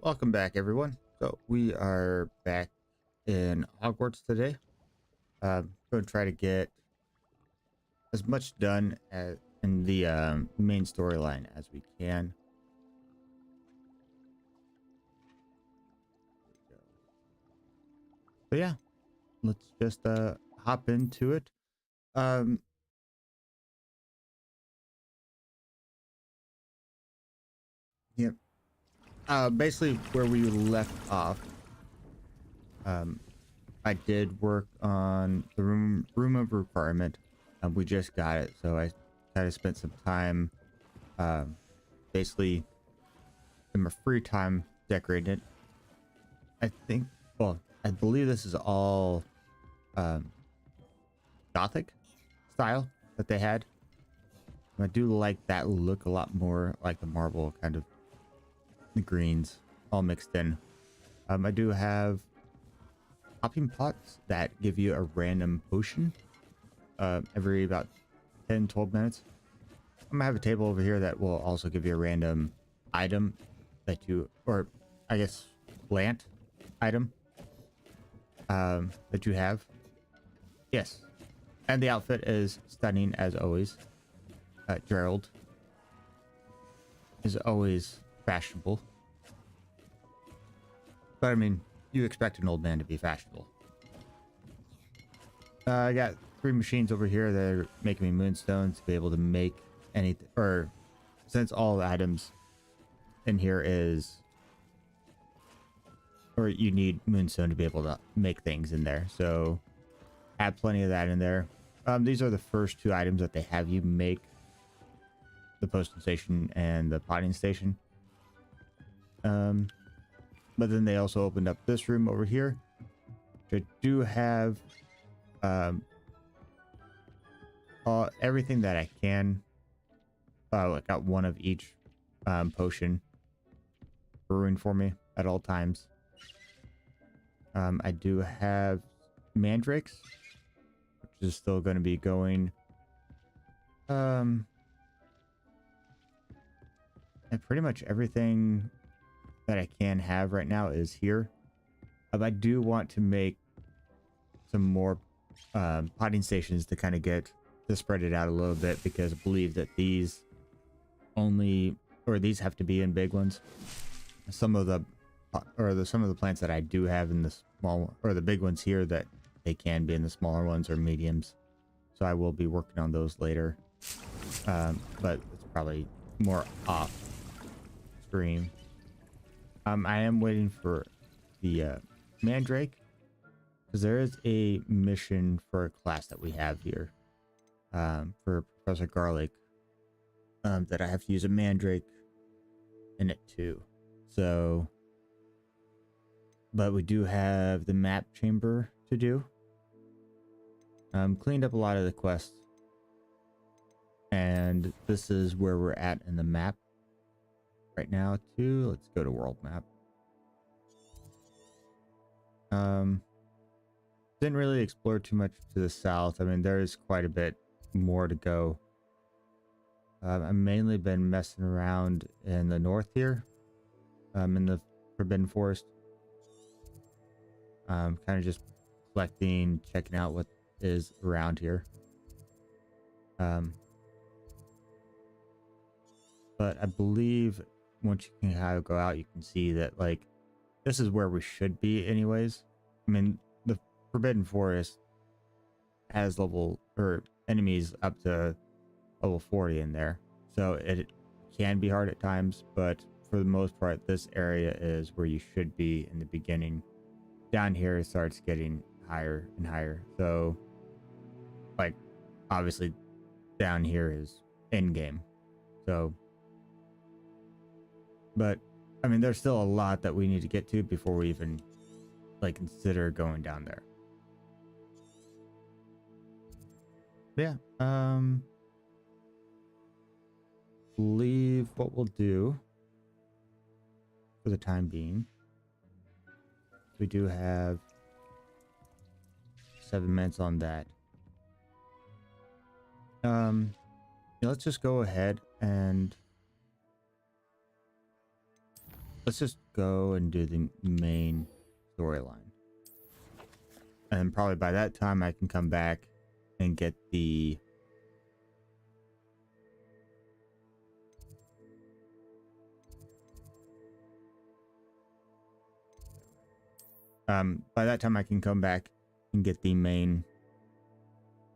Welcome back, everyone. So we are back in Hogwarts today. Going to try to get as much done as in the main storyline as we can. So yeah, let's just hop into it. Um, yeah. Basically, where we left off, um, I did work on the room of requirement. We just got it, so I kind of spent some time, um, basically in my free time decorating it. I think, well, I believe this is all um, Gothic style that they had. I do like that look a lot more, like the marble kind of the greens all mixed in. I do have hopping pots that give you a random potion every about 10-12 minutes. I'm gonna have a table over here that will also give you a random item that you, or I guess plant item that you have. Yes, and the outfit is stunning as always. Gerald is always fashionable, but I mean, you expect an old man to be fashionable. I got 3 machines over here that are making me moonstones to be able to make anything, or since all the items in here is, or you need moonstone to be able to make things in there, so add plenty of that in there. These are the first 2 items that they have you make: the posting station and the potting station. But then they also opened up this room over here, which I do have everything that I can. I got 1 of each potion brewing for me at all times. I do have mandrakes, which is still going to be going. And pretty much everything that I can have right now is here. I do want to make some more potting stations to kind of get to spread it out a little bit, because I believe that these these have to be in big ones. Some of the plants that I do have in the small or the big ones here, that they can be in the smaller ones or mediums. So I will be working on those later. But it's probably more off stream. I am waiting for the Mandrake, because there is a mission for a class that we have here for Professor Garlic that I have to use a Mandrake in it too. So, but we do have the map chamber to do. Cleaned up a lot of the quests, and this is where we're at in the map right now too. Let's go to world map. Didn't really explore too much to the south. I mean, there is quite a bit more to go. I've mainly been messing around in the north here, in the Forbidden Forest. Kind of just collecting, checking out what is around here. But I believe once you can kind of go out, you can see that, like, this is where we should be anyways. I mean, the Forbidden Forest has level or enemies up to level 40 in there, so it can be hard at times, but for the most part, this area is where you should be in the beginning. Down here, it starts getting higher and higher. So, like, obviously, down here is end game. So, but I mean, there's still a lot that we need to get to before we even like consider going down there. Yeah. Believe what we'll do for the time being. We do have 7 minutes on that. Let's just go ahead and let's just go and do the main storyline. And probably by that time I can come back and get the by that time I can come back and get the main,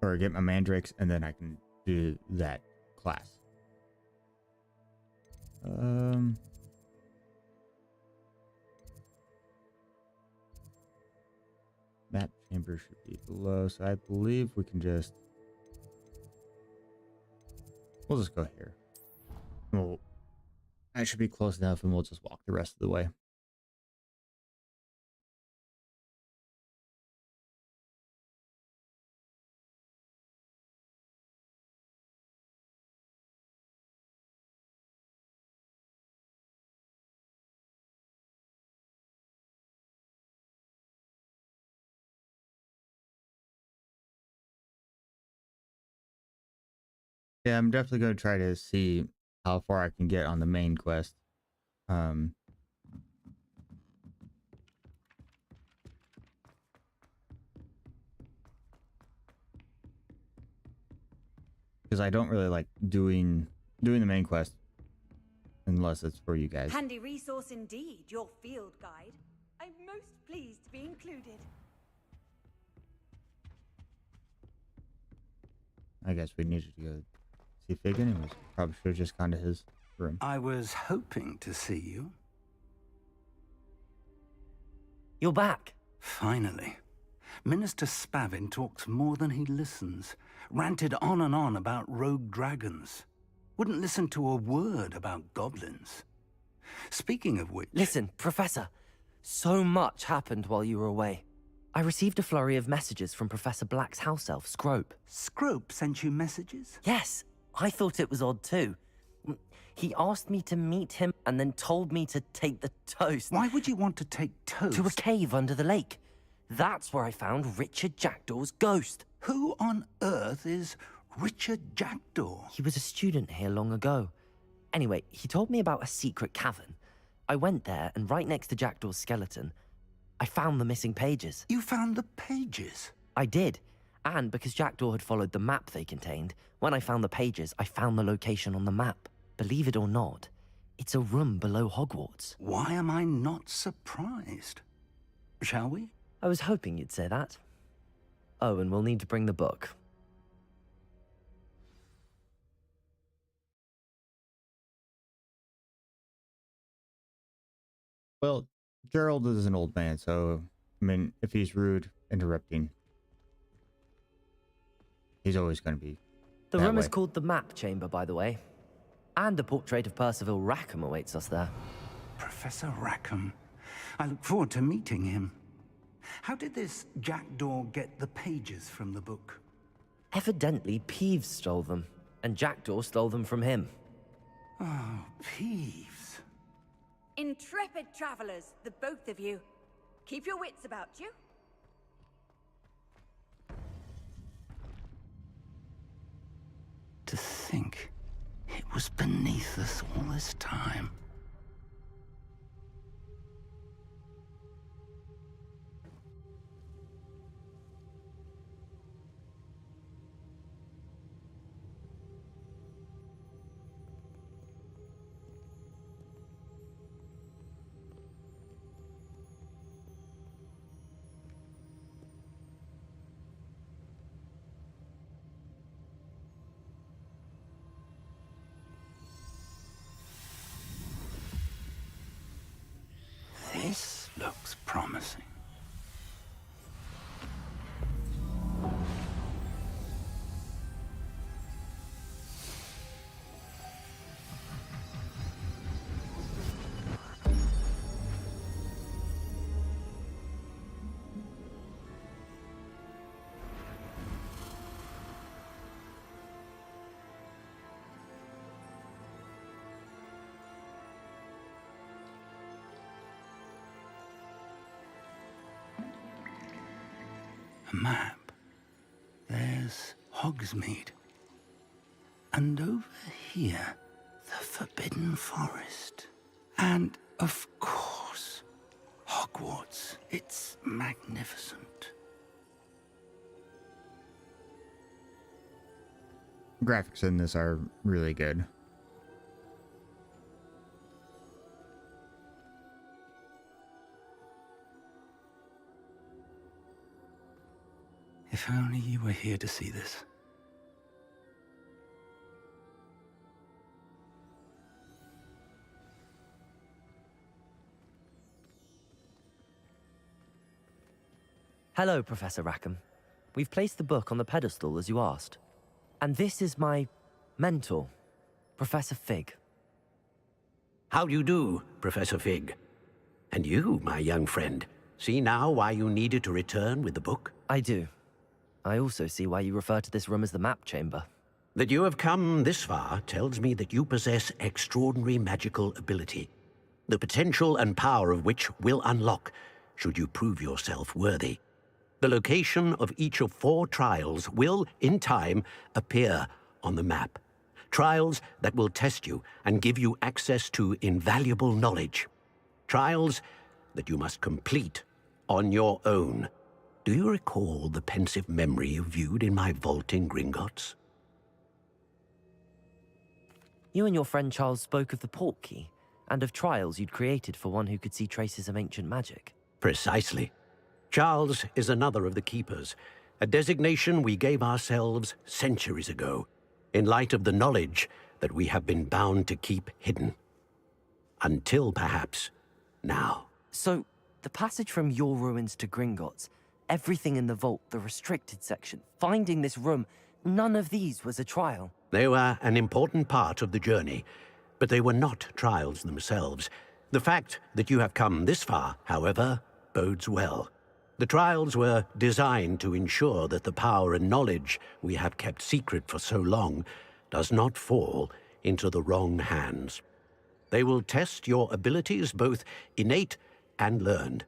or get my mandrakes, and then I can do that class. Map chamber should be below, so I believe we can just, we'll just go here. That should be close enough, and we'll just walk the rest of the way. Yeah, I'm definitely going to try to see how far I can get on the main quest. Because I don't really like doing the main quest unless it's for you guys. Handy resource indeed, your field guide. I'm most pleased to be included. I guess we needed to go see Fig anyways. Probably should have just gone to his room. I was hoping to see you. You're back. Finally. Minister Spavin talks more than he listens. Ranted on and on about rogue dragons. Wouldn't listen to a word about goblins. Speaking of which... Listen, Professor. So much happened while you were away. I received a flurry of messages from Professor Black's house elf, Scrope. Scrope sent you messages? Yes, I thought it was odd too. He asked me to meet him and then told me to take the toast. Why would you want to take toast? To a cave under the lake. That's where I found Richard Jackdaw's ghost. Who on earth is Richard Jackdaw? He was a student here long ago. Anyway, he told me about a secret cavern. I went there, and right next to Jackdaw's skeleton, I found the missing pages. You found the pages? I did. And because Jackdaw had followed the map they contained, when I found the pages, I found the location on the map. Believe it or not, it's a room below Hogwarts. Why am I not surprised? Shall we? I was hoping you'd say that. Oh, and we'll need to bring the book. Well, Gerald is an old man, so, I mean, if he's rude, interrupting, he's always going to be The that room is way. called the Map Chamber, by the way. And a portrait of Percival Rackham awaits us there. Professor Rackham. I look forward to meeting him. How did this Jackdaw get the pages from the book? Evidently, Peeves stole them, and Jackdaw stole them from him. Oh, Peeves. Intrepid travelers, the both of you. Keep your wits about you. To think it was beneath us all this time. This looks promising. A map. There's Hogsmeade. And over here, the Forbidden Forest. And, of course, Hogwarts. It's magnificent. Graphics in this are really good. If only you were here to see this. Hello, Professor Rackham. We've placed the book on the pedestal as you asked. And this is my mentor, Professor Fig. How do you do, Professor Fig? And you, my young friend, see now why you needed to return with the book? I do. I also see why you refer to this room as the map chamber. That you have come this far tells me that you possess extraordinary magical ability, the potential and power of which will unlock should you prove yourself worthy. The location of each of 4 trials will, in time, appear on the map. Trials that will test you and give you access to invaluable knowledge. Trials that you must complete on your own. Do you recall the pensive memory you viewed in my vault in Gringotts? You and your friend Charles spoke of the portkey and of trials you'd created for one who could see traces of ancient magic. Precisely. Charles is another of the Keepers, a designation we gave ourselves centuries ago, in light of the knowledge that we have been bound to keep hidden. Until, perhaps, now. So, the passage from your ruins to Gringotts, everything in the vault, the restricted section, finding this room, none of these was a trial. They were an important part of the journey, but they were not trials themselves. The fact that you have come this far, however, bodes well. The trials were designed to ensure that the power and knowledge we have kept secret for so long does not fall into the wrong hands. They will test your abilities, both innate and learned.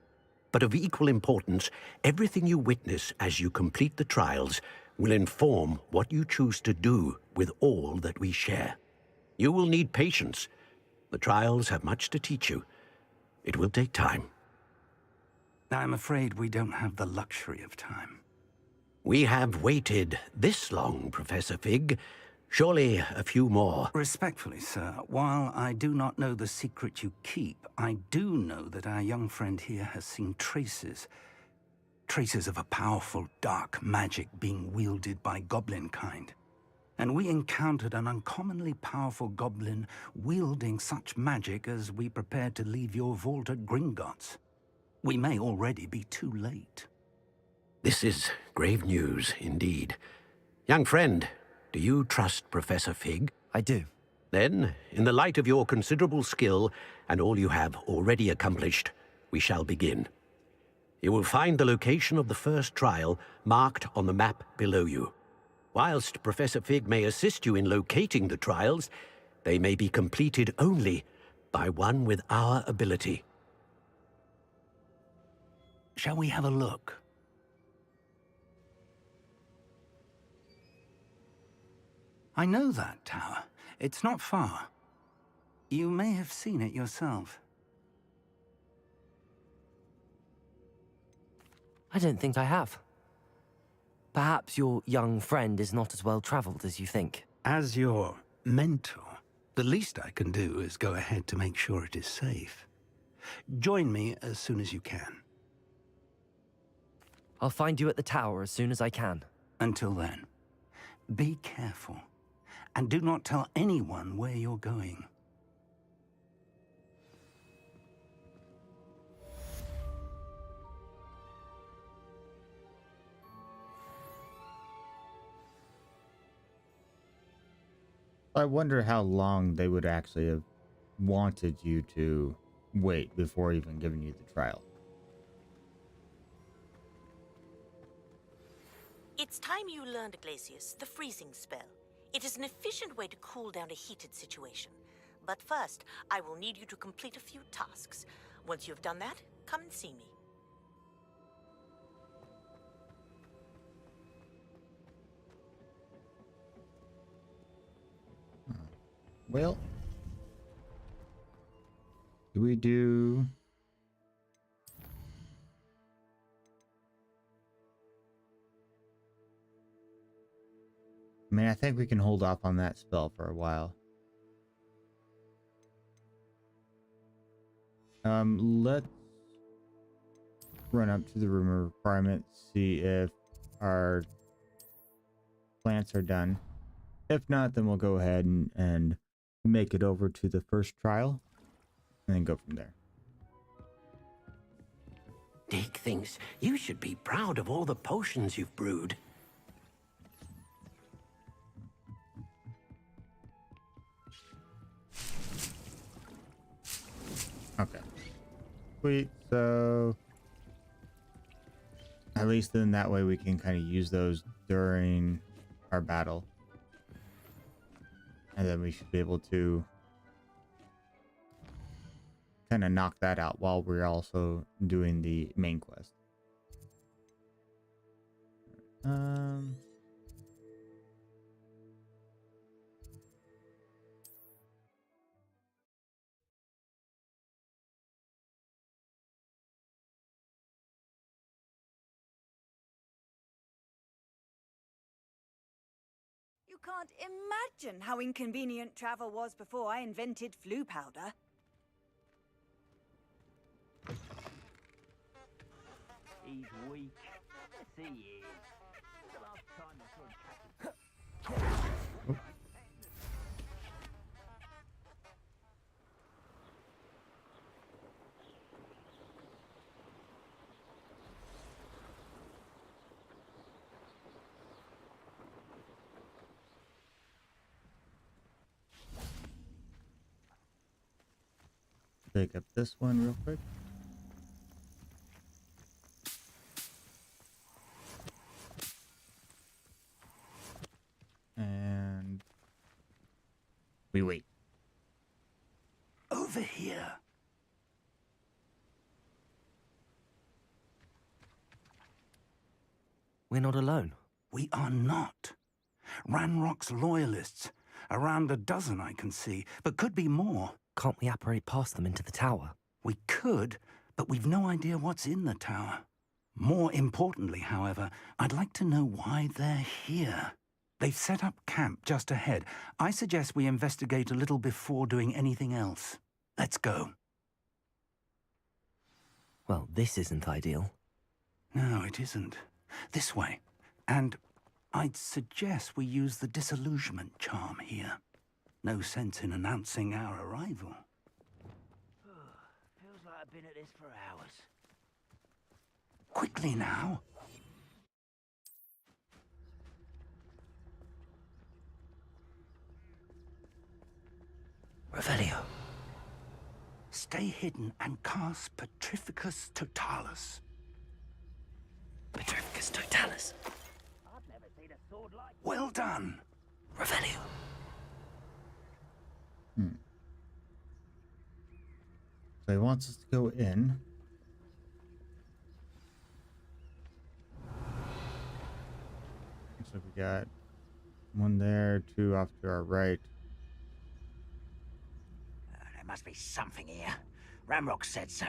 But of equal importance, everything you witness as you complete the trials will inform what you choose to do with all that we share. You will need patience. The trials have much to teach you. It will take time. I'm afraid we don't have the luxury of time. We have waited this long, Professor Fig. Surely a few more. Respectfully, sir, while I do not know the secret you keep, I do know that our young friend here has seen traces. Traces of a powerful dark magic being wielded by goblin kind. And we encountered an uncommonly powerful goblin wielding such magic as we prepared to leave your vault at Gringotts. We may already be too late. This is grave news, indeed. Young friend, do you trust Professor Fig? I do. Then, in the light of your considerable skill and all you have already accomplished, we shall begin. You will find the location of the first trial marked on the map below you. Whilst Professor Fig may assist you in locating the trials, they may be completed only by one with our ability. Shall we have a look? I know that tower. It's not far. You may have seen it yourself. I don't think I have. Perhaps your young friend is not as well traveled as you think. As your mentor, the least I can do is go ahead to make sure it is safe. Join me as soon as you can. I'll find you at the tower as soon as I can. Until then, be careful, and do not tell anyone where you're going. I wonder how long they would actually have wanted you to wait before even giving you the trial. It's time you learned, Glacius, the freezing spell. It is an efficient way to cool down a heated situation. But first, I will need you to complete a few tasks. Once you've done that, come and see me. Well, we do? I mean, I think we can hold off on that spell for a while. Let's run up to the room of requirement, see if our plants are done. If not, then we'll go ahead and make it over to the first trial and then go from there. Deke thinks you should be proud of all the potions you've brewed. Okay. Sweet. So at least then that way we can kind of use those during our battle. And then we should be able to kind of knock that out while we're also doing the main quest. You can't imagine how inconvenient travel was before I invented flu powder. He's weak. Yes, he is. The last time I saw him Pick up this one real quick. And we wait. Over here. We're not alone. We are not. Ranrock's loyalists. Around a dozen I can see, but could be more. Can't we apparate past them into the tower? We could, but we've no idea what's in the tower. More importantly, however, I'd like to know why they're here. They've set up camp just ahead. I suggest we investigate a little before doing anything else. Let's go. Well, this isn't ideal. No, it isn't. This way. And I'd suggest we use the disillusionment charm here. No sense in announcing our arrival. feels like I've been at this for hours. Quickly now. Revelio. Stay hidden and cast Petrificus Totalis. Petrificus Totalis. I've never seen a sword like Well done. Revelio. So he wants us to go in. Looks like we got one there, two off to our right. There must be something here. Ramrock said so.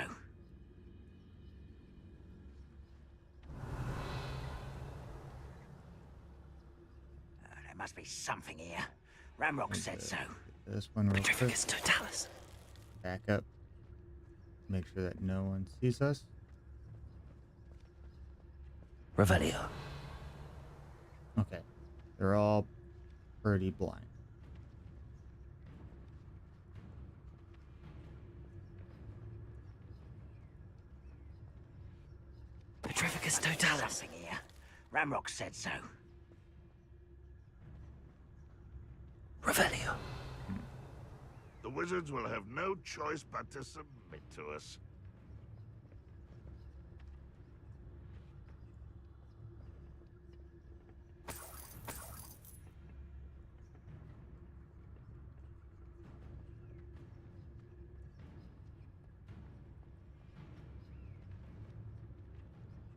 There must be something here. Ramrock said so. This one real quick. Petrificus Totalis. Back up. Make sure that no one sees us. Revelio. Okay. They're all pretty blind. Petrificus Totalis. Something here. Ramrock said so. Revelio. The wizards will have no choice but to submit to us.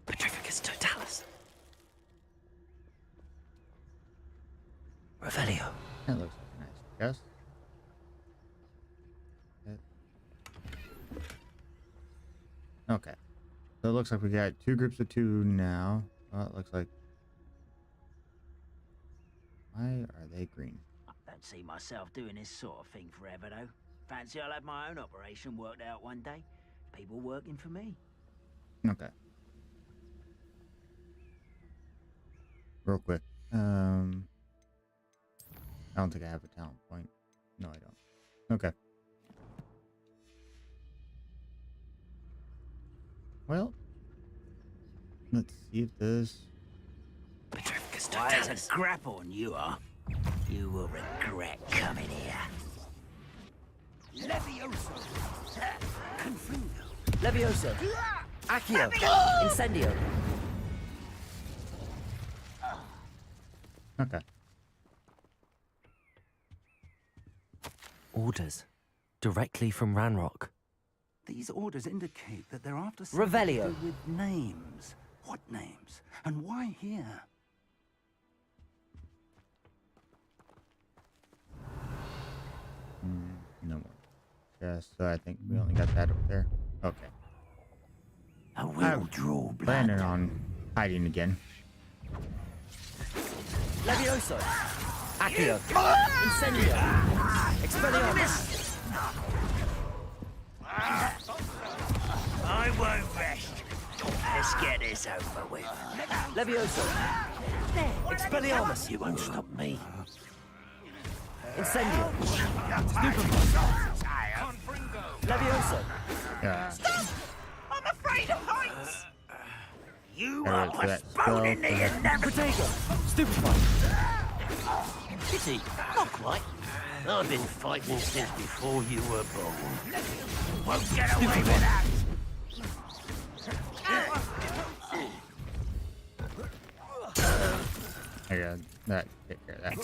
Petrificus Totalis. Revelio. That looks like a nice chest. Okay. So it looks like we got 2 groups of 2 now. Well, it looks like... Why are they green? I don't see myself doing this sort of thing forever, though. Fancy I'll have my own operation worked out one day. People working for me. Okay. Real quick. I don't think I have a talent point. No, I don't. Okay. Well, let's see if this... Why, there's a grapple on you are. You will regret coming here. Levioso! Confundo! Levioso! Accio! Incendio! Okay. Orders. Directly from Ranrock. These orders indicate that they're after something Revelio. to do with names. What names? And why here? No more. Yeah, so I think we only got that over there. Okay. I will draw blood. Planning on hiding again. Levioso! Accio! Incendio! Expelliarmus! I won't rest. Let's get this over with. Levioso! Expelliarmus! You won't stop me. Incendio! Levioso! Yeah. I'm afraid of heights. You There are is that postponing spell. the inevitable. Protego! Stupefy! Pity, not quite. I've been fighting since before you were born. Won't get away with that. I got that. Take care of that.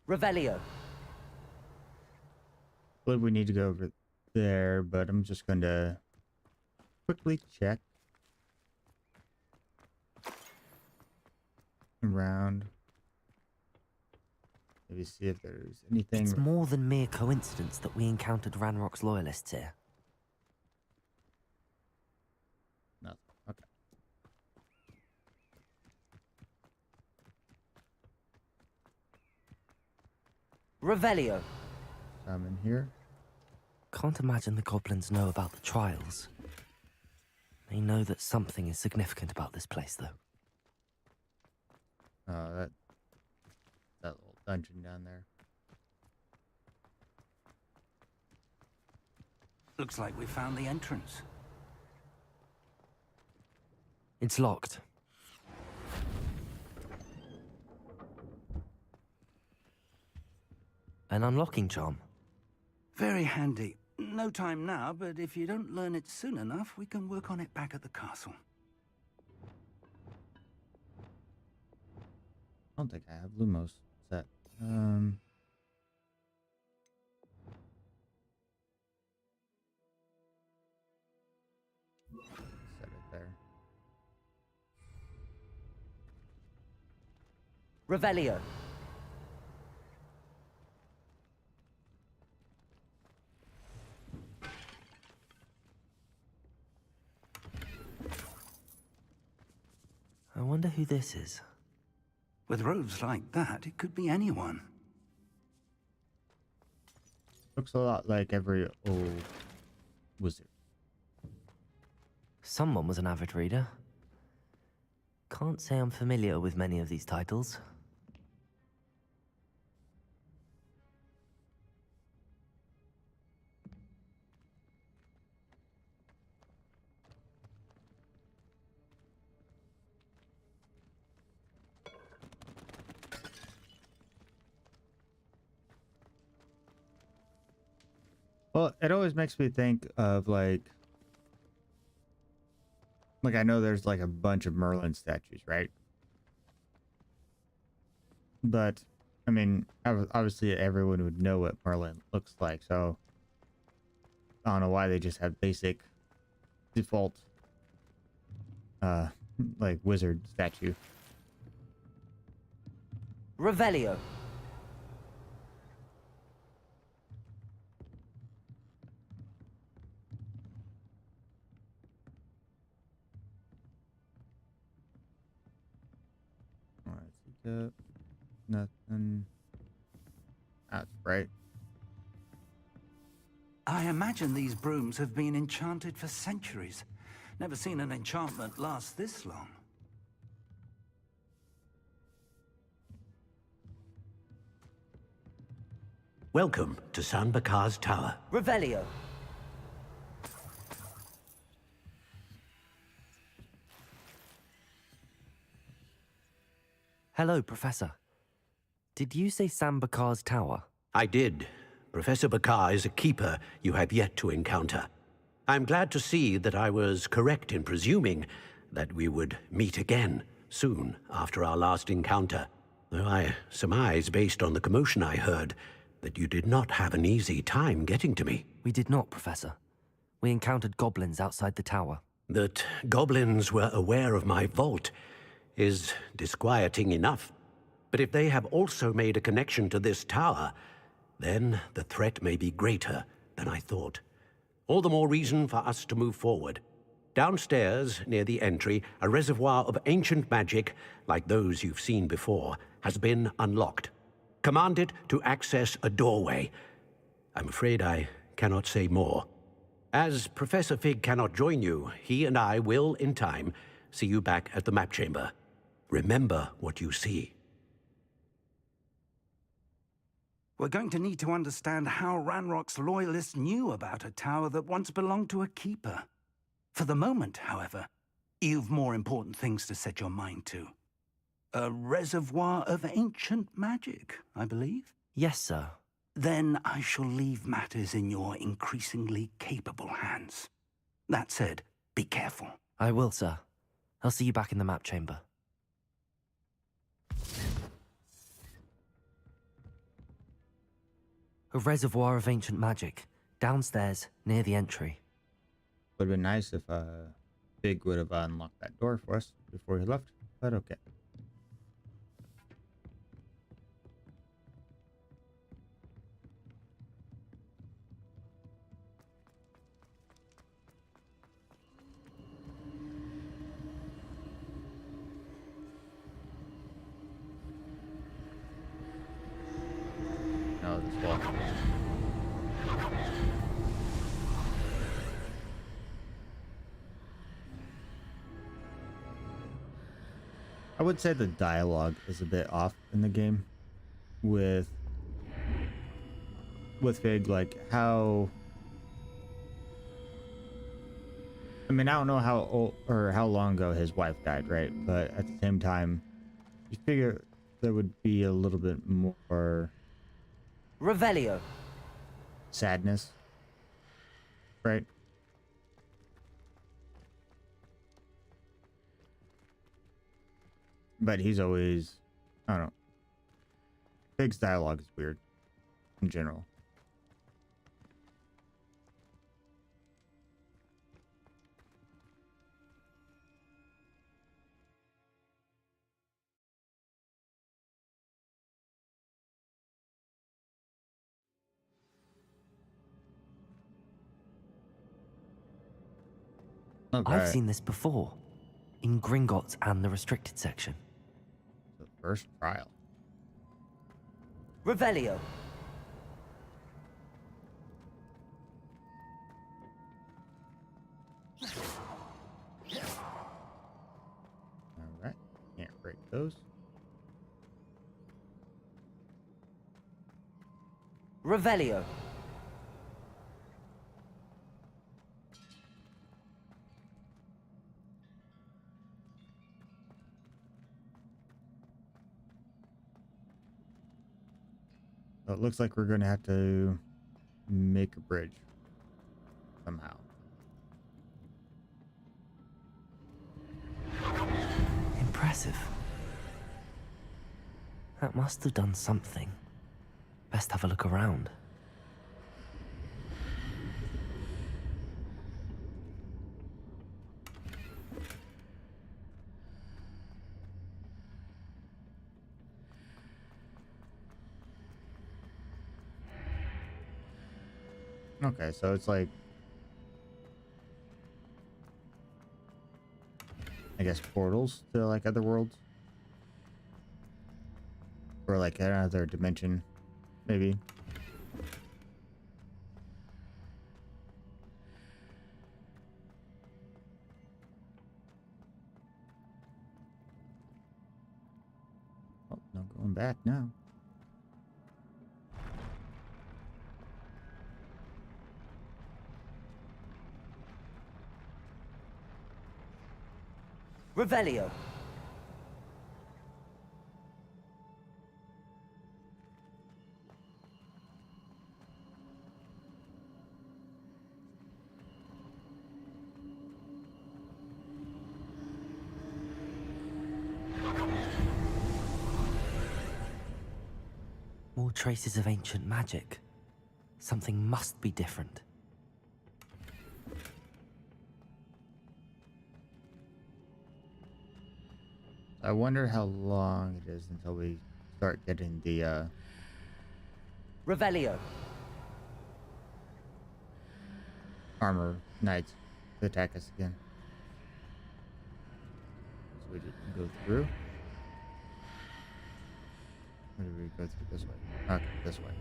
Revelio! I believe we need to go over there, but I'm just going to quickly check around. Maybe see if there's anything. It's more than mere coincidence that we encountered Ranrock's loyalists here. Nothing. Okay. Revelio! Some in here. Can't imagine the goblins know about the trials. They know that something is significant about this place, though. That little dungeon down there. Looks like we found the entrance. It's locked. An unlocking charm. Very handy. No time now, but if you don't learn it soon enough, we can work on it back at the castle. I don't think I have Lumos set. Set it there. Revelio! I wonder who this is. With robes like that, it could be anyone. Looks a lot like every old wizard. Someone was an avid reader. Can't say I'm familiar with many of these titles. Well, it always makes me think of like I know there's like a bunch of Merlin statues, right? But I mean, obviously everyone would know what Merlin looks like. So I don't know why they just have basic default like wizard statue. Revelio. Alright, nothing. That's right. I imagine these brooms have been enchanted for centuries. Never seen an enchantment last this long. Welcome to San Bakar's Tower. Revelio. Hello, Professor. Did you say Sam Bakar's tower? I did. Professor Bakar is a keeper you have yet to encounter. I'm glad to see that I was correct in presuming that we would meet again soon after our last encounter. Though I surmise, based on the commotion I heard, that you did not have an easy time getting to me. We did not, Professor. We encountered goblins outside the tower. That goblins were aware of my vault is disquieting enough. But if they have also made a connection to this tower, then the threat may be greater than I thought. All the more reason for us to move forward. Downstairs, near the entry, a reservoir of ancient magic, like those you've seen before, has been unlocked. Command it to access a doorway. I'm afraid I cannot say more. As Professor Fig cannot join you, he and I will, in time, see you back at the map chamber. Remember what you see. We're going to need to understand how Ranrock's loyalists knew about a tower that once belonged to a keeper. For the moment, however, you've more important things to set your mind to. A reservoir of ancient magic, I believe? Yes, sir. Then I shall leave matters in your increasingly capable hands. That said, be careful. I will, sir. I'll see you back in the map chamber. A reservoir of ancient magic, downstairs, near the entry. Would have been nice if Big would have unlocked that door for us before he left, but okay. No, this wall. I would say the dialogue is a bit off in the game with Fig, like how, I mean, I don't know how old or how long ago his wife died, right? But at the same time, you figure there would be a little bit more Revelio. sadness, right? But he's always, I don't know. Fig's dialogue is weird in general. Okay. I've seen this before. In Gringotts and the restricted section. The first trial. Revelio. Alright. Can't break those. Revelio. So it looks like we're going to have to make a bridge somehow. Impressive. That must have done something. Best have a look around. Okay, so it's like, I guess, portals to like other worlds, or like another dimension, maybe. Oh, no going back now. Revelio. More traces of ancient magic. Something must be different. I wonder how long it is until we start getting the Revelio. armor knights to attack us again. So we didn't go through. Or did we go through this way? Okay, this way.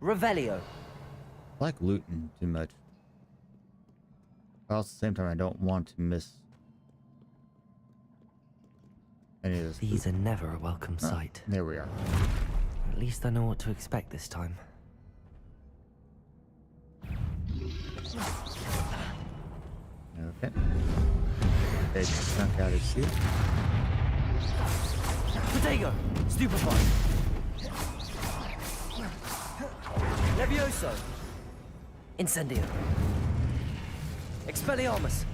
Revelio. I like looting too much. But also at the same time, I don't want to miss any of this. These are never a welcome sight. There we are. At least I know what to expect this time. Okay. They sunk out his shield. Protego! Stupefy! Levioso! Incendio! Expelliarmus!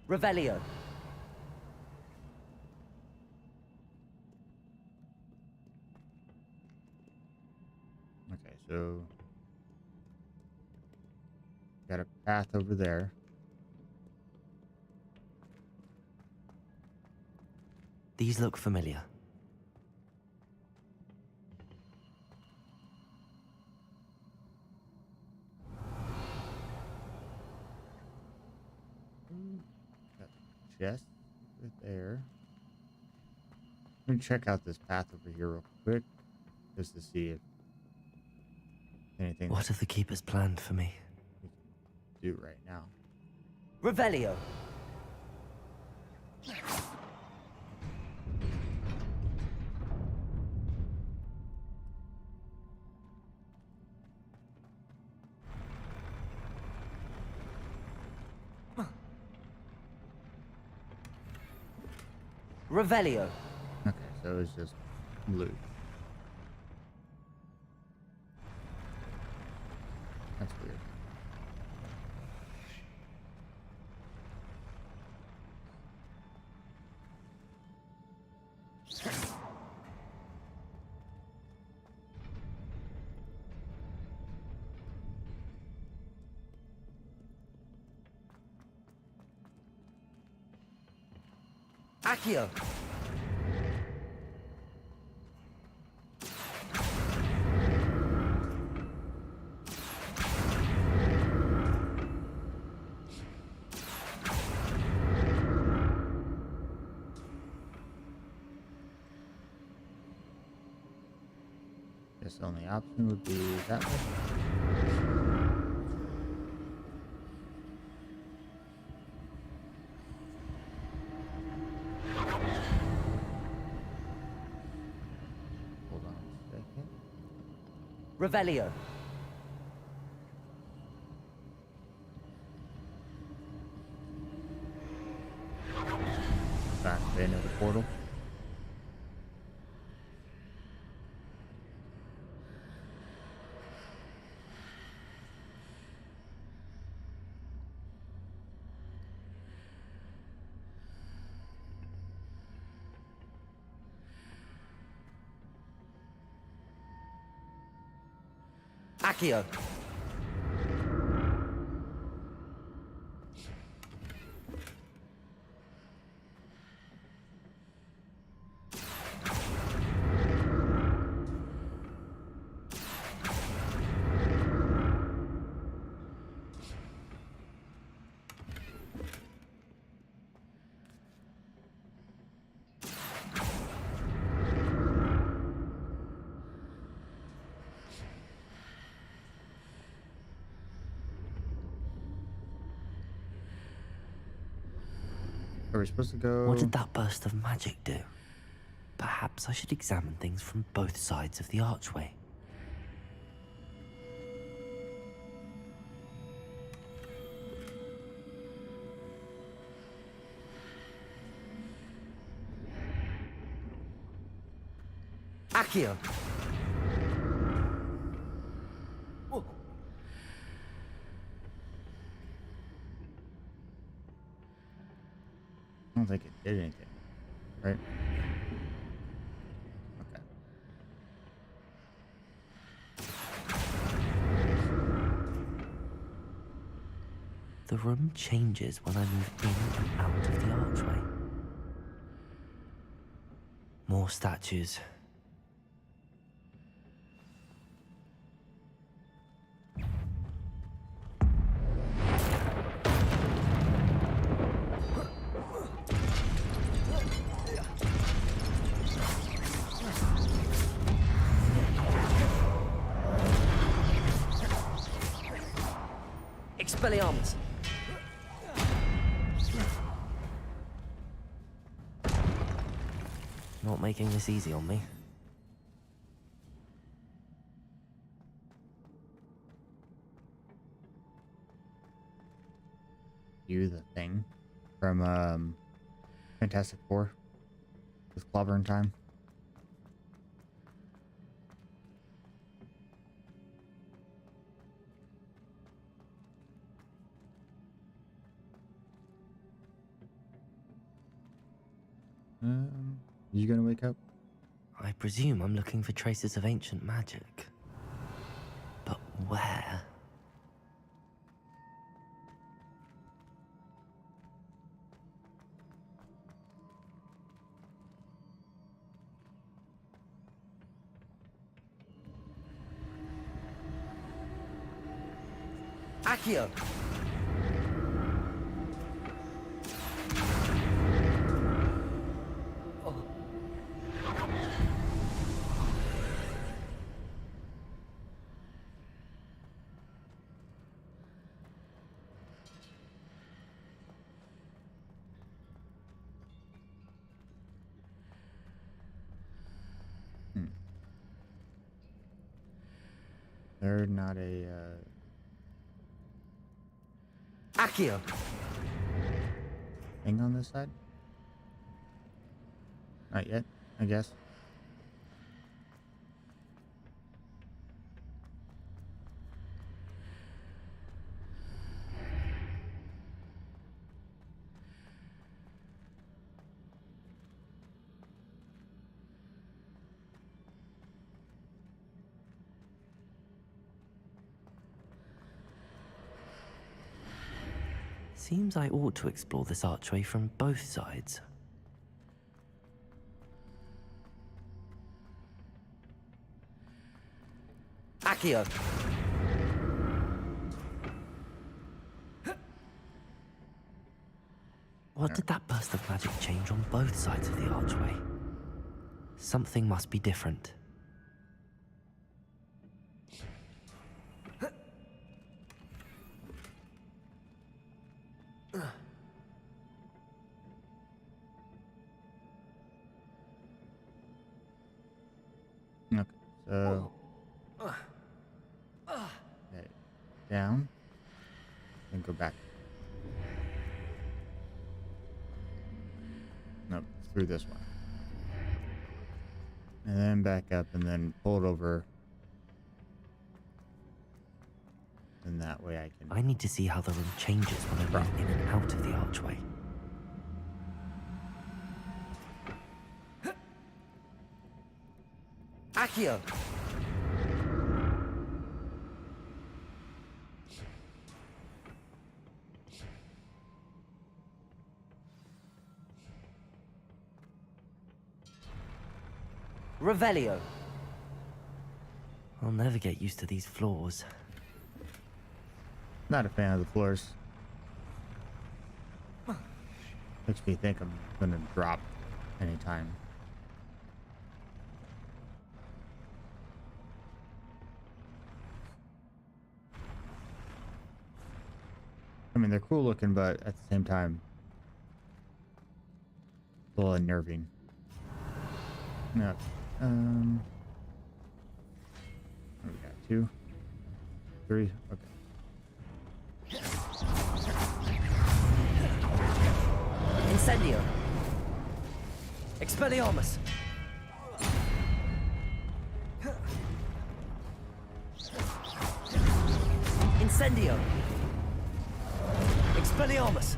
Revelio! Okay, so got a path over there. These look familiar. Got a chest right there. Let me check out this path over here real quick, just to see if anything What have the Keepers planned for me? we can do right now. Revelio! Revelio! Okay, so it's just loot. That's weird. Accio! Guess the only option would be that one. Hold on a second. Revelio! Back to another portal. Accio! Are we supposed to go? What did that burst of magic do? Perhaps I should examine things from both sides of the archway. Accio! I don't think it did anything, right? Okay. The room changes when I move in and out of the archway. More statues. Expelliarmus! Not making this easy on me. You the thing from Fantastic Four with Clobbering Time. You gonna wake up? I presume I'm looking for traces of ancient magic. But where? Accio! They're not a Accio! thing on this side? Not yet, I guess. Seems I ought to explore this archway from both sides. Accio! What did that burst of magic change on both sides of the archway? Something must be different. Okay, so okay, down and go back. Nope, through this one. And then back up and then pull it over. And that way I can... I need to see how the room changes when I move in and out of the archway. Accio! Revelio. I'll never get used to these floors. Not a fan of the floors. Makes me think I'm gonna drop anytime. I mean, they're cool looking, but at the same time, a little unnerving. No. We got 2, 3. Okay. Incendio. Expelliarmus. Incendio. Expelliarmus.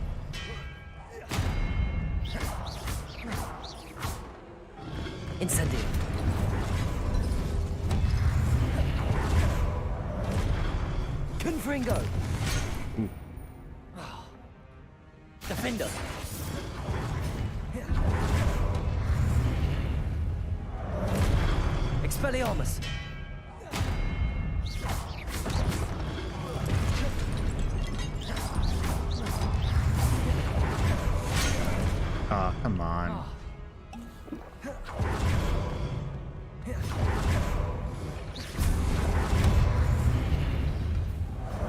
Incendio. Confringo. Defender. Expelliarmus. Oh, come on.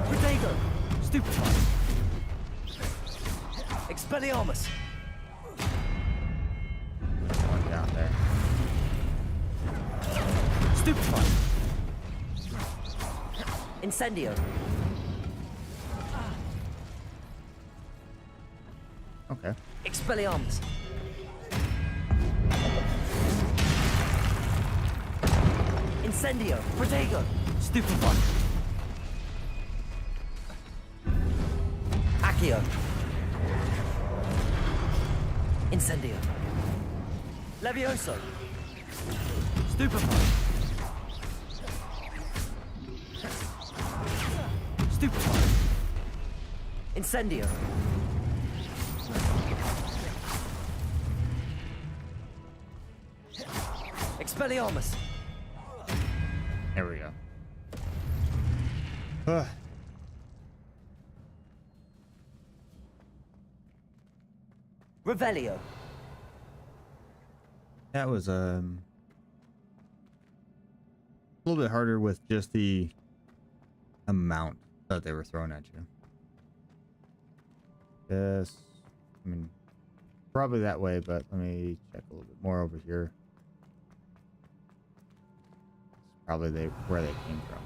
Protego. Stupefy. Expelliarmus. One down there. Stupefy. Incendio. Okay. Expelliarmus. Incendio. Protego. Stupefy. Accio. Incendio. Levioso. Stupefy. Stupefy. Incendio. Expelliarmus. There we go. Ugh. Revelio. That was a little bit harder with just the amount that they were throwing at you. Yes, I mean, probably that way, but let me check a little bit more over here. It's probably where they came from.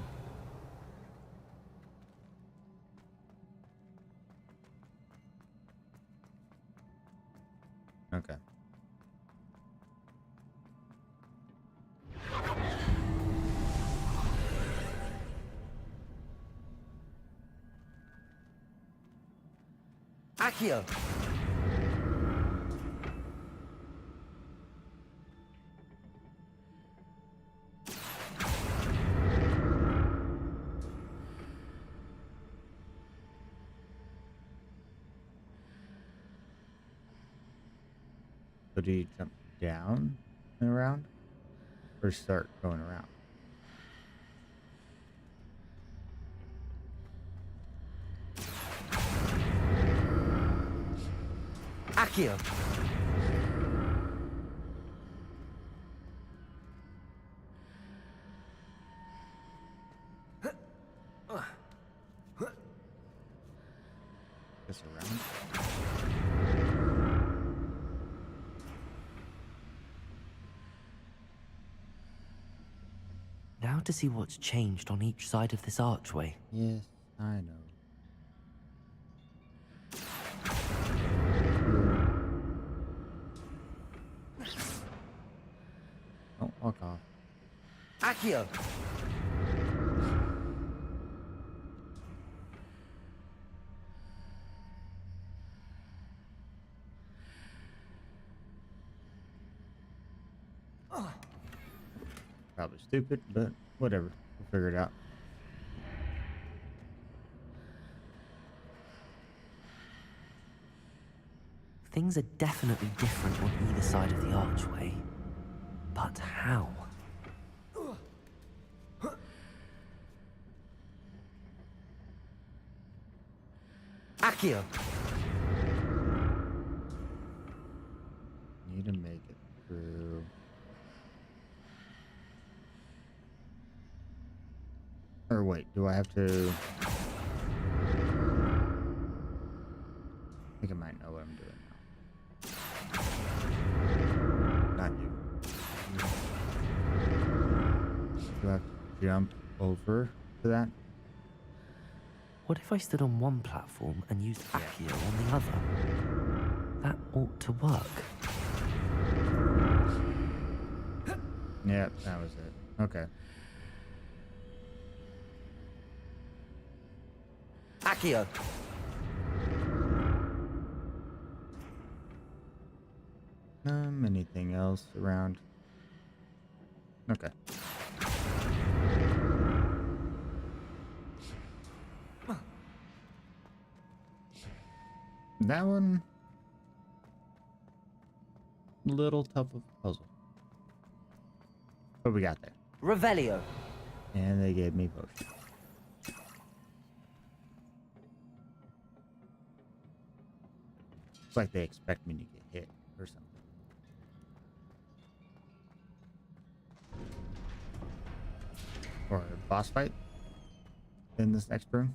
Okay. Accio. So do you jump down and around, or start going around? Accio. Guess around. Now to see what's changed on each side of this archway. Yes, I know. Don't walk off. Accio. Probably stupid, but whatever. We'll figure it out. Things are definitely different on either side of the archway. But how? Accio! Need to make it through. Or wait, do I have to? I think I might know what I'm doing now. Not you. Do I have to jump over to that? What if I stood on one platform and used Accio on the other? That ought to work. Yep, that was it. Okay. Accio! Anything else around? Okay. That one, little tough of a puzzle. What we got there? Revelio. And they gave me potion. It's like they expect me to get hit or something. Or a boss fight in this next room.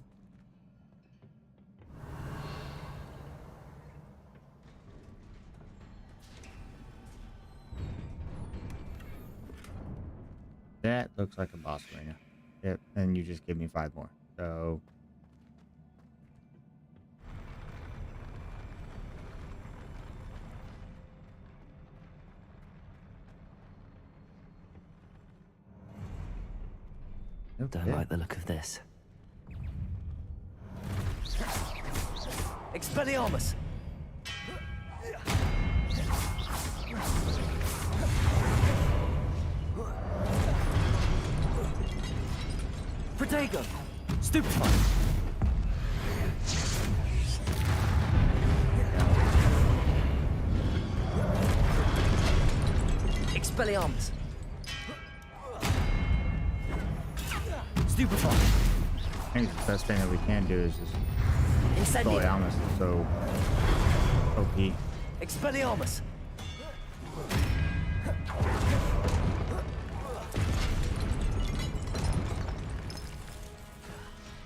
That looks like a boss arena. Yep, and you just give me 5 more. So Don't like the look of this. Expelliarmus! Protego! Stupefy! Expelliarmus! Stupefy! I think the best thing that we can do is just Expelliarmus is so OP. Expelliarmus!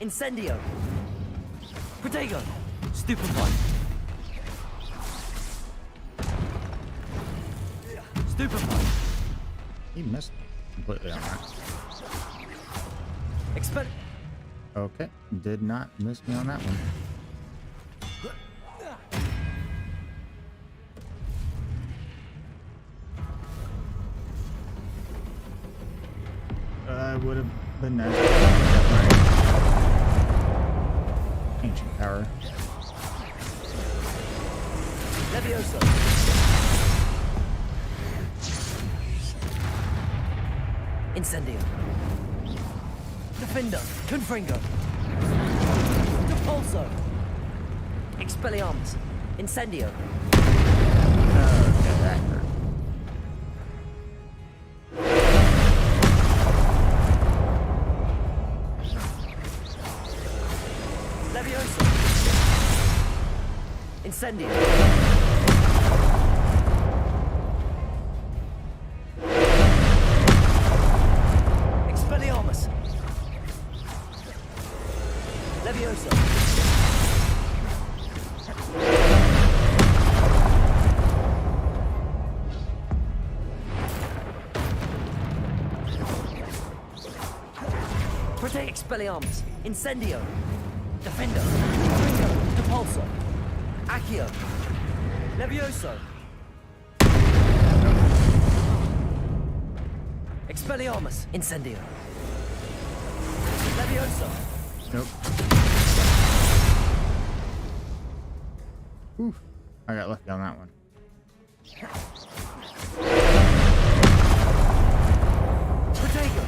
Incendio! Protego! Stupefy! Stupefy! He missed completely on that. Expel... Okay, did not miss me on that one. Would have been nice to get my ancient power. Levioso! Incendio! Defender! Confringo! Depulso! Expelliarmus! Incendio! Okay, that hurt. Levioso! Incendio! Expelliarmus! Levioso! Protect Expelliarmus! Incendio! Defender! Confringo! Depulso! Accio! Levioso! Expelliarmus! Incendio! Levioso! Nope. Oof. I got lucky on that one. Protego!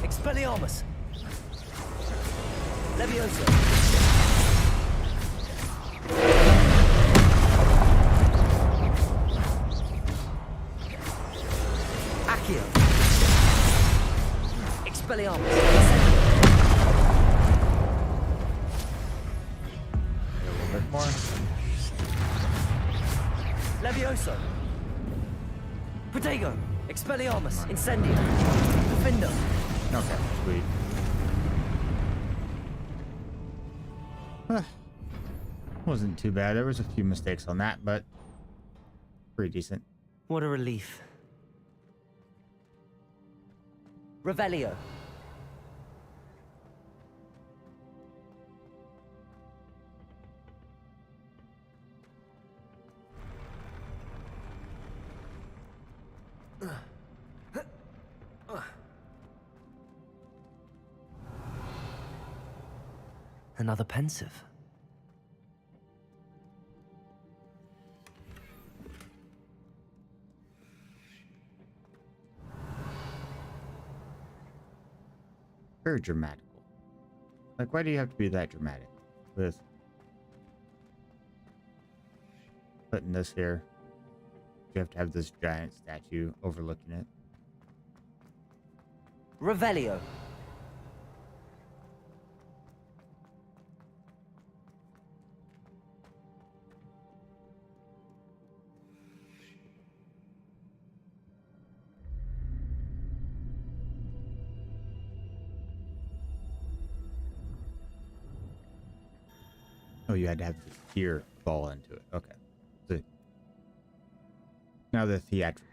Expelliarmus! Levioso. Accio. Expelliarmus. A little bit more. Levioso. Protego. Expelliarmus. Incendio. Defendo. Okay, sweet. Wasn't too bad. There was a few mistakes on that, but pretty decent. What a relief. Revelio. Another pensive. Very dramatical. Like, why do you have to be that dramatic with putting this here? You have to have this giant statue overlooking it. Revelio. Oh, you had to have the tear fall into it. Okay. So, now the theatrics.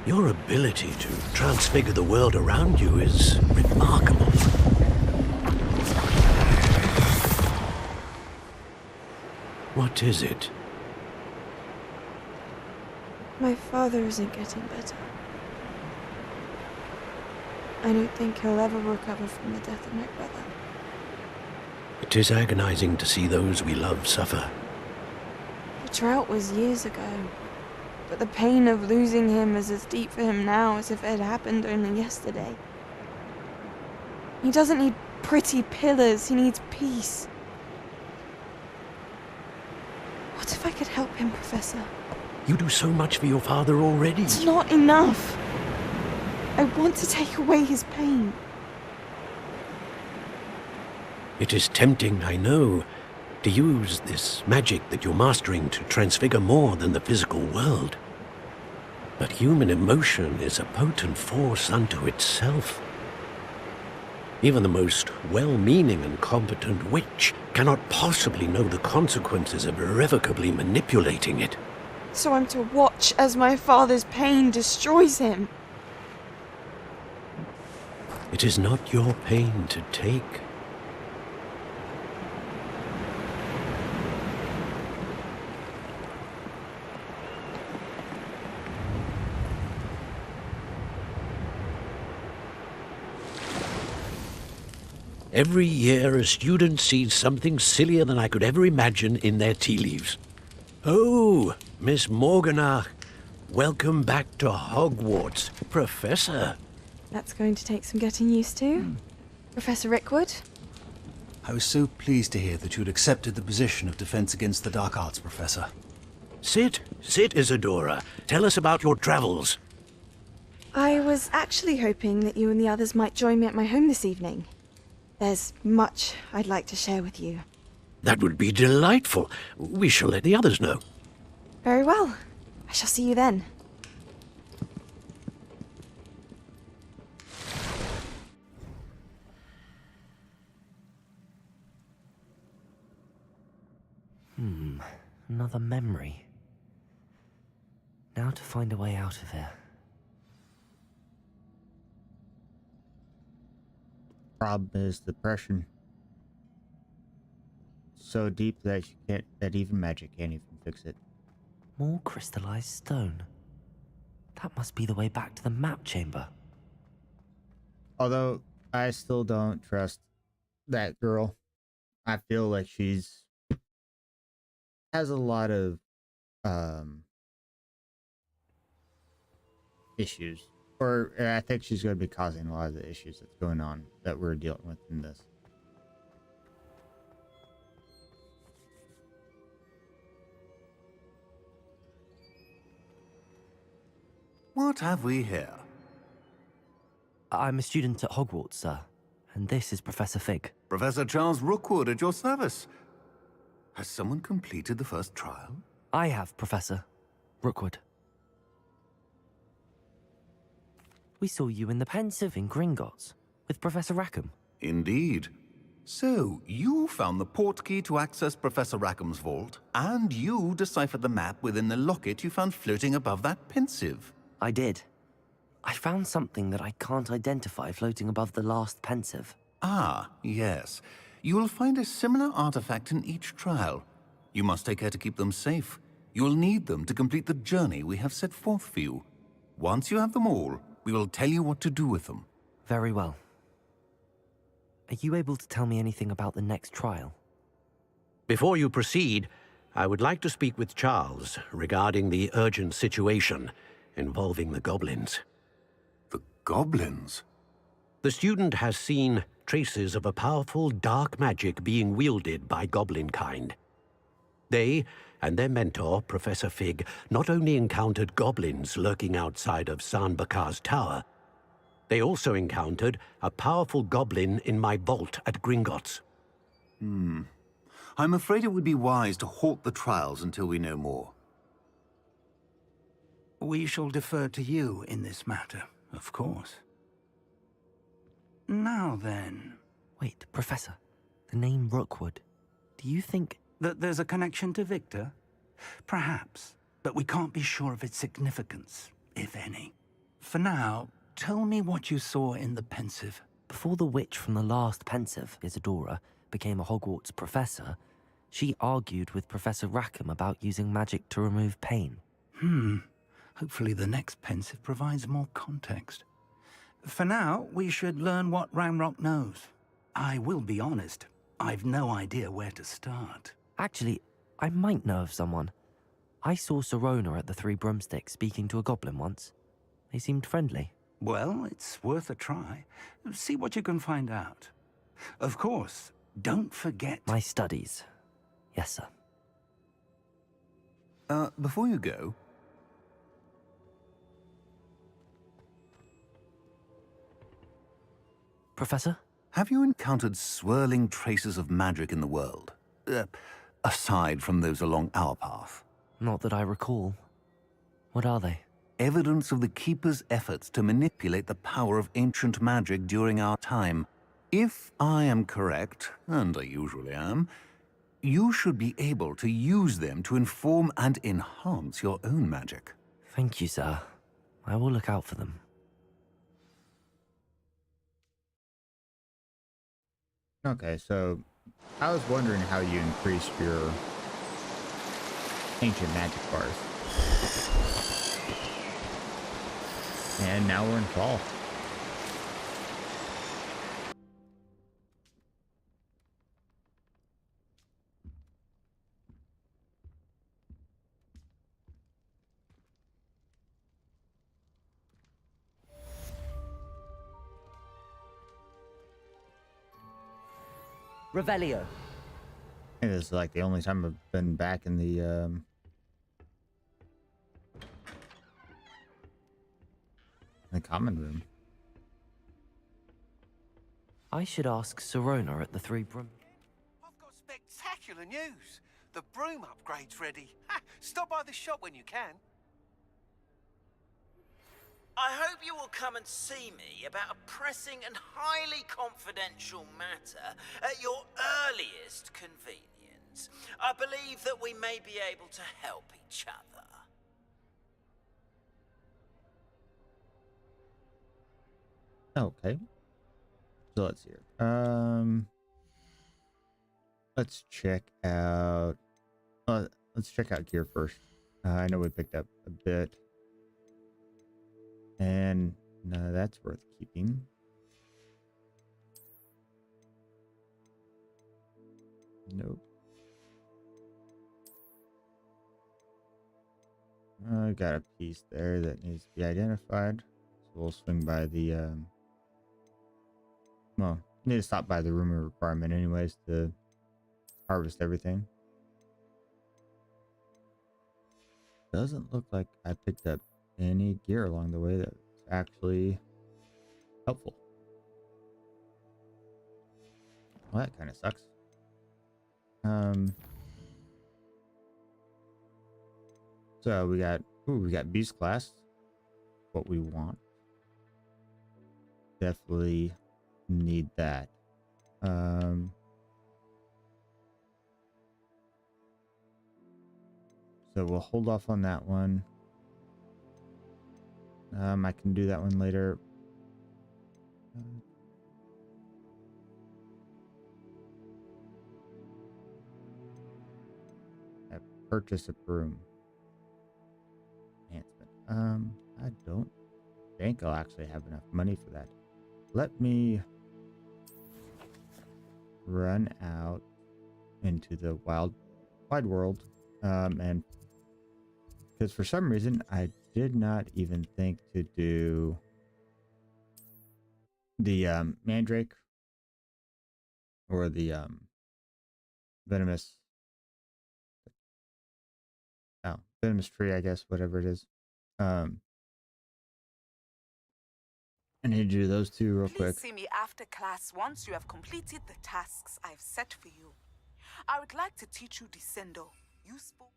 Your ability to transfigure the world around you is remarkable. What is it? My father isn't getting better. I don't think he'll ever recover from the death of my brother. It is agonizing to see those we love suffer. The drought was years ago, but the pain of losing him is as deep for him now as if it had happened only yesterday. He doesn't need pretty pillars, he needs peace. What if I could help him, Professor? You do so much for your father already. It's not enough. I want to take away his pain. It is tempting, I know, to use this magic that you're mastering to transfigure more than the physical world. But human emotion is a potent force unto itself. Even the most well-meaning and competent witch cannot possibly know the consequences of irrevocably manipulating it. So I'm to watch as my father's pain destroys him. It is not your pain to take. Every year, a student sees something sillier than I could ever imagine in their tea leaves. Oh, Miss Morganach, welcome back to Hogwarts, Professor. That's going to take some getting used to. Professor Rickwood? I was so pleased to hear that you'd accepted the position of Defense Against the Dark Arts, Professor. Sit, Isadora. Tell us about your travels. I was actually hoping that you and the others might join me at my home this evening. There's much I'd like to share with you. That would be delightful. We shall let the others know. Very well. I shall see you then. Another memory. Now to find a way out of here. Problem is depression. so deep that you can't, that even magic can't even fix it. More crystallized stone. That must be the way back to the map chamber. Although I still don't trust that girl. I feel like she's has a lot of issues, or I think she's going to be causing a lot of the issues that's going on that we're dealing with in this. What have we here? I'm a student at Hogwarts, sir, and this is Professor Fig. Professor Charles Rookwood at your service. Has someone completed the first trial? I have, Professor Rookwood. We saw you in the Pensive in Gringotts with Professor Rackham. Indeed. So, you found the portkey to access Professor Rackham's vault, and you deciphered the map within the locket you found floating above that Pensive. I did. I found something that I can't identify floating above the last Pensive. Ah, yes. You will find a similar artifact in each trial. You must take care to keep them safe. You will need them to complete the journey we have set forth for you. Once you have them all, we will tell you what to do with them. Very well. Are you able to tell me anything about the next trial? Before you proceed, I would like to speak with Charles regarding the urgent situation involving the goblins. The goblins? The student has seen traces of a powerful dark magic being wielded by goblin kind. They and their mentor, Professor Fig, not only encountered goblins lurking outside of San Bakar's tower, they also encountered a powerful goblin in my vault at Gringotts. I'm afraid it would be wise to halt the trials until we know more. We shall defer to you in this matter, of course. Now then... Wait, Professor. The name Rookwood. Do you think... that there's a connection to Victor? Perhaps, but we can't be sure of its significance, if any. For now, tell me what you saw in the Pensive. Before the witch from the last Pensive, Isadora, became a Hogwarts professor, she argued with Professor Rackham about using magic to remove pain. Hopefully the next Pensive provides more context. For now, we should learn what Ranrock knows. I will be honest, I've no idea where to start. Actually, I might know of someone. I saw Sirona at the Three Broomsticks speaking to a goblin once. They seemed friendly. Well, it's worth a try. See what you can find out. Of course, don't forget... My studies. Yes, sir. Before you go... Professor? Have you encountered swirling traces of magic in the world? Aside from those along our path? Not that I recall. What are they? Evidence of the Keeper's efforts to manipulate the power of ancient magic during our time. If I am correct, and I usually am, you should be able to use them to inform and enhance your own magic. Thank you, sir. I will look out for them. Okay, so I was wondering how you increased your ancient magic bars. And now we're in fall. Revelio. It is like the only time I've been back in the common room. I should ask Sirona at the Three Broom... I've got spectacular news. The broom upgrade's ready. Ha! Stop by the shop when you can. I hope you will come and see me about a pressing and highly confidential matter at your earliest convenience. I believe that we may be able to help each other. Okay. So let's see here. let's check out. Let's check out gear first. I know we picked up a bit, and no, that's worth keeping. Nope. I got a piece there that needs to be identified, so we'll swing by the. Well, need to stop by the room of requirement anyways to harvest everything. Doesn't look like I picked up any gear along the way that's actually helpful. Well, that kind of sucks. So we got beast class. What we want. Definitely need that. So we'll hold off on that one. I can do that one later. Purchase a broom. Enhancement. I don't think I'll actually have enough money for that. Let me run out into the wide world, and because for some reason I did not even think to do the mandrake or the venomous tree, I guess, whatever it is. I need to do those two real quick. Please see me after class once you have completed the tasks I've set for you. I would like to teach you Descendo, useful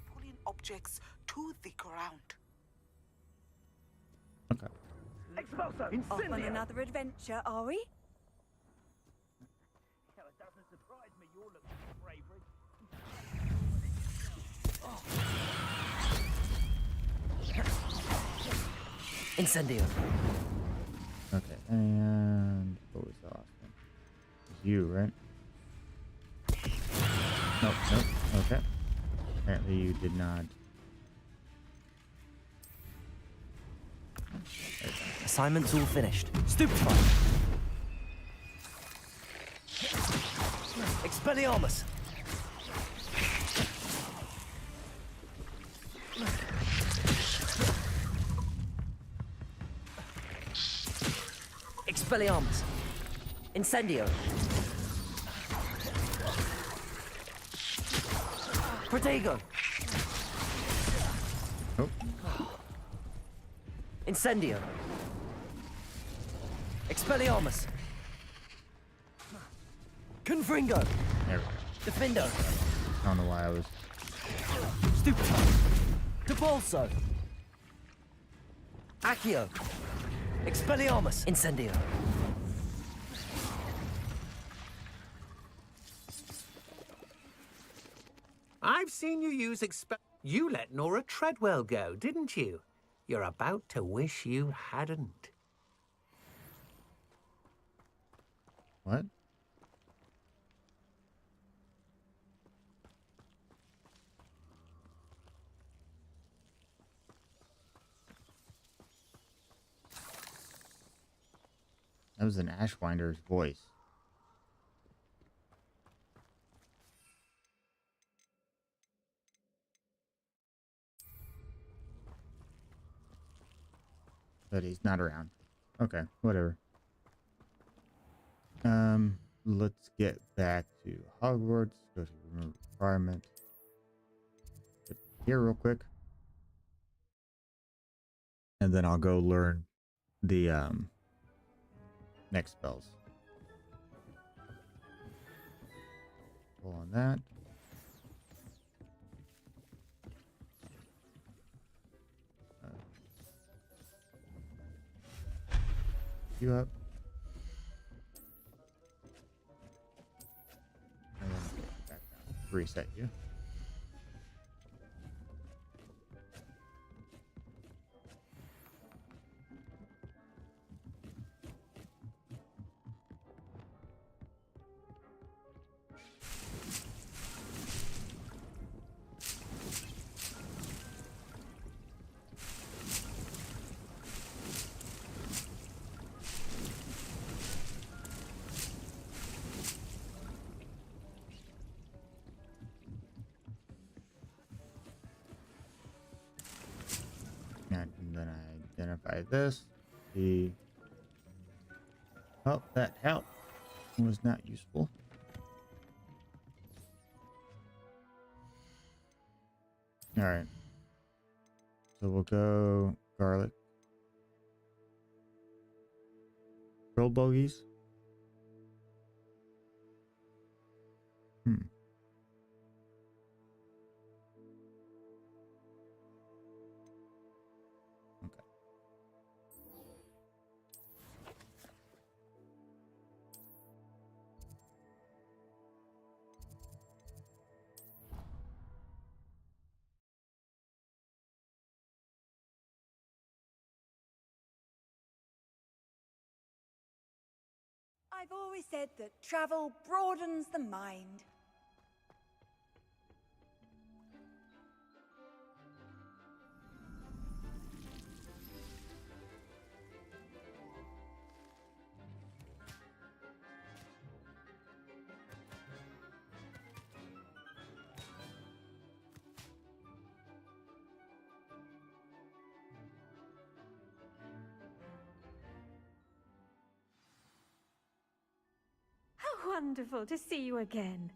pulling objects to the ground. Okay. Off on another adventure, are we? It doesn't surprise me you're looking for bravery. Incendio. Okay, and what was the last one? You, right? Nope, nope. Okay. Apparently you did not. Assignment's all finished. Stupefy. Expelliarmus. Expelliarmus. Incendio. Protego. Oh. Incendio. Expelliarmus. Confringo. There we go. Defendo. I don't know why I was. Stupefy. Depulso. Accio. Expelliarmus. Incendio. I've seen you use You let Nora Treadwell go, didn't you? You're about to wish you hadn't. What? That was an Ashwinder's voice. But he's not around. Okay, whatever. Let's get back to Hogwarts. Go to room requirement. Get here real quick. And then I'll go learn the next spells. Pull on that. You up. And then go back down. Reset you. modify this. The oh, that help was not useful. All right. So we'll go garlic. Roll bogeys. Okay. I've always said that travel broadens the mind. How wonderful to see you again.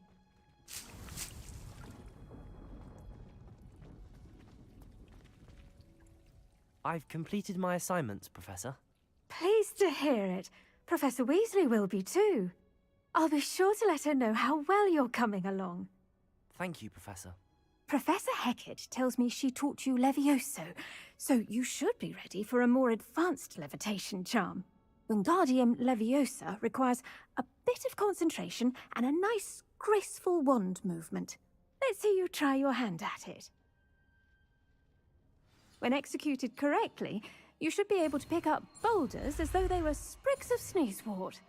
I've completed my assignments, Professor. Pleased to hear it. Professor Weasley will be too. I'll be sure to let her know how well you're coming along. Thank you, Professor. Professor Hecat tells me she taught you Levioso, so you should be ready for a more advanced levitation charm. Wingardium Leviosa requires a bit of concentration and a nice, graceful wand movement. Let's see you try your hand at it. When executed correctly, you should be able to pick up boulders as though they were sprigs of sneezewort.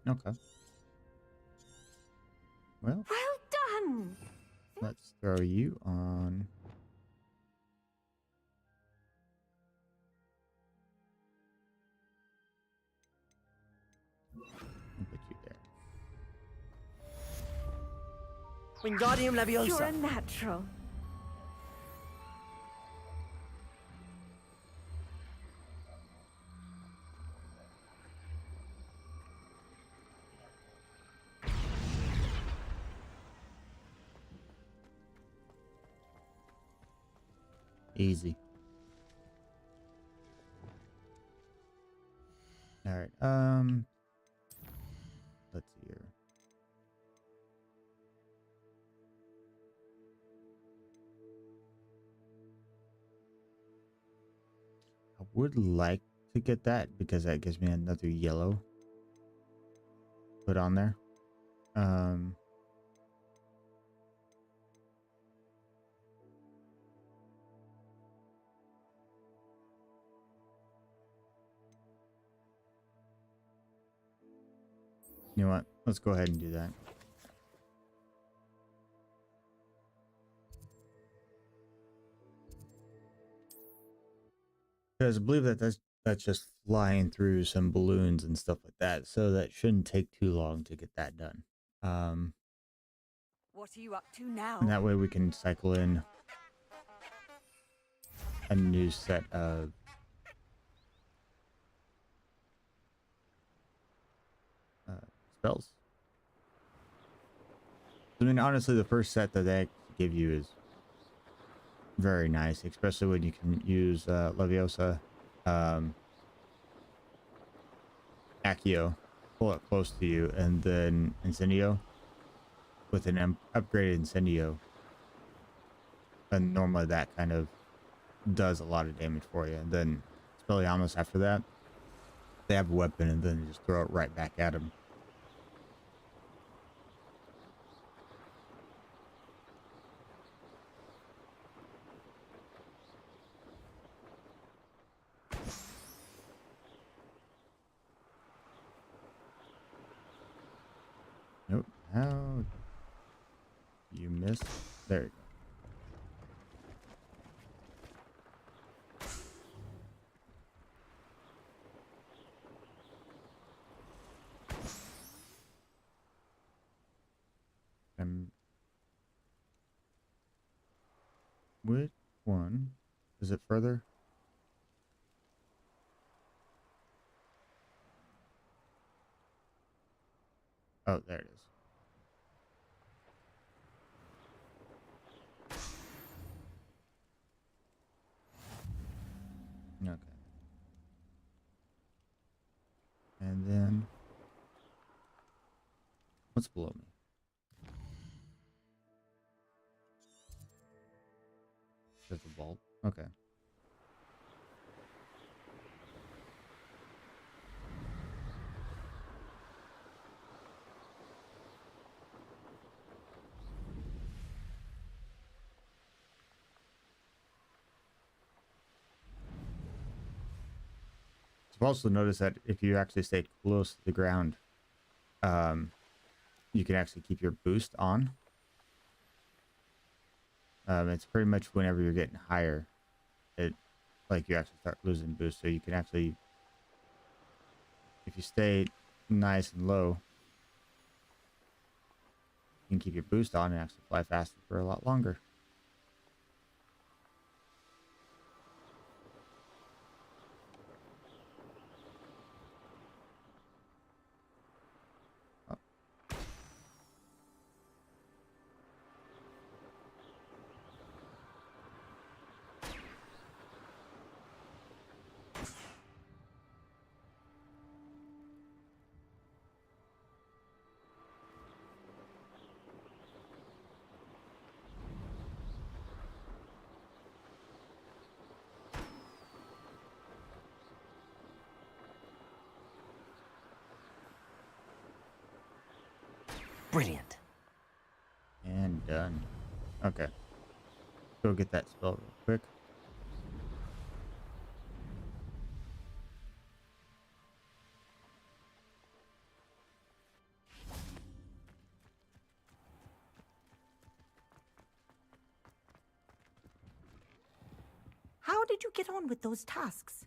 Okay. Well, done! let's throw you on. I'll put you there. Wingardium Leviosa! You're a natural. Easy. All right. Let's see here. I would like to get that because that gives me another yellow put on there. You know what? Let's go ahead and do that. Because I believe that that's just flying through some balloons and stuff like that, so that shouldn't take too long to get that done. What are you up to now? And that way we can cycle in a new set of spells. I mean, honestly, the first set that they give you is very nice, especially when you can use Leviosa, Accio, pull it close to you, and then Incendio with an upgraded Incendio. And normally that kind of does a lot of damage for you. And then Expelliarmus after that, they have a weapon and then just throw it right back at him. Nope. How you missed? There you go. Which one? Is it further? Oh, there it is. Okay. And then what's below me? There's a vault. Okay. I've also noticed that if you actually stay close to the ground, you can actually keep your boost on. It's pretty much whenever you're getting higher, it like you actually start losing boost. So you can actually, if you stay nice and low, you can keep your boost on and actually fly faster for a lot longer. Brilliant. And done. Okay. Go get that spell real quick. How did you get on with those tasks?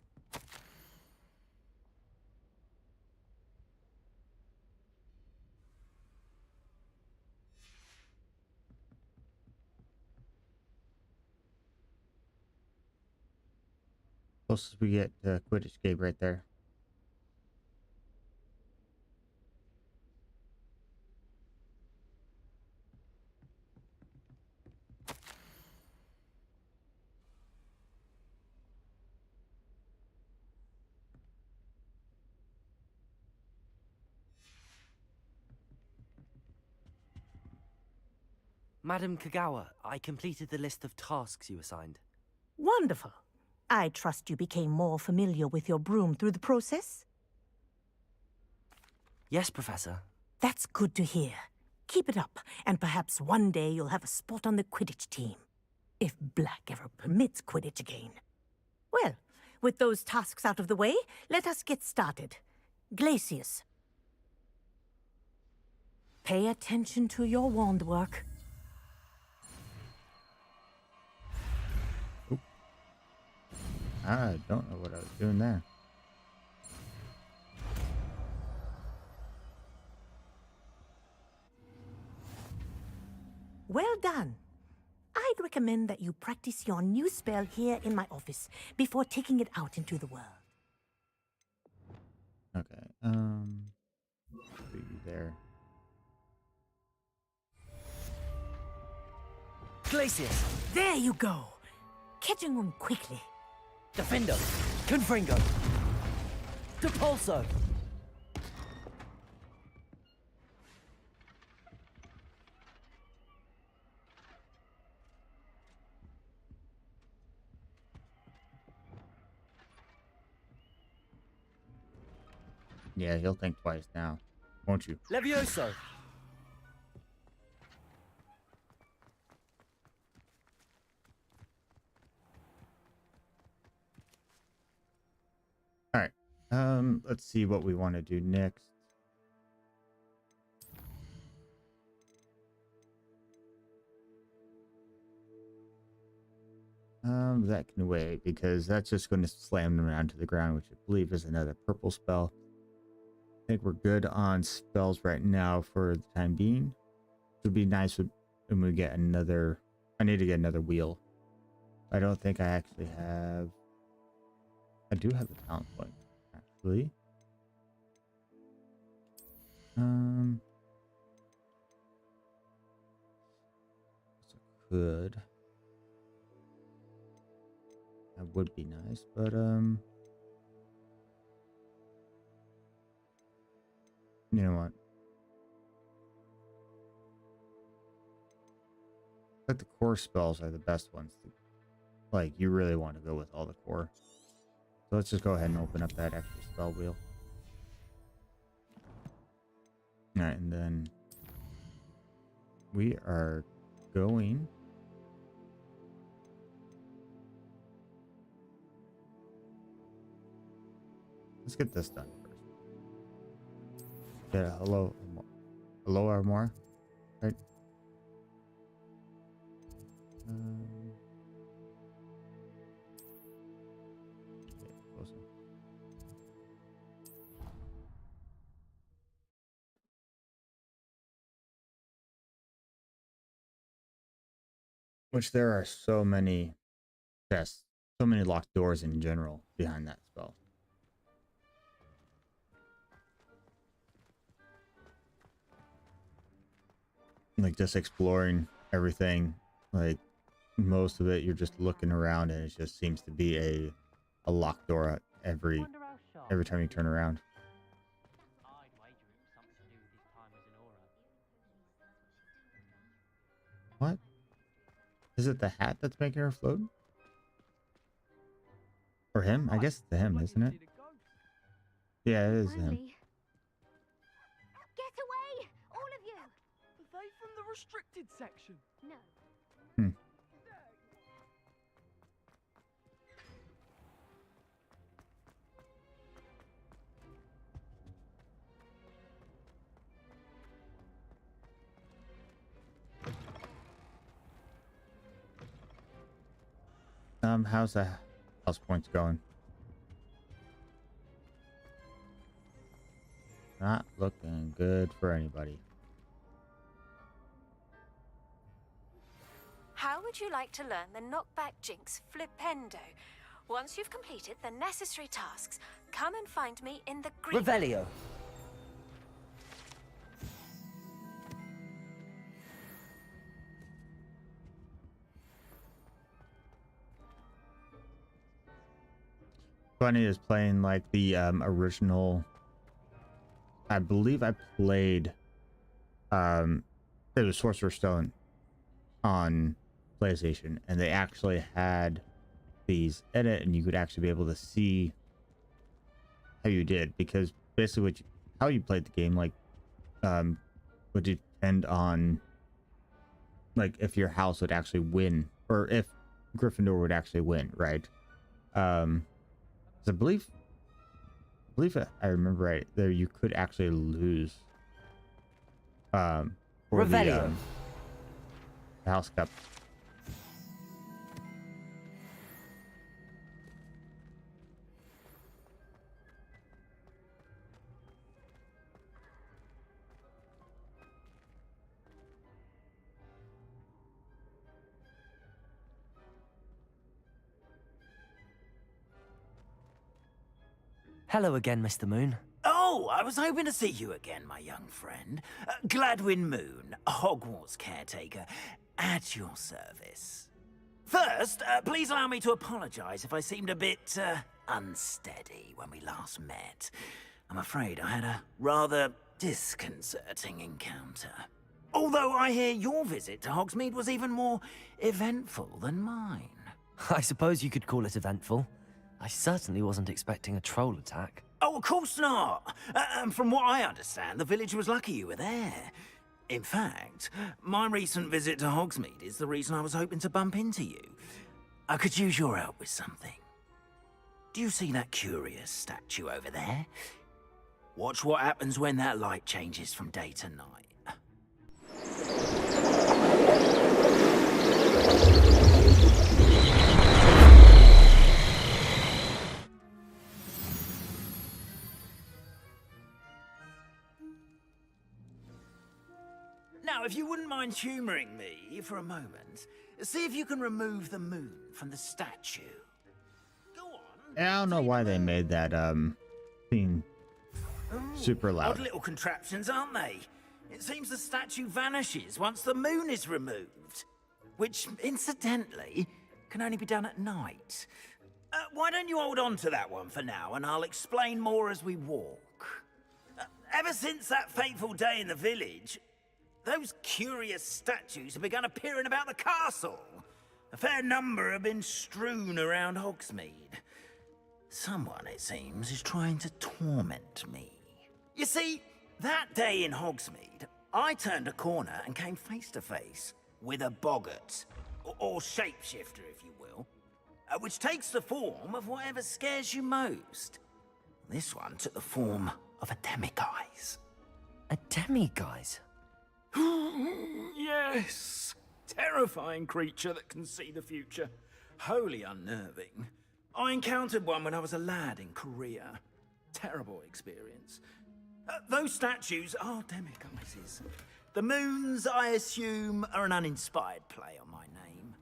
Closest we get to Quidditch game right there. Madam Kagawa, I completed the list of tasks you assigned. Wonderful. I trust you became more familiar with your broom through the process? Yes, Professor. That's good to hear. Keep it up, and perhaps one day you'll have a spot on the Quidditch team. If Black ever permits Quidditch again. Well, with those tasks out of the way, let us get started. Glacius. Pay attention to your wand work. I don't know what I was doing there. Well done. I'd recommend that you practice your new spell here in my office before taking it out into the world. Okay. Put you there. Glacius! There you go. Catching them quickly. Defendo! Confringo! Depulso! Yeah, he'll think twice now, won't you? Levioso! All right. Let's see what we want to do next. That can wait because that's just going to slam them down to the ground, which I believe is another purple spell. I think we're good on spells right now for the time being. It would be nice when we get another. I need to get another wheel I don't think I actually have... I do have the talent point, actually. So could. That would be nice, but you know what? Like the core spells are the best ones. Like you really want to go with all the core. So let's just go ahead and open up that extra spell wheel. Alright, and then we are going. Let's get this done first. Yeah, hello Armor, right? Okay, close one. Which there are so many chests, so many locked doors in general behind that spell. Like just exploring everything, like most of it you're just looking around and it just seems to be a locked door at every time you turn around. What? Is it the hat that's making her float? Or him? I guess it's him, isn't it? Yeah, it is him. Get away, all of you! Are they from the restricted section? No. How's the house points going? Not looking good for anybody. How would you like to learn the knockback jinx flipendo? Once you've completed the necessary tasks, come and find me in the green... Revelio. Funny is playing like the original. I believe I played it was Sorcerer's Stone on PlayStation, and they actually had these edit, and you could actually be able to see how you did, because basically how you played the game like would depend on like if your house would actually win or if Gryffindor would actually win, right? I believe I remember right there, you could actually lose for the House Cup. Hello again, Mr. Moon. Oh, I was hoping to see you again, my young friend. Gladwin Moon, Hogwarts caretaker, at your service. First, please allow me to apologize if I seemed a bit unsteady when we last met. I'm afraid I had a rather disconcerting encounter. Although I hear your visit to Hogsmeade was even more eventful than mine. I suppose you could call it eventful. I certainly wasn't expecting a troll attack. Oh, of course not. From what I understand, the village was lucky you were there. In fact, my recent visit to Hogsmeade is the reason I was hoping to bump into you. I could use your help with something. Do you see that curious statue over there? Watch what happens when that light changes from day to night. Now, if you wouldn't mind humoring me for a moment, See if you can remove the moon from the statue. Go on. I don't know why they made that thing super loud. Odd little contraptions, aren't they? It seems the statue vanishes once the moon is removed. Which, incidentally, can only be done at night. Why don't you hold on to that one for now, and I'll explain more as we walk. Ever since that fateful day in the village, those curious statues have begun appearing about the castle. A fair number have been strewn around Hogsmeade. Someone, it seems, is trying to torment me. You see, that day in Hogsmeade, I turned a corner and came face to face with a boggart, or shapeshifter, if you will, which takes the form of whatever scares you most. This one took the form of a demiguise. A demiguise? Yes! Terrifying creature that can see the future. Wholly unnerving. I encountered one when I was a lad in Korea. Terrible experience. Those statues are demiguises. The moons, I assume, are an uninspired play on my name.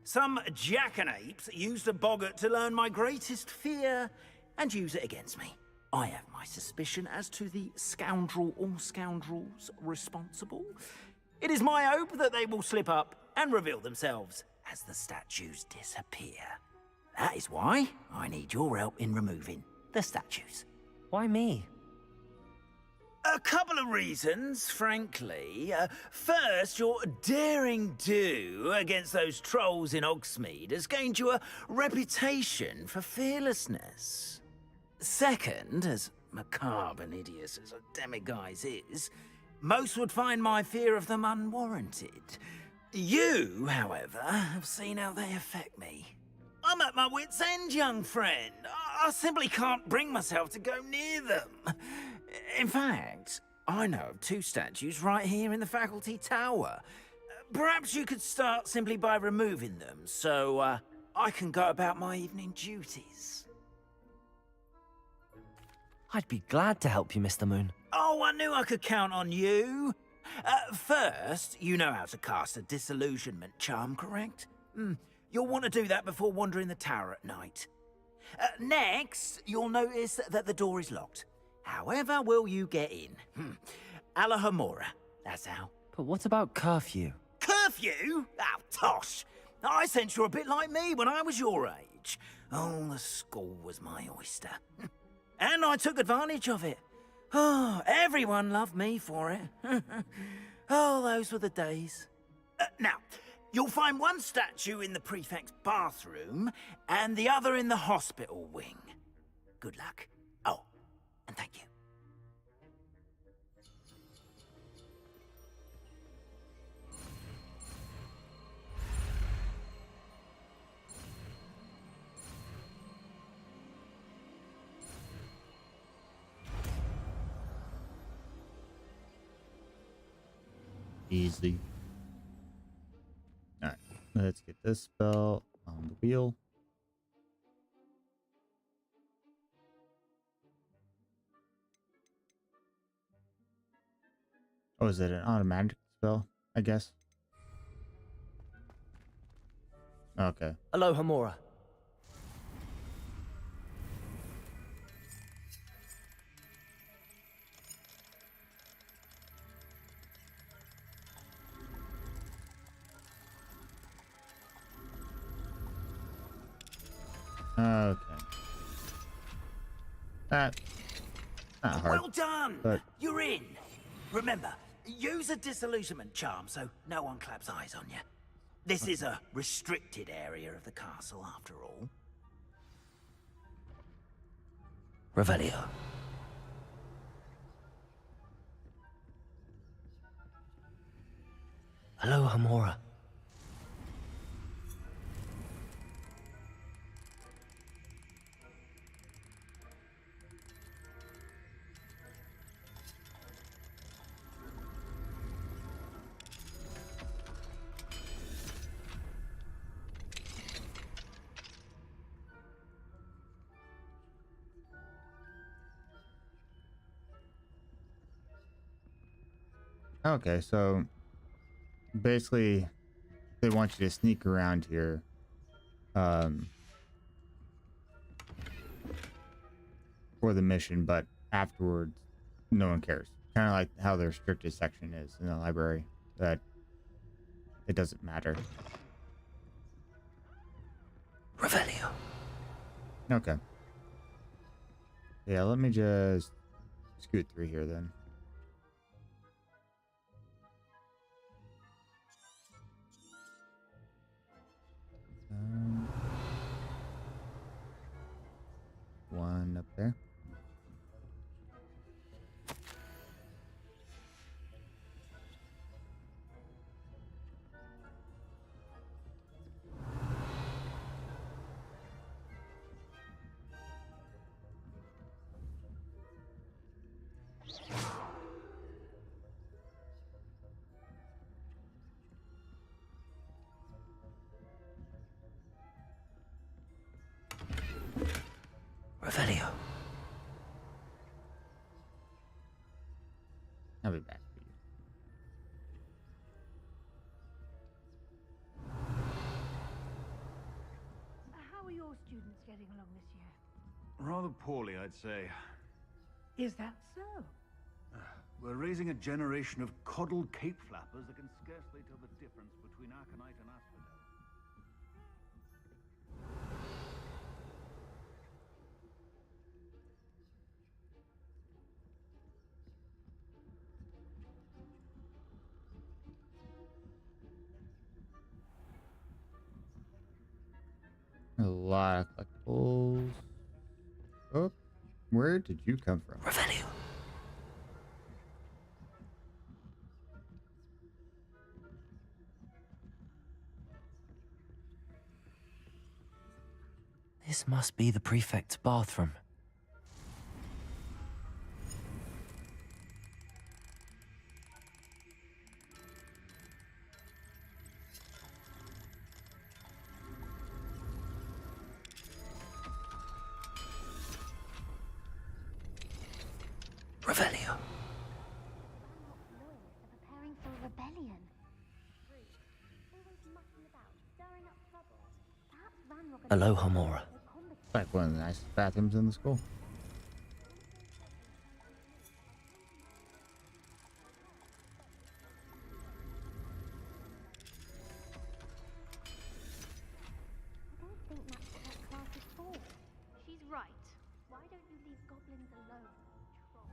Some jackanapes used a boggart to learn my greatest fear and use it against me. I have my suspicion as to the scoundrel or scoundrels responsible. It is my hope that they will slip up and reveal themselves as the statues disappear. That is why I need your help in removing the statues. Why me? A couple of reasons, frankly. First, your daring do against those trolls in Hogsmeade has gained you a reputation for fearlessness. Second, as macabre and hideous as a demiguise is, most would find my fear of them unwarranted. You, however, have seen how they affect me. I'm at my wit's end, young friend. I simply can't bring myself to go near them. In fact, I know of two statues right here in the faculty tower. Perhaps you could start simply by removing them, so I can go about my evening duties. I'd be glad to help you, Mr. Moon. Oh, I knew I could count on you. First, you know how to cast a disillusionment charm, correct? You'll want to do that before wandering the tower at night. Next, you'll notice that the door is locked. However will you get in? Alahomora, that's how. But what about curfew? Curfew? Oh, tosh. I sense you're a bit like me when I was your age. Oh, the school was my oyster. And I took advantage of it. Oh, everyone loved me for it. Oh, those were the days. Now, you'll find one statue in the prefect's bathroom and the other in the hospital wing. Good luck. Oh, and thank you. Easy. Alright, let's get this spell on the wheel. Oh, is it an automatic spell, I guess? Okay. Alohomora. Okay. That not hard. Well done! But You're in. Remember, use a disillusionment charm so no one claps eyes on you. This is a restricted area of the castle, after all. Revelio. Alohomora. okay, so basically they want you to sneak around here. For the mission, but afterwards, no one cares. Kind of like how their strictest section is in the library, that it doesn't matter. Revelio. Okay. Yeah, let me just scoot through here then. One up there. Revelio. I'll be back for you. How are your students getting along this year? Rather poorly, I'd say. Is that so? We're raising a generation of coddled cape flappers that can scarcely tell the difference between aconite and asphodel. A lot of collectibles. Oh, where did you come from? Revelio. This must be the prefect's bathroom. Revelio. Loyalists are preparing for a rebellion. Always mucking about, stirring up trouble. Perhaps Ranrock and Aloha Mora. It's like one of the nicest bathrooms in the school. I don't think that's what that class is for. She's right. Why don't you leave goblins alone, troll?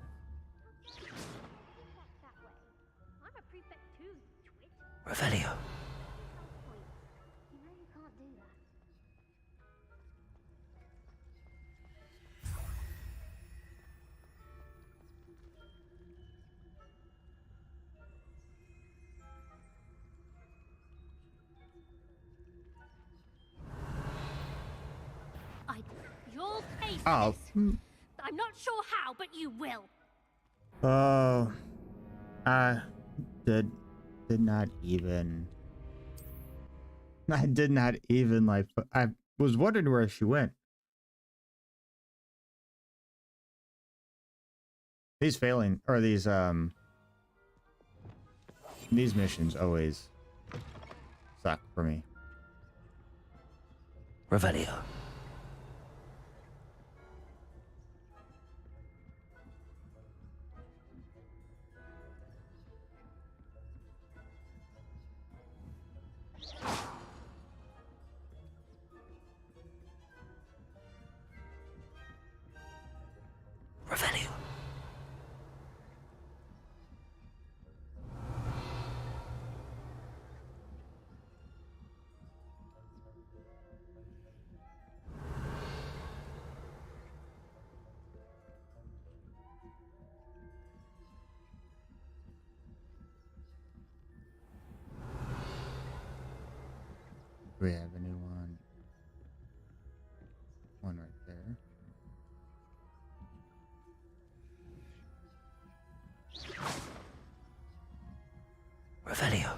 Back that way. I'm a prefect too, twit. Revelio. You know you can't do that. You'll pay for Oh. this. I'm not sure how, but you will. Oh. I did not even. I did not even like. I was wondering where she went. These failing or these missions always suck for me. Revelio. Revelio. Do we have anyone? One right there. Revelio.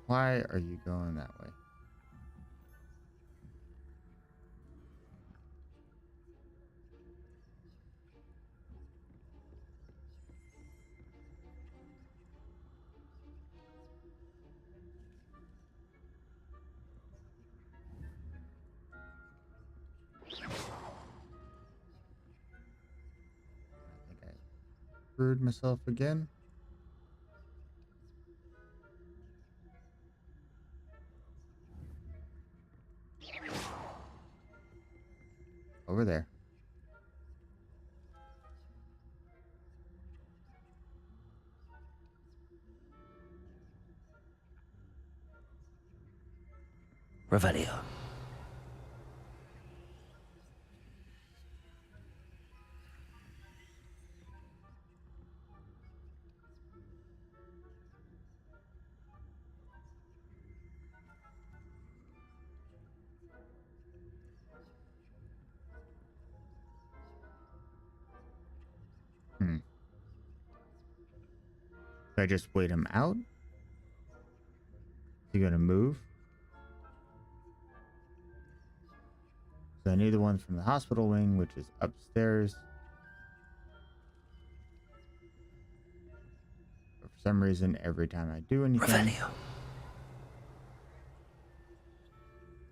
Why are you going that way? screwed myself again. Over there. Revelio. Should I just wait him out? Is he gonna move? So I need the one from the hospital wing, which is upstairs. But for some reason, every time I do anything, Revelio.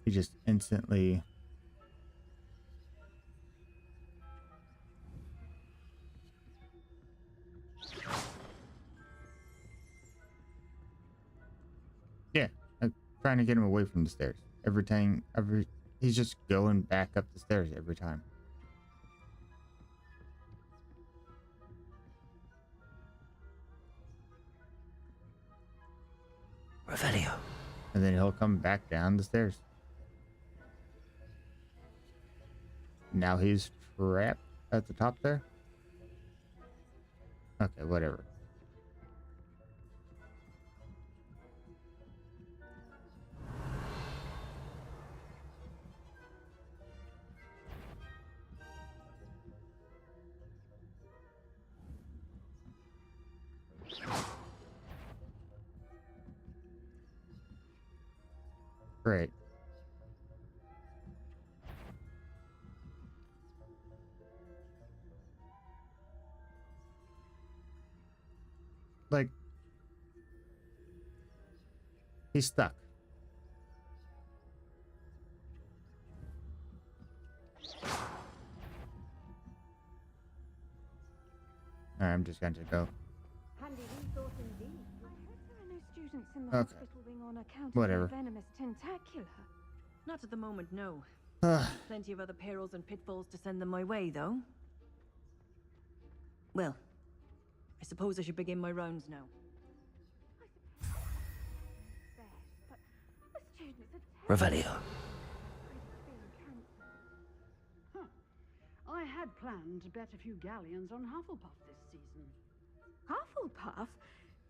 he just instantly... Yeah, I'm trying to get him away from the stairs. Every time, he's just going back up the stairs every time. Revelio. And then he'll come back down the stairs. Now he's trapped at the top there. Okay, whatever. Great. Like, he's stuck. Alright, I'm just going to go. Handy resource indeed. I hope there are no students in the Okay. hospital wing on account Whatever. of the venomous tentacula. Not at the moment, no. Plenty of other perils and pitfalls to send them my way, though. Well, I suppose I should begin my rounds now. Revelio. I had planned to bet a few galleons on Hufflepuff this season. Hufflepuff?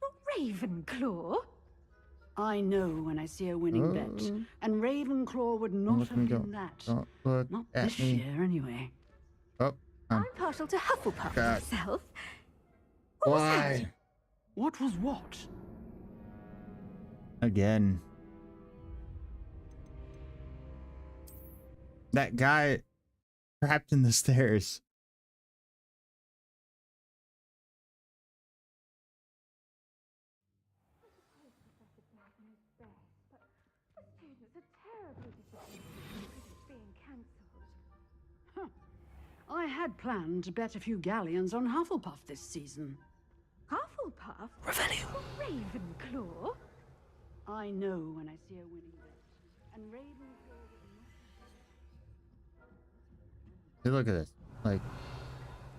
Not Ravenclaw? I know when I see a winning bet, and Ravenclaw would Don't not look at have me, been go. that. Don't look Not at this me. year, anyway. Oh, I'm partial to Hufflepuff God. myself. Why? What was what? Again. That guy trapped in the stairs. I had planned to bet a few galleons on Hufflepuff this season. Hufflepuff? Revelio. Ravenclaw? I know when I see a winning bet, and Ravenclaw would not. Hey, look at this. Like,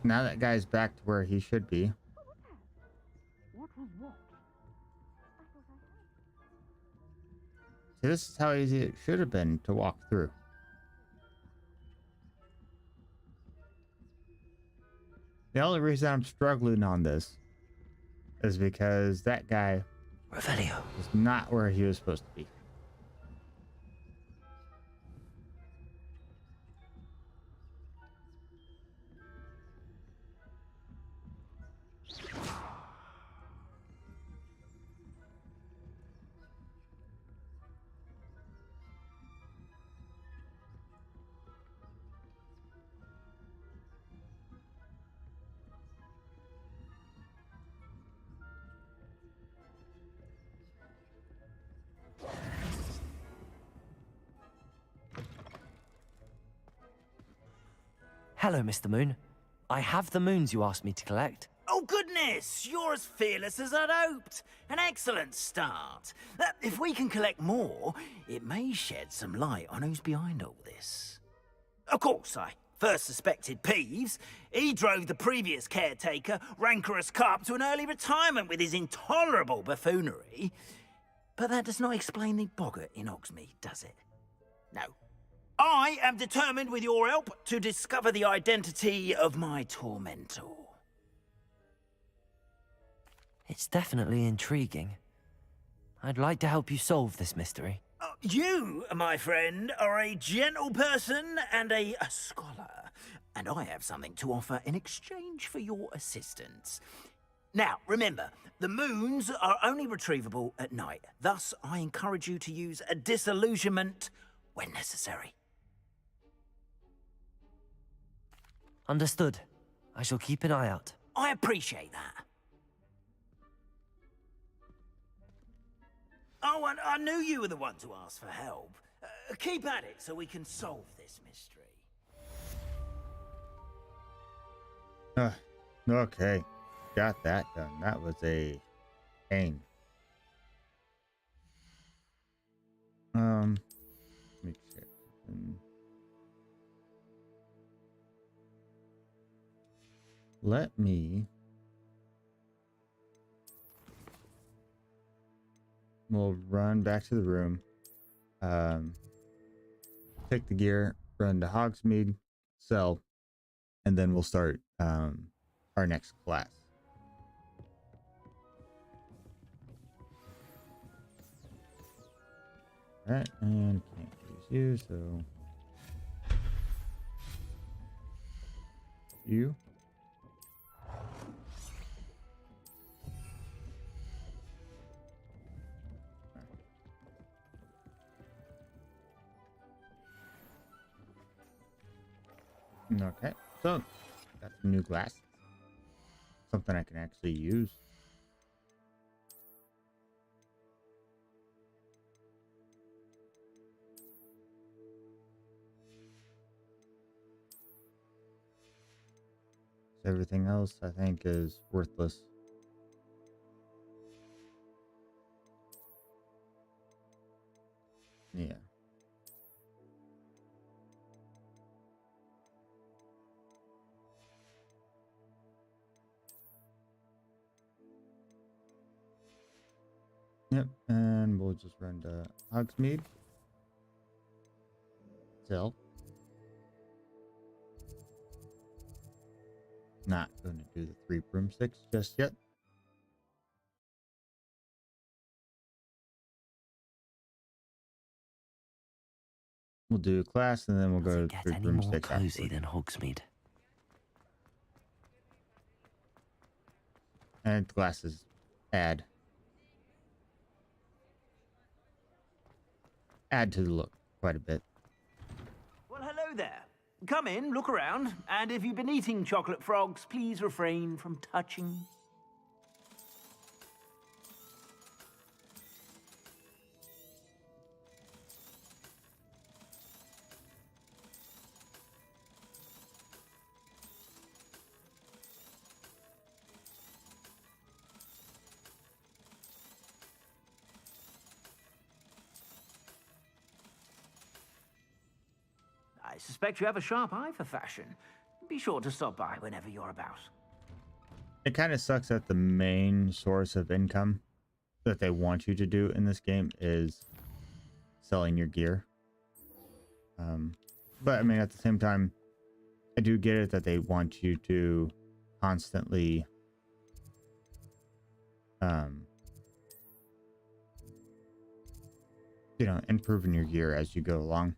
now that guy's back to where he should be. What was what? See, this is how easy it should have been to walk through. The only reason I'm struggling on this is because that guy Revelio. was not where he was supposed to be. Hello, Mr. Moon. I have the moons you asked me to collect. Oh, goodness! You're as fearless as I'd hoped. An excellent start. If we can collect more, it may shed some light on who's behind all this. Of course, I first suspected Peeves. He drove the previous caretaker, Rancorous Carp, to an early retirement with his intolerable buffoonery. But that does not explain the boggart in Hogsmeade, does it? No. I am determined, with your help, to discover the identity of my tormentor. It's definitely intriguing. I'd like to help you solve this mystery. You, my friend, are a gentle person and a scholar, and I have something to offer in exchange for your assistance. Now, remember, the moons are only retrievable at night. Thus, I encourage you to use a disillusionment when necessary. Understood. I shall keep an eye out. I appreciate that. Oh, and I knew you were the one to ask for help. Keep at it so we can solve this mystery. Okay. Got that done. That was a pain. Let me check. Let me. We'll run back to the room. Take the gear, run to Hogsmeade, sell, and then we'll start our next class. Alright, and can't use you, so you. Okay, so got some new glasses. Something I can actually use. Everything else I think is worthless. Yeah. Yep, and we'll just run to Hogsmeade. Sell. Not going to do the 3 broomsticks just yet. We'll do a class and then we'll go to the 3 Any more broomsticks. cozy than Hogsmeade? And glasses add to the look quite a bit. Well, hello there. Come in, look around, and if you've been eating chocolate frogs, please refrain from touching. I suspect you have a sharp eye for fashion. Be sure to stop by whenever you're about. It kind of sucks that the main source of income that they want you to do in this game is selling your gear. But I mean, at the same time, I do get it that they want you to constantly you know, improving your gear as you go along.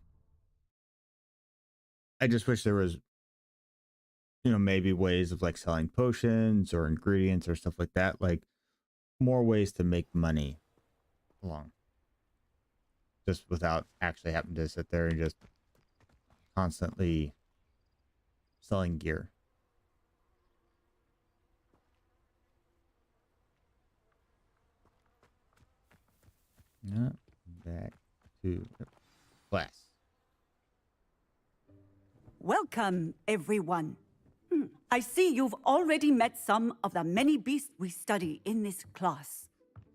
I just wish there was, you know, maybe ways of like selling potions or ingredients or stuff like that, like more ways to make money along, just without actually having to sit there and just constantly selling gear. Back to class. Welcome, everyone. I see you've already met some of the many beasts we study in this class.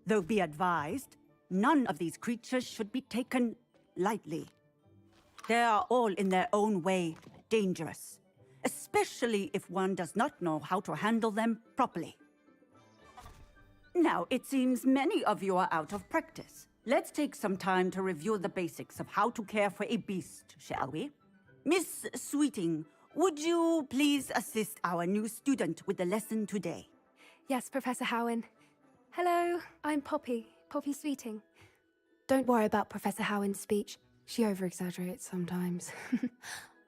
Though be advised, none of these creatures should be taken lightly. They are all in their own way dangerous, especially if one does not know how to handle them properly. Now, it seems many of you are out of practice. Let's take some time to review the basics of how to care for a beast, shall we? Miss Sweeting, would you please assist our new student with the lesson today? Yes, Professor Howen. Hello, I'm Poppy Sweeting. Don't worry about Professor Howen's speech. She over-exaggerates sometimes.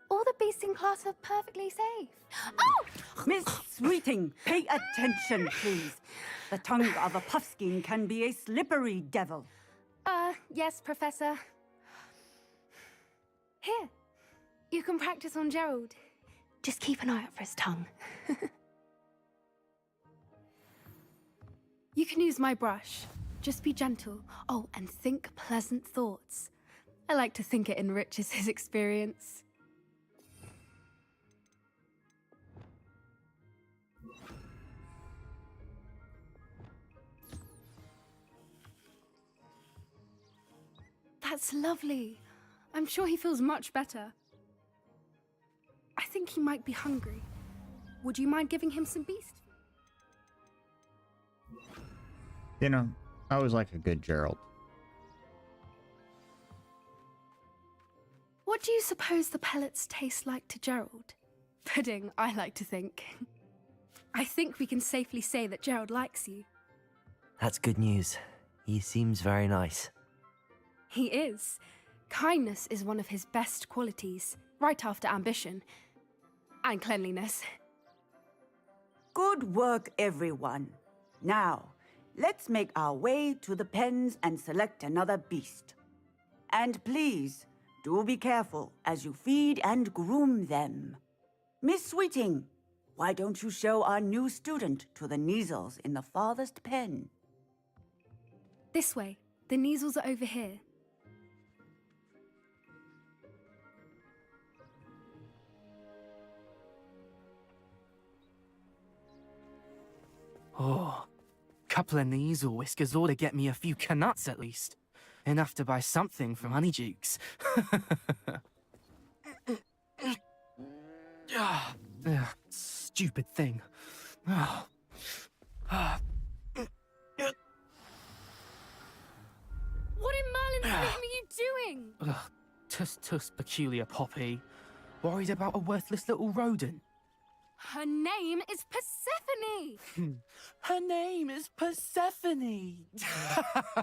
All the beasts in class are perfectly safe. Oh! Miss Sweeting, pay attention, please. The tongue of a puffskein can be a slippery devil. Yes, Professor. Here, you can practice on Gerald. Just keep an eye out for his tongue. You can use my brush. Just be gentle. Oh, and think pleasant thoughts. I like to think it enriches his experience. That's lovely. I'm sure he feels much better. I think he might be hungry. Would you mind giving him some beast? You know, I always like a good Gerald. What do you suppose the pellets taste like to Gerald? Pudding, I like to think. I think we can safely say that Gerald likes you. That's good news. He seems very nice. He is. Kindness is one of his best qualities, right after ambition. And cleanliness. Good work, everyone. Now, let's make our way to the pens and select another beast. And please, do be careful as you feed and groom them. Miss Sweeting, why don't you show our new student to the Neasels in the farthest pen? This way. The Neasels are over here. Oh, couple of Neasel whiskers ought to get me a few canuts at least. Enough to buy something from Honeydukes. Stupid thing. What in Merlin's name are you doing? Tuss, peculiar Poppy. Worried about a worthless little rodent. Her name is Persephone! Her name is Persephone!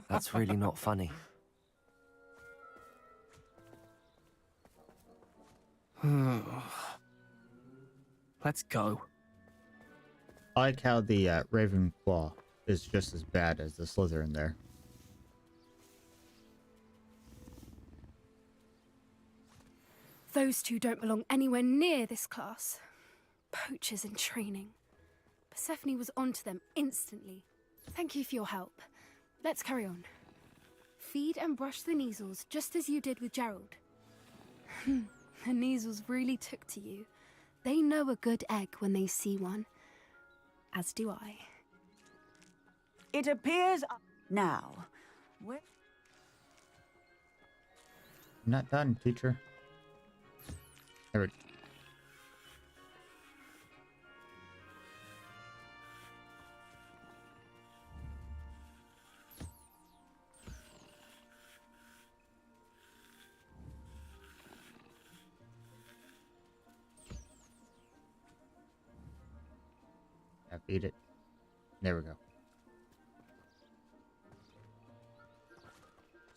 That's really not funny. Let's go. I like how the Ravenclaw is just as bad as the Slytherin there. Those two don't belong anywhere near this class. Poachers in training. Persephone was onto them instantly. Thank you for your help. Let's carry on. Feed and brush the Neasels just as you did with Gerald. The Neasels really took to you. They know a good egg when they see one. As do I. It appears now. I'm not done, teacher. There we go. Feed it. There we go.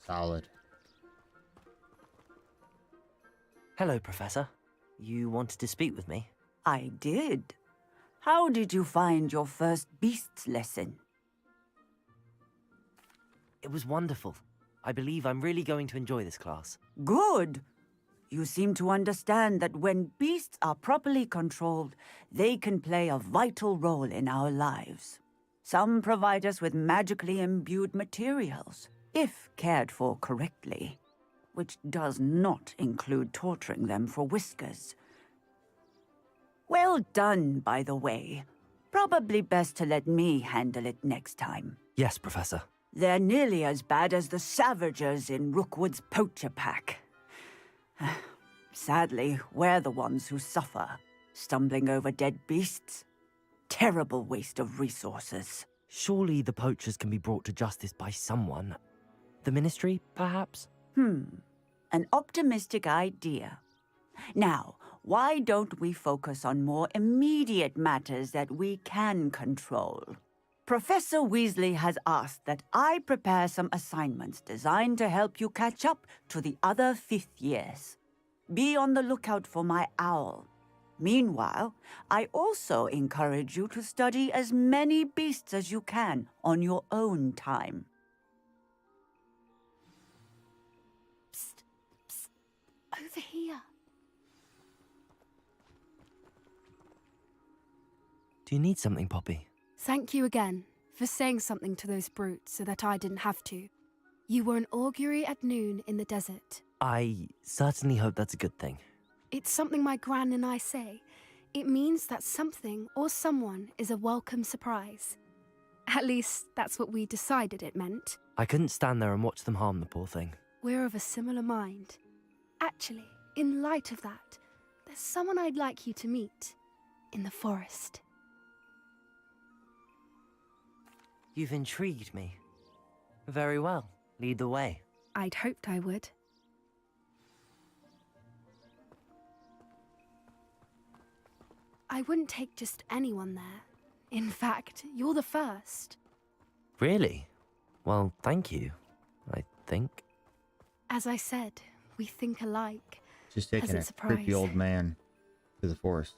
Solid. Hello, Professor. You wanted to speak with me? I did. How did you find your first beasts lesson? It was wonderful. I believe I'm really going to enjoy this class. Good. You seem to understand that when beasts are properly controlled, they can play a vital role in our lives. Some provide us with magically imbued materials, if cared for correctly, which does not include torturing them for whiskers. Well done, by the way. Probably best to let me handle it next time. Yes, Professor. They're nearly as bad as the Savagers in Rookwood's poacher pack. Sadly, we're the ones who suffer, stumbling over dead beasts. Terrible waste of resources. Surely the poachers can be brought to justice by someone. The Ministry, perhaps? An optimistic idea. Now, why don't we focus on more immediate matters that we can control? Professor Weasley has asked that I prepare some assignments designed to help you catch up to the other 5th years. Be on the lookout for my owl. Meanwhile, I also encourage you to study as many beasts as you can on your own time. Psst, psst, over here. Do you need something, Poppy? Thank you again for saying something to those brutes so that I didn't have to. You were an augury at noon in the desert. I certainly hope that's a good thing. It's something my gran and I say. It means that something or someone is a welcome surprise. At least, that's what we decided it meant. I couldn't stand there and watch them harm the poor thing. We're of a similar mind. Actually, in light of that, there's someone I'd like you to meet. In the forest. You've intrigued me. Very well. Lead the way. I'd hoped I would. I wouldn't take just anyone there. In fact, you're the first. Really? Well, thank you, I think. As I said, we think alike. She's taking a creepy old man to the forest.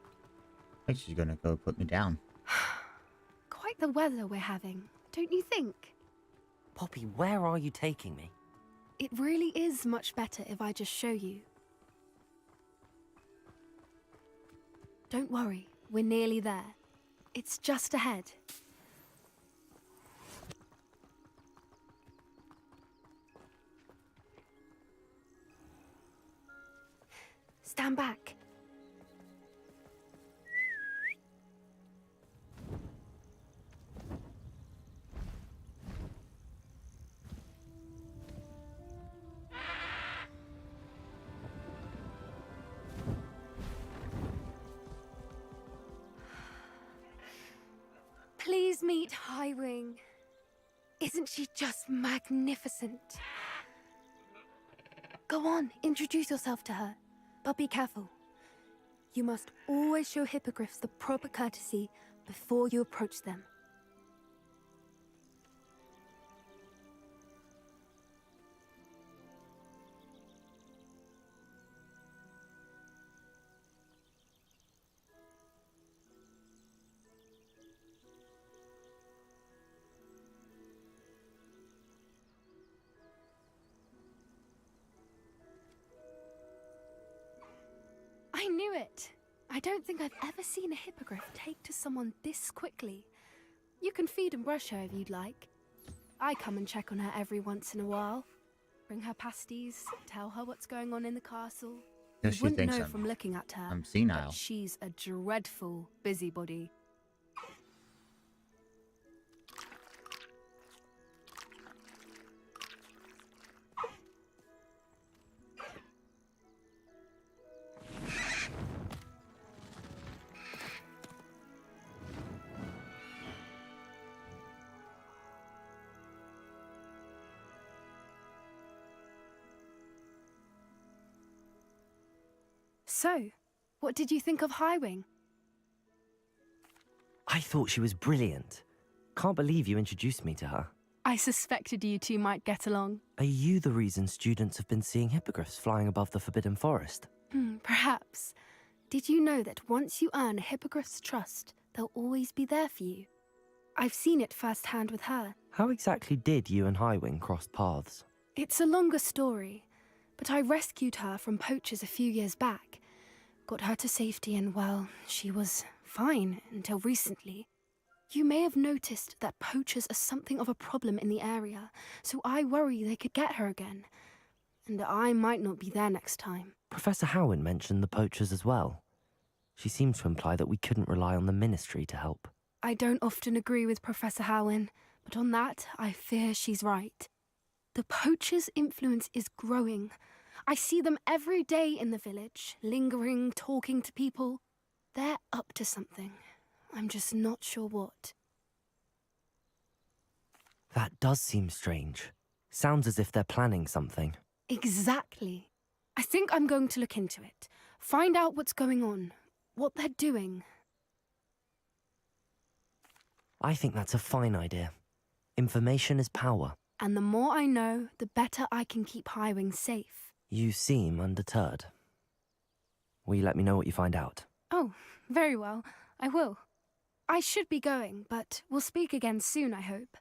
I think she's gonna go put me down. Quite the weather we're having, don't you think? Poppy, where are you taking me? It really is much better if I just show you. Don't worry, we're nearly there. It's just ahead. Stand back. Please meet Highwing. Isn't she just magnificent? Go on, introduce yourself to her. But be careful. You must always show hippogriffs the proper courtesy before you approach them. I knew it! I don't think I've ever seen a hippogriff take to someone this quickly. You can feed and brush her if you'd like. I come and check on her every once in a while. Bring her pasties, tell her what's going on in the castle. Yeah, You she wouldn't thinks know I'm- from looking at her. I'm senile. But she's a dreadful busybody. So, what did you think of Highwing? I thought she was brilliant. Can't believe you introduced me to her. I suspected you two might get along. Are you the reason students have been seeing hippogriffs flying above the Forbidden Forest? Perhaps. Did you know that once you earn a hippogriff's trust, they'll always be there for you? I've seen it firsthand with her. How exactly did you and Highwing cross paths? It's a longer story, but I rescued her from poachers a few years back. Got her to safety and, well, she was fine until recently. You may have noticed that poachers are something of a problem in the area, so I worry they could get her again. And I might not be there next time. Professor Howin mentioned the poachers as well. She seemed to imply that we couldn't rely on the Ministry to help. I don't often agree with Professor Howin, but on that, I fear she's right. The poachers' influence is growing. I see them every day in the village, lingering, talking to people. They're up to something. I'm just not sure what. That does seem strange. Sounds as if they're planning something. Exactly. I think I'm going to look into it. Find out what's going on, what they're doing. I think that's a fine idea. Information is power. And the more I know, the better I can keep Highwing safe. You seem undeterred. Will you let me know what you find out? Oh, very well. I will. I should be going, but we'll speak again soon, I hope.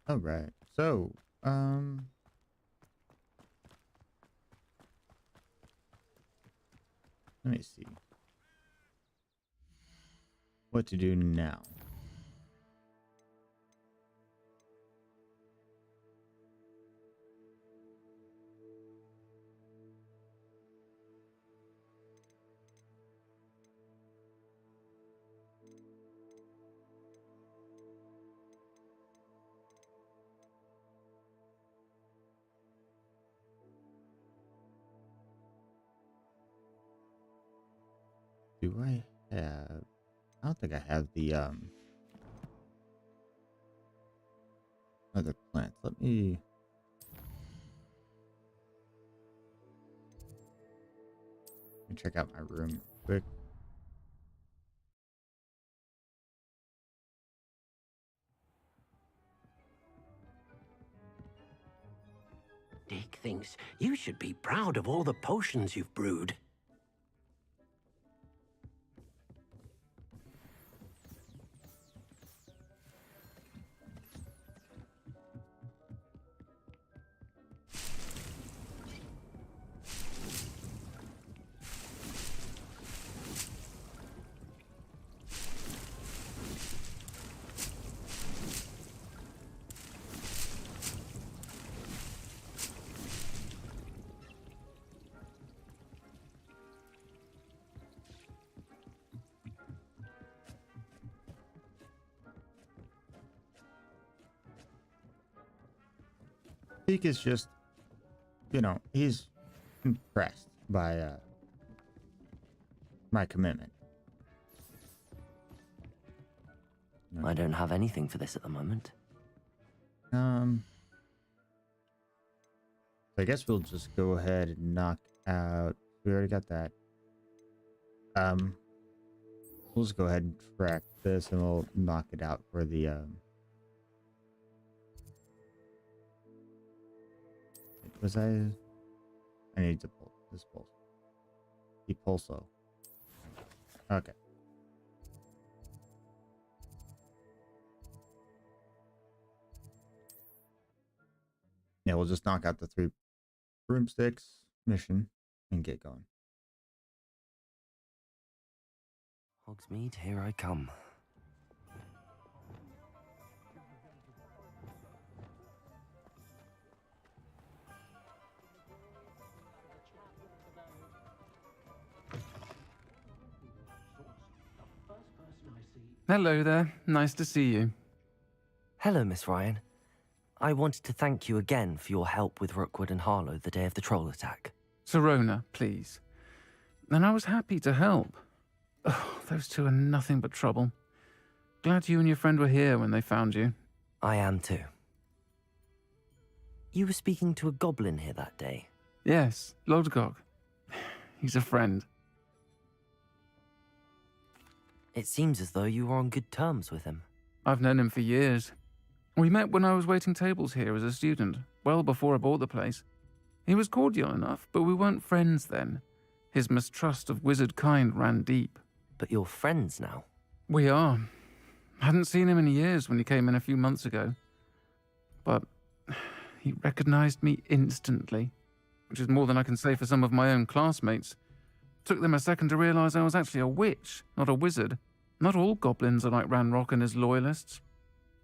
All right. So, let me see what to do now. Do I have? I don't think I have the other plants. Let me check out my room real quick. Dick thinks you should be proud of all the potions you've brewed. Peak is just, he's impressed by my commitment. I don't have anything for this at the moment. So I guess we'll just go ahead and knock out. We already got that. We'll just go ahead and track this, and we'll knock it out for the Was I need to pull this pulse. The pulso. Okay. Yeah, we'll just knock out the 3 broomsticks mission and get going. Hogsmeade, here I come. Hello there. Nice to see you. Hello, Miss Ryan. I wanted to thank you again for your help with Rookwood and Harlow the day of the troll attack. Serona, please. And I was happy to help. Oh, those two are nothing but trouble. Glad you and your friend were here when they found you. I am too. You were speaking to a goblin here that day? Yes, Lodgok. He's a friend. It seems as though you were on good terms with him. I've known him for years. We met when I was waiting tables here as a student, well before I bought the place. He was cordial enough, but we weren't friends then. His mistrust of wizard kind ran deep. But you're friends now? We are. Hadn't seen him in years when he came in a few months ago. But he recognized me instantly, which is more than I can say for some of my own classmates. Took them a second to realize I was actually a witch, not a wizard. Not all goblins are like Ranrock and his loyalists.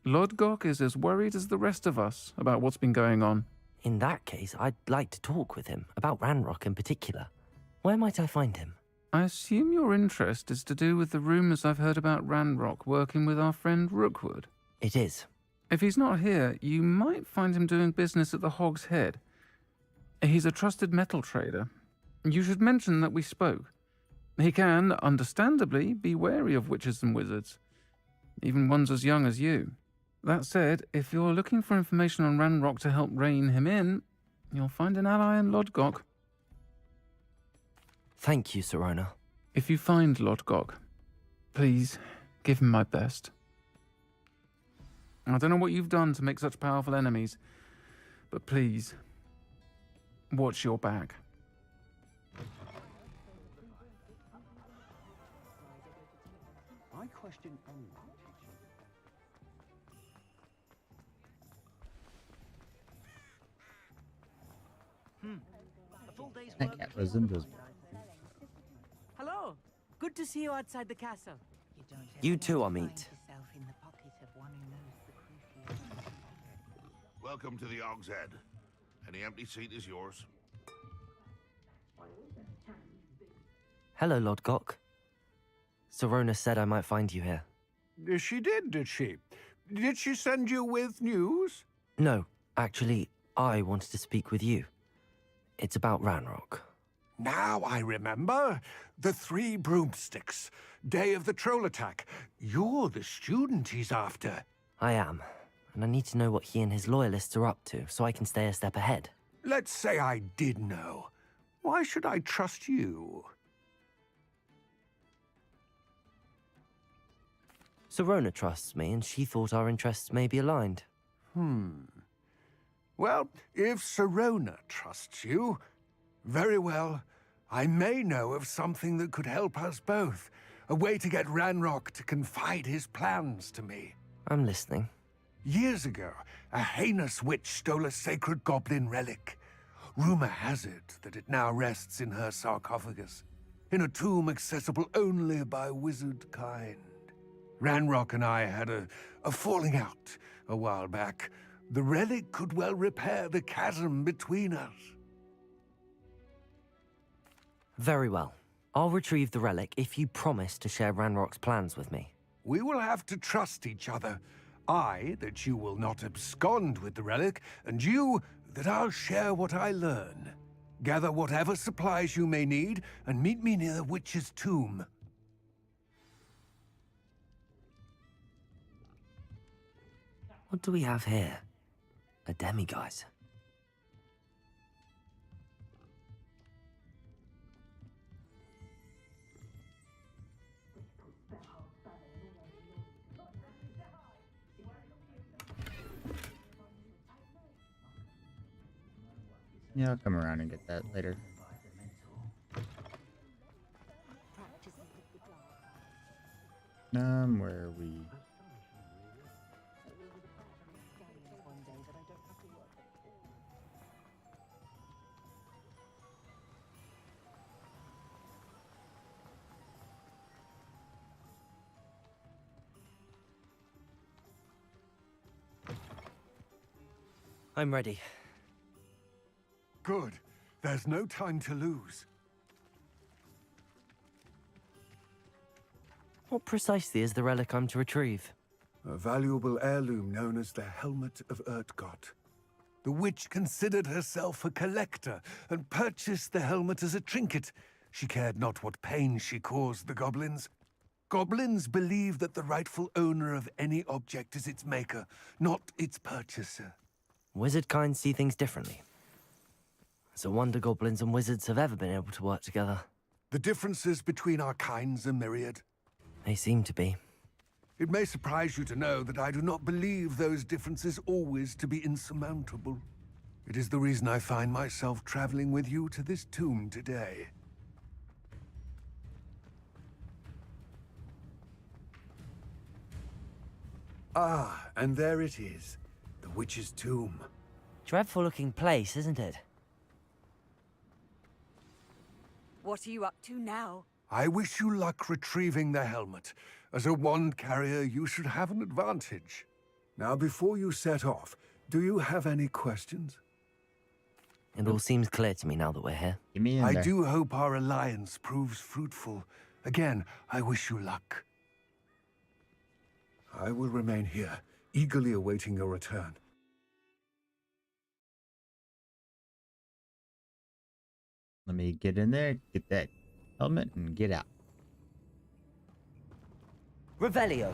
Lodgok is as worried as the rest of us about what's been going on. In that case, I'd like to talk with him, about Ranrock in particular. Where might I find him? I assume your interest is to do with the rumors I've heard about Ranrock working with our friend Rookwood. It is. If he's not here, you might find him doing business at the Hog's Head. He's a trusted metal trader. You should mention that we spoke. He can, understandably, be wary of witches and wizards, even ones as young as you. That said, if you're looking for information on Ranrock to help rein him in, you'll find an ally in Lodgok. Thank you, Sirona. If you find Lodgok, please give him my best. I don't know what you've done to make such powerful enemies, but please, watch your back. I question That cat was invisible. Hello. Good to see you outside the castle. You too, Amit. Welcome to the Hog's Head. Any empty seat is yours. Hello, Lodgok. Sirona said I might find you here. She did she? Did she send you with news? No, actually, I wanted to speak with you. It's about Ranrock. Now I remember. The 3 broomsticks. Day of the troll attack. You're the student he's after. I am, and I need to know what he and his loyalists are up to, so I can stay a step ahead. Let's say I did know. Why should I trust you? Sirona trusts me, and she thought our interests may be aligned. Well, if Sirona trusts you, very well. I may know of something that could help us both. A way to get Ranrock to confide his plans to me. I'm listening. Years ago, a heinous witch stole a sacred goblin relic. Rumor has it that it now rests in her sarcophagus, in a tomb accessible only by wizard kind. Ranrock and I had a falling out a while back. The relic could well repair the chasm between us. Very well. I'll retrieve the relic if you promise to share Ranrock's plans with me. We will have to trust each other. I, that you will not abscond with the relic, and you, that I'll share what I learn. Gather whatever supplies you may need, and meet me near the witch's tomb. What do we have here? A demiguise. Yeah, I'll come around and get that later. Where are we? I'm ready. Good. There's no time to lose. What precisely is the relic I'm to retrieve? A valuable heirloom known as the Helmet of Urtkot. The witch considered herself a collector and purchased the helmet as a trinket. She cared not what pain she caused the goblins. Goblins believe that the rightful owner of any object is its maker, not its purchaser. Wizard kind see things differently. It's a wonder goblins and wizards have ever been able to work together. The differences between our kinds are myriad. They seem to be. It may surprise you to know that I do not believe those differences always to be insurmountable. It is the reason I find myself traveling with you to this tomb today. Ah, and there it is. The witch's tomb. Dreadful looking place, isn't it? What are you up to now? I wish you luck retrieving the helmet. As a wand carrier, you should have an advantage. Now, before you set off, do you have any questions? It all seems clear to me now that we're here. Give me in I there. do hope our alliance proves fruitful. Again, I wish you luck. I will remain here, eagerly awaiting your return. Let me get in there, get that helmet, and get out. Revelio.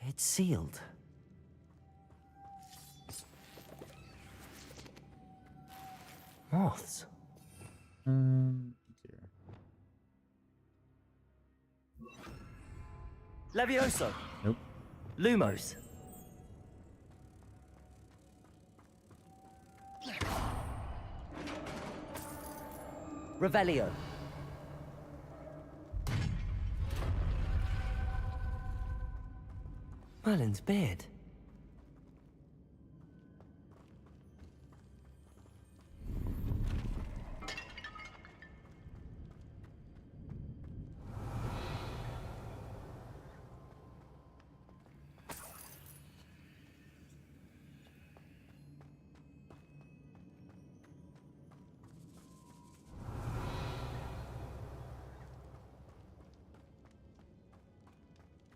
It's sealed. Moths. Levioso. Nope. Lumos. Revelio. Merlin's beard.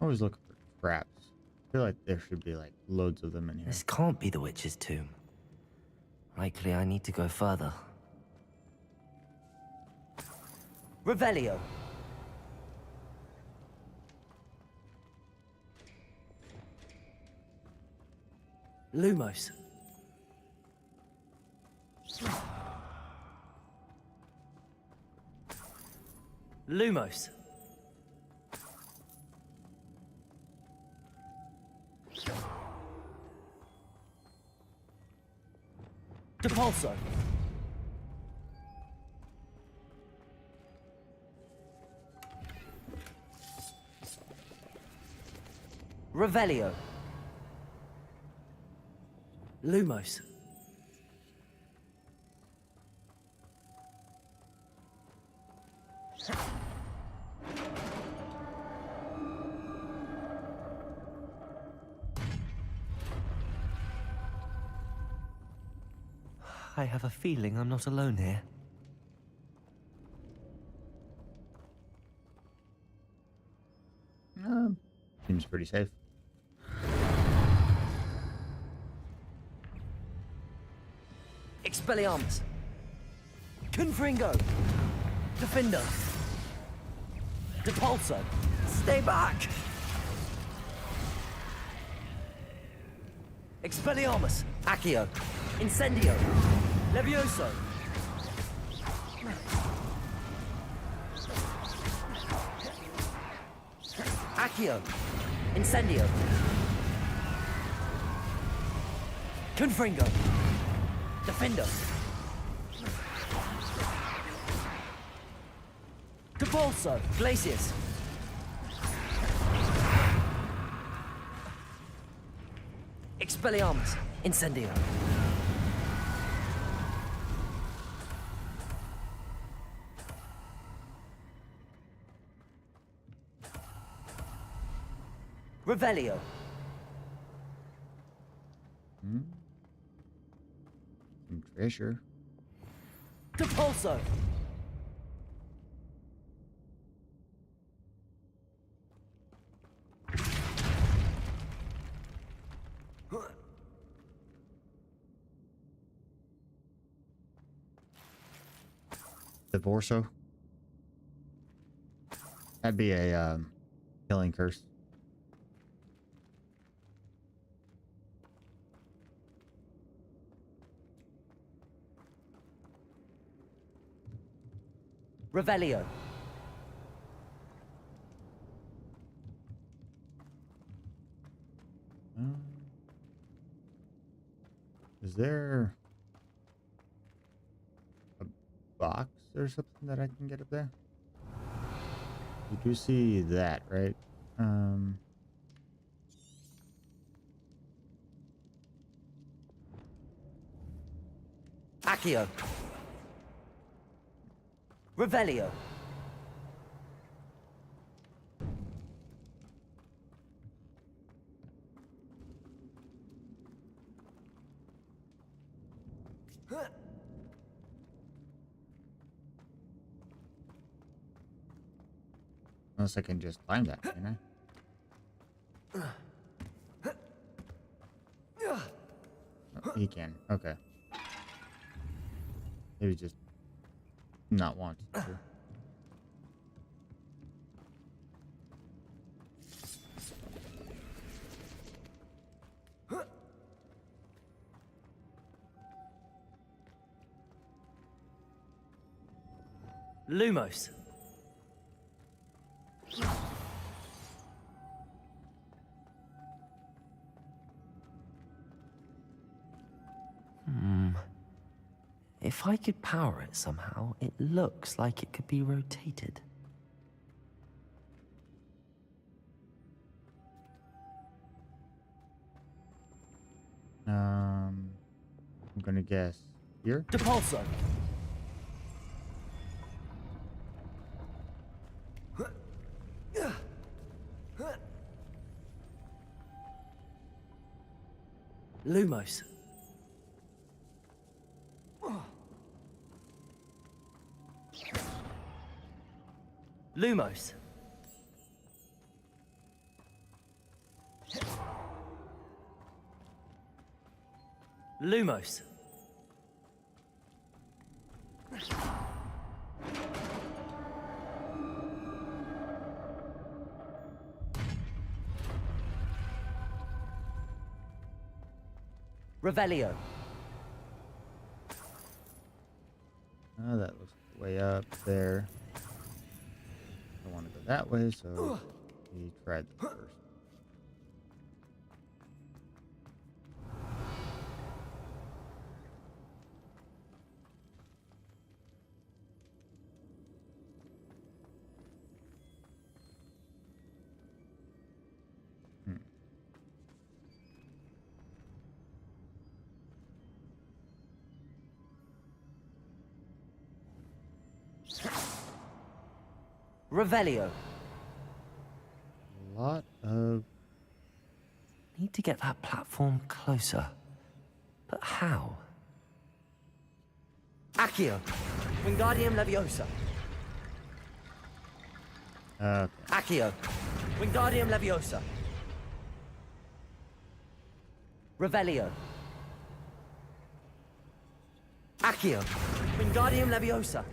Always looking for traps. I feel like there should be like loads of them in here. This can't be the witch's tomb. Likely I need to go further. Revelio. Lumos. Lumos. Depulso. Revelio. Lumos. I have a feeling I'm not alone here. Seems pretty safe. Expelliarmus. Confringo. Defender. Depulso. Stay back. Expelliarmus. Accio. Incendio. Levioso. Accio. Incendio. Confringo. Defender. Depulso. Glacius. Expelliarmus. Incendio. Revelio. Some treasure. Depulso. Divorso. That'd be a killing curse. Revelio. Is there a box or something that I can get up there? You do see that, right? Accio. Revelio. Unless I can just climb that, can I? Oh, he can. Okay. Maybe just not want to. Lumos. If I could power it somehow, it looks like it could be rotated. I'm gonna guess here. Depulso. Lumos. Lumos. Lumos. Revelio. Oh, that looks way up there. I want to go that way, so we tried that first. Revelio. A lot of... Need to get that platform closer. But how? Accio. Wingardium Leviosa. Okay. Accio. Wingardium Leviosa. Revelio. Accio. Wingardium Leviosa.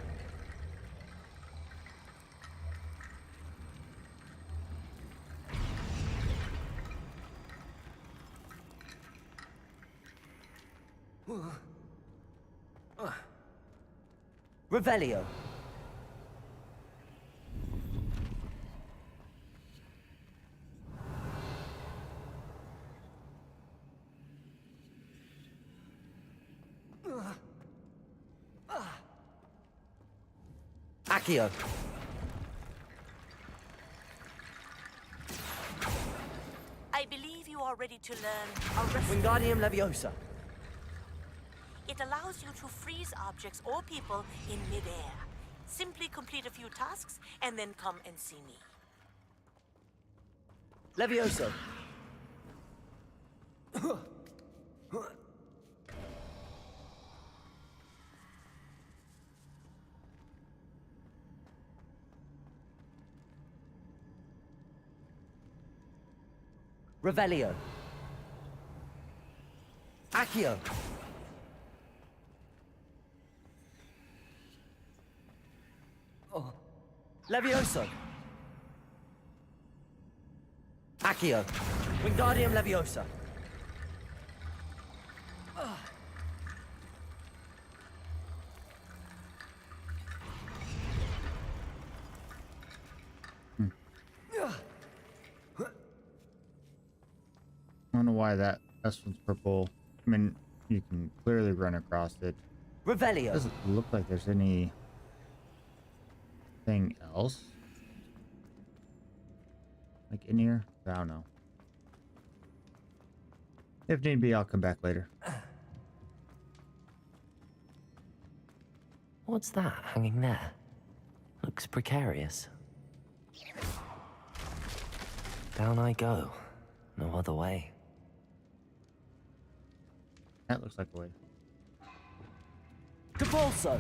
Revelio. Accio. I believe you are ready to learn Wingardium Leviosa. It allows you to freeze objects or people in midair. Simply complete a few tasks and then come and see me. Levioso. Revelio. Accio. Levioso. Accio. Wingardium Leviosa. why that one's purple. I mean, you can clearly run across it. Revelio. Doesn't look like there's anything else like in here. I don't know. If need be, I'll come back later. What's that hanging there? Looks precarious. Down I go. No other way. That looks like the way. Capolso!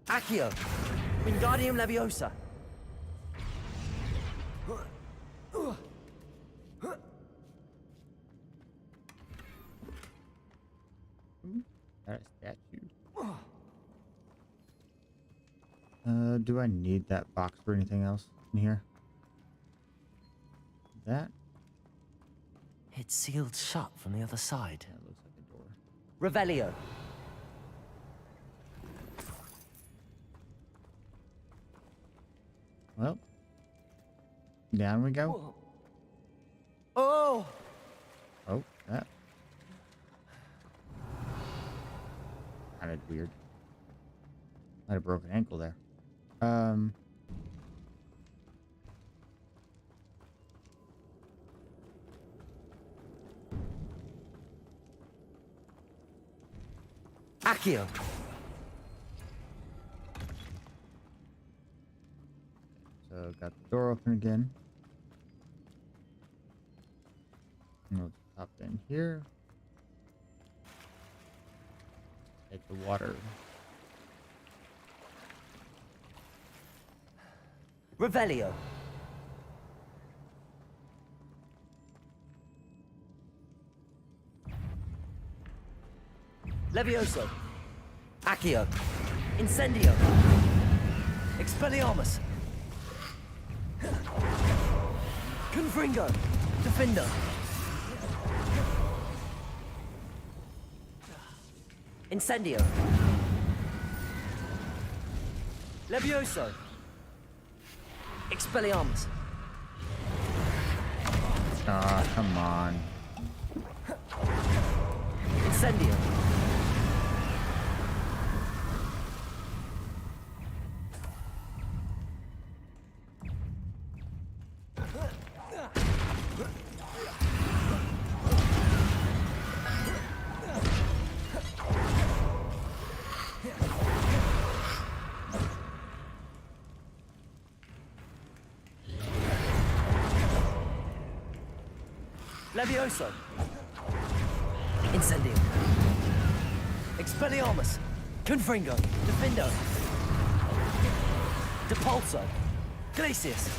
Accio! Wingardium Leviosa! That statue. Do I need that box for anything else in here? That? It's sealed shut from the other side. That looks like a door. Revelio. Well, down we go. Oh! Oh, that. Kind of weird. Might have broken ankle there. Accio. So got the door open again. Let's hop in here. Take the water. Revelio. Levioso. Accio. Incendio. Expelliarmus. Confringo. Defender. Incendio. Levioso. Expelliarmus. Ah, come on. Incendio. Levioso. Incendio. Expelliarmus. Confringo. Defendo. Depulso. Glacius.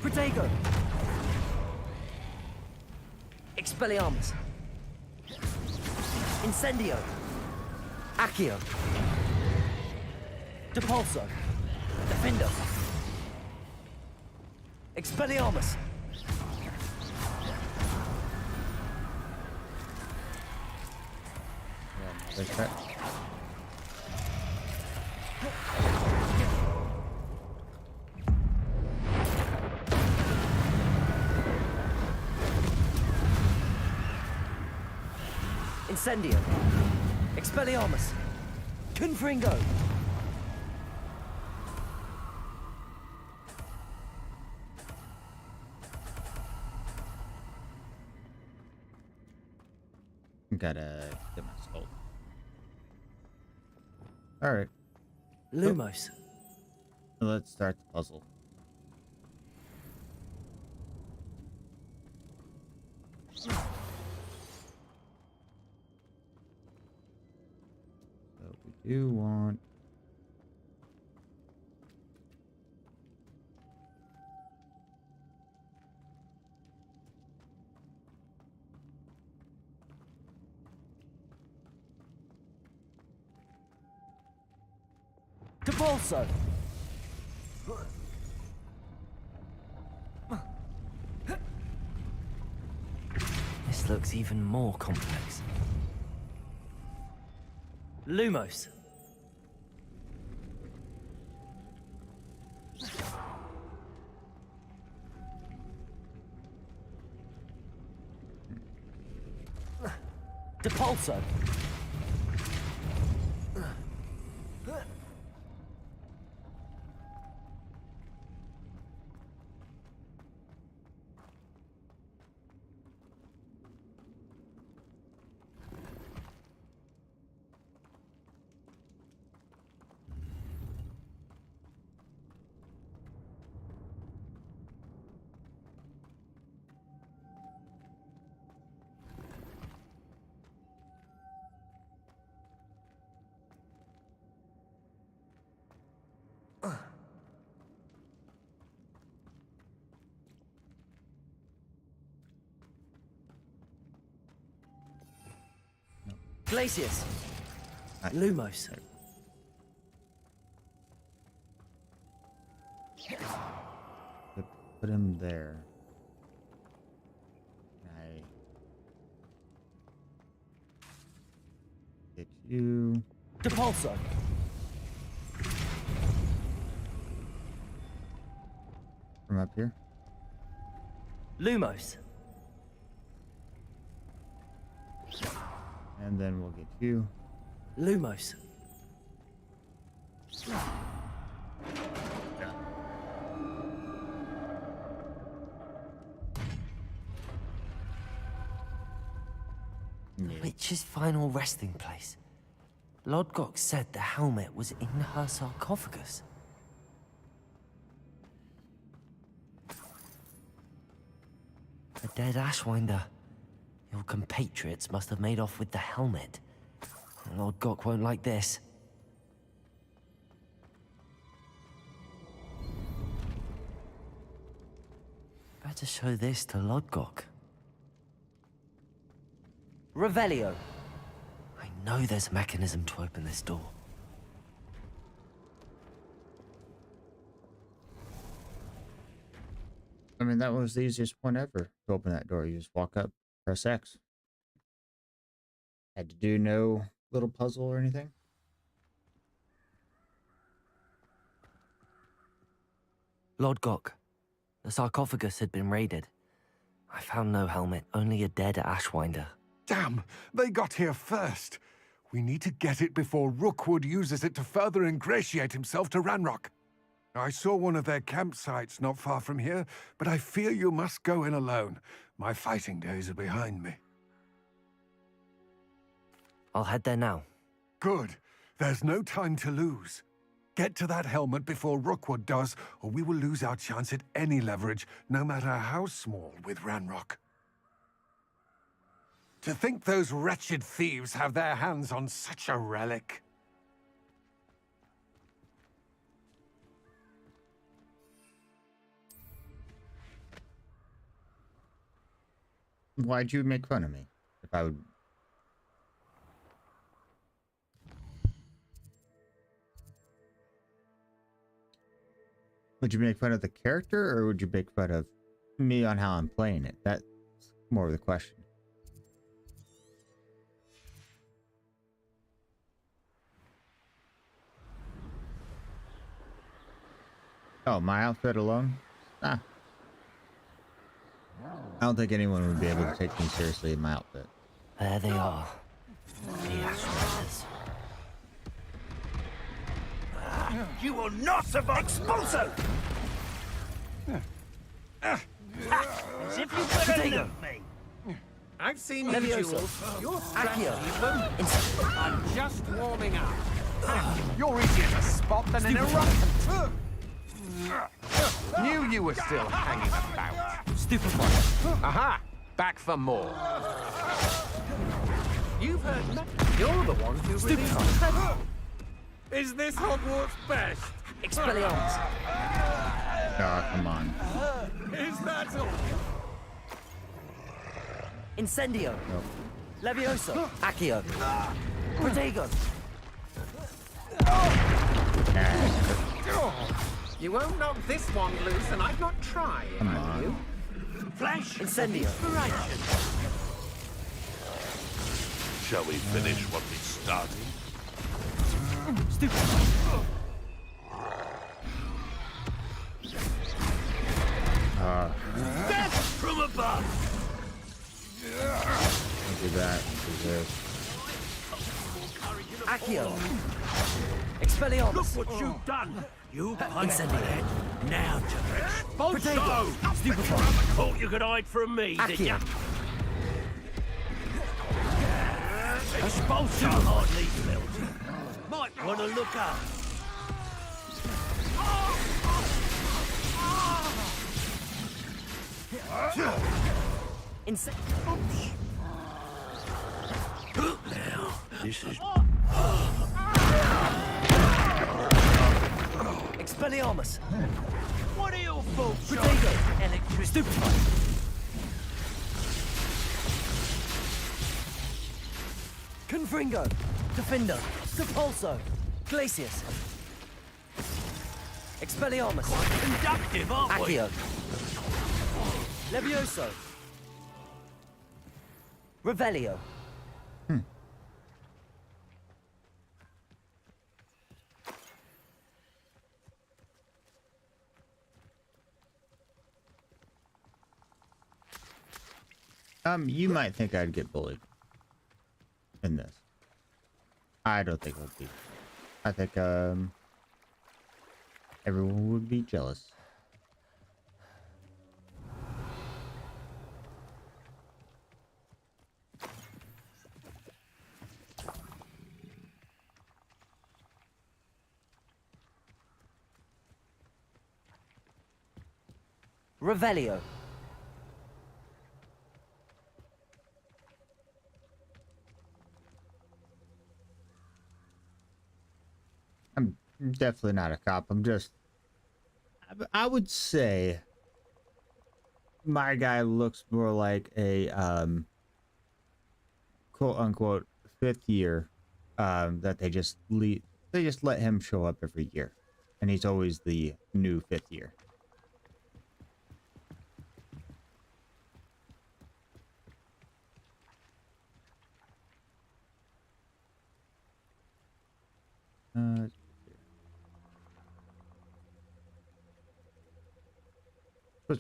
Protego. Expelliarmus. Incendio. Accio. Depulso. Defendo. Expelliarmus. Like that. Incendio. Expelliarmus. Confringo. Gotta get my skull. Alright. Lumos. Let's start the puzzle. So we do want Depulso. This looks even more complex. Lumos. Depulso. Glacius. Lumos. Put him there. I get you. Depulso. From up here. Lumos. And then we'll get you. Lumos. Witch's final resting place. Lodgok said the helmet was in her sarcophagus. A dead Ashwinder. Your compatriots must have made off with the helmet. Lodgok won't like this. Better show this to Lodgok. Revelio. I know there's a mechanism to open this door. I mean, that was the easiest one ever to open that door. You just walk up, press X. Had to do no little puzzle or anything. Lodgok, the sarcophagus had been raided. I found no helmet, only a dead Ashwinder. Damn! They got here first. We need to get it before Rookwood uses it to further ingratiate himself to Ranrock. I saw one of their campsites not far from here, but I fear you must go in alone. My fighting days are behind me. I'll head there now. Good. There's no time to lose. Get to that helmet before Rookwood does, or we will lose our chance at any leverage, no matter how small, with Ranrock. To think those wretched thieves have their hands on such a relic. Why'd you make fun of me? If I would... Would you make fun of the character, or would you make fun of me on how I'm playing it? That's more of the question. Oh, my outfit alone? Ah. I don't think anyone would be able to take me seriously in my outfit. There they are. The Ashwinders. You will not survive! Expulso! As if you could have me. I've seen you duels. You're Accio. I'm just warming up. You're easier to spot than an eruption. Knew you were still hanging about. Stupefy. Aha! Back for more. You've heard me. You're the one who Stupefy. Is this Hogwarts best? Expelliarmus. Oh, come on. Is that all? Incendio. Nope. Levioso. Accio. Protego. You won't knock this one loose, and I'd not try. Come on. You? Flash. Incendio. Inspiration. Shall we finish what we started? Stupid. Death from above. Don't do that. Do this. Accio. Expelliarmus. Look what you've done. You Incendiary. now direction. Protego. Stupefy. Thought you could hide from me, did ya? Accio. Expulsion hardly melted. Might want to look up. Now, this is... Expelliarmus. What are your faults? Protego. Electricity. Stupefy. Confringo. Defender. Depulso. Glacius. Expelliarmus. Inductive, aren't we? Accio. Levioso. Revelio. You might think I'd get bullied in this. I don't think it would be. I think everyone would be jealous. Revelio. I'm definitely not a cop. I'm just... I would say my guy looks more like a quote unquote fifth year that they just let him show up every year, and he's always the new fifth year.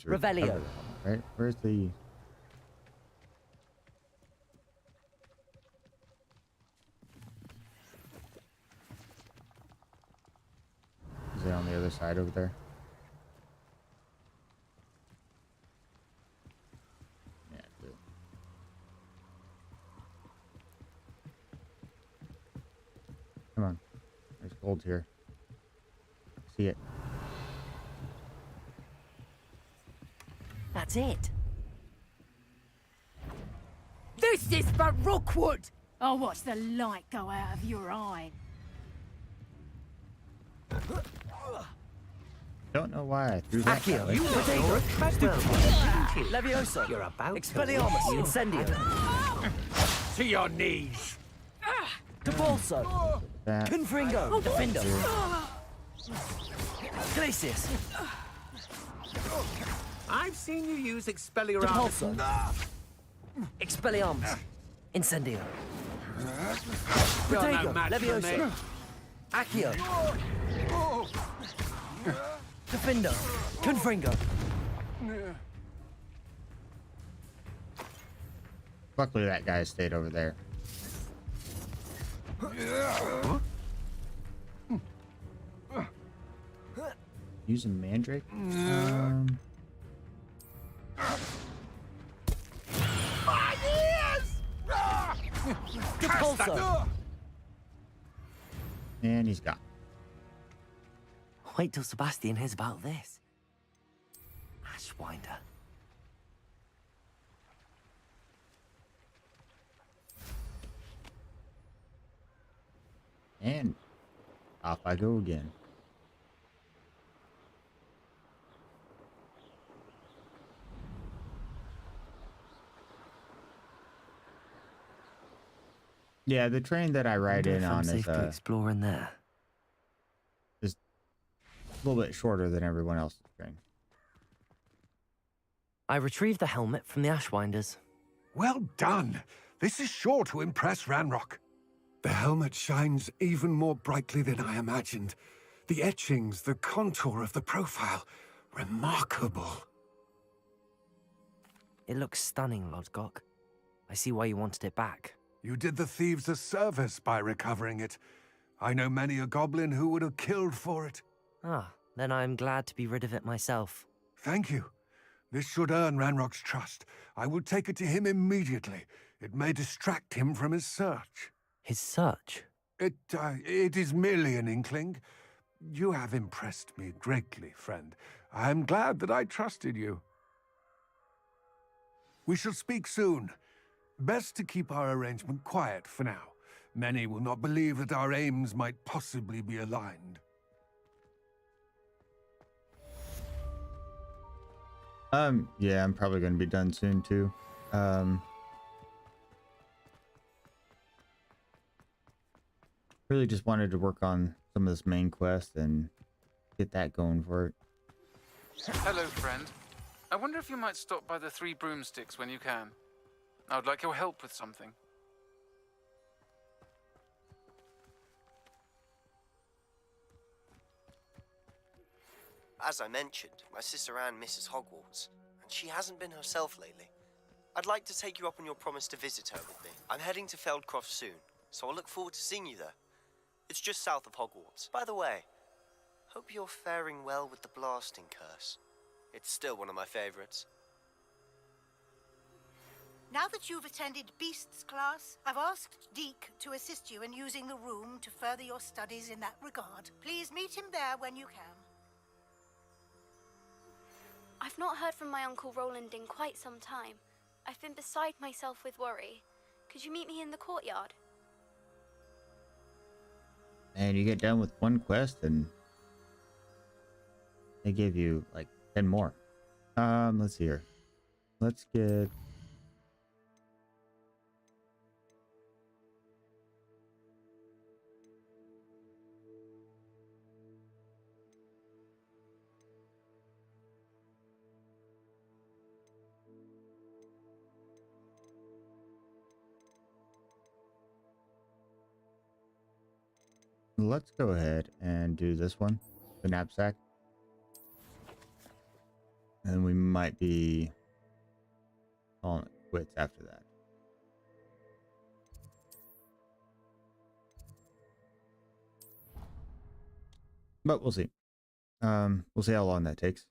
Revelio. Right? Where's the... Is it on the other side over there? Yeah, it's it. Come on. There's gold here. See it. That's it. This is for Rookwood! I'll watch the light go out of your eye. Don't know why I threw that. Accio. That way. Levioso. You're about Expelliarmus. Incendio. To your knees. Depulso. That. Confringo. Defender. Glacius. I've seen you use Expelliarmus. Depulso. Expelliarmus. Incendio. Protego. Levioso. Accio. Defender. Confringo. Luckily that guy stayed over there. Using Mandrake? Depulso. And he's gone. Wait till Sebastian hears about this. Ashwinder. And off I go again. Yeah, the train that I ride in on is safe to explore in there. Is a little bit shorter than everyone else's train. I retrieved the helmet from the Ashwinders. Well done. This is sure to impress Ranrock. The helmet shines even more brightly than I imagined. The etchings, the contour of the profile, remarkable. It looks stunning, Lodgok. I see why you wanted it back. You did the thieves a service by recovering it. I know many a goblin who would have killed for it. Ah, then I am glad to be rid of it myself. Thank you. This should earn Ranrock's trust. I will take it to him immediately. It may distract him from his search. His search? It is merely an inkling. You have impressed me greatly, friend. I am glad that I trusted you. We shall speak soon. Best to keep our arrangement quiet for now. Many will not believe that our aims might possibly be aligned. Yeah, I'm probably going to be done soon too. Really just wanted to work on some of this main quest and get that going for it. Hello, friend. I wonder if you might stop by the Three Broomsticks when you can. I would like your help with something. As I mentioned, my sister Anne misses Hogwarts, and she hasn't been herself lately. I'd like to take you up on your promise to visit her with me. I'm heading to Feldcroft soon, so I'll look forward to seeing you there. It's just south of Hogwarts. By the way, hope you're faring well with the blasting curse. It's still one of my favorites. Now that you've attended Beasts class, I've asked Deke to assist you in using the room to further your studies in that regard. Please meet him there when you can. I've not heard from my Uncle Roland in quite some time. I've been beside myself with worry. Could you meet me in the courtyard? And you get done with one quest and they give you like 10 more. Let's see here. Let's get let's go ahead and do this one, the knapsack. And we might be calling it quits after that. But we'll see. We'll see how long that takes.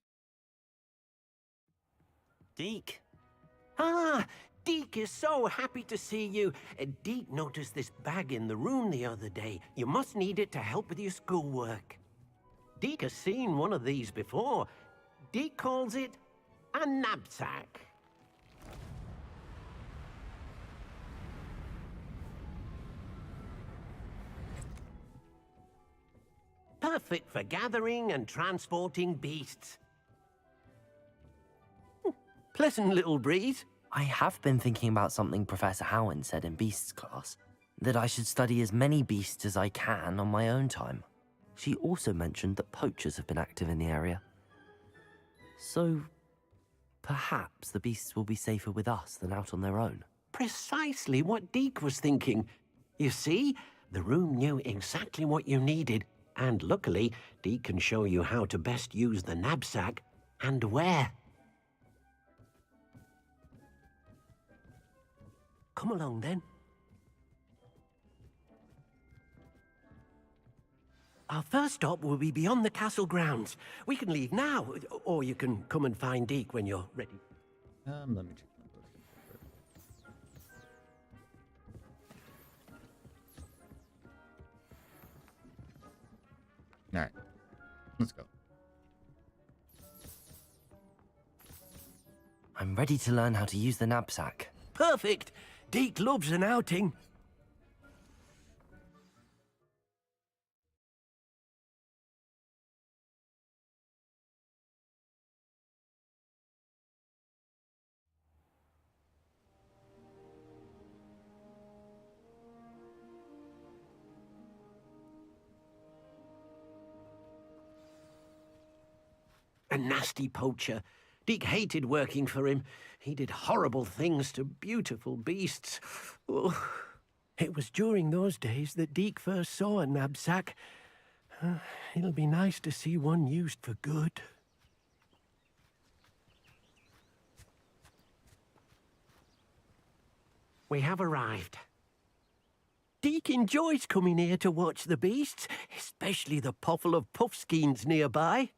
Deke. Ah, Deke is so happy to see you. Deke noticed this bag in the room the other day. You must need it to help with your schoolwork. Deke has seen one of these before. Deke calls it a knapsack. Perfect for gathering and transporting beasts. Pleasant little breeze. I have been thinking about something Professor Howard said in Beasts class, that I should study as many beasts as I can on my own time. She also mentioned that poachers have been active in the area. So, perhaps the beasts will be safer with us than out on their own. Precisely what Deke was thinking. You see, the room knew exactly what you needed, and luckily, Deke can show you how to best use the knapsack and where. Come along, then. Our first stop will be beyond the castle grounds. We can leave now, or you can come and find Deke when you're ready. Let me check my book. All right, let's go. I'm ready to learn how to use the knapsack. Perfect! Deke loves an outing. A nasty poacher. Deke hated working for him. He did horrible things to beautiful beasts. Oh. It was during those days that Deke first saw a knapsack. It'll be nice to see one used for good. We have arrived. Deke enjoys coming here to watch the beasts, especially the potful of puffskeins nearby.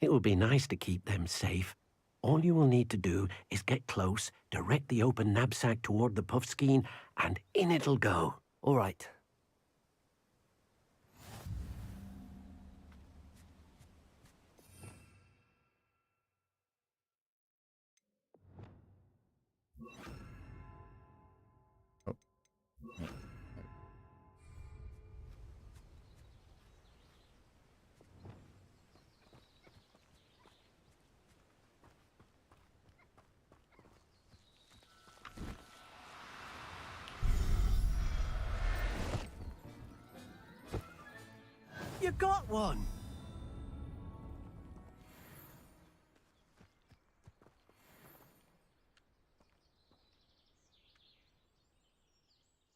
It will be nice to keep them safe. All you will need to do is get close, direct the open knapsack toward the puffskein, and in it'll go. All right. You got one!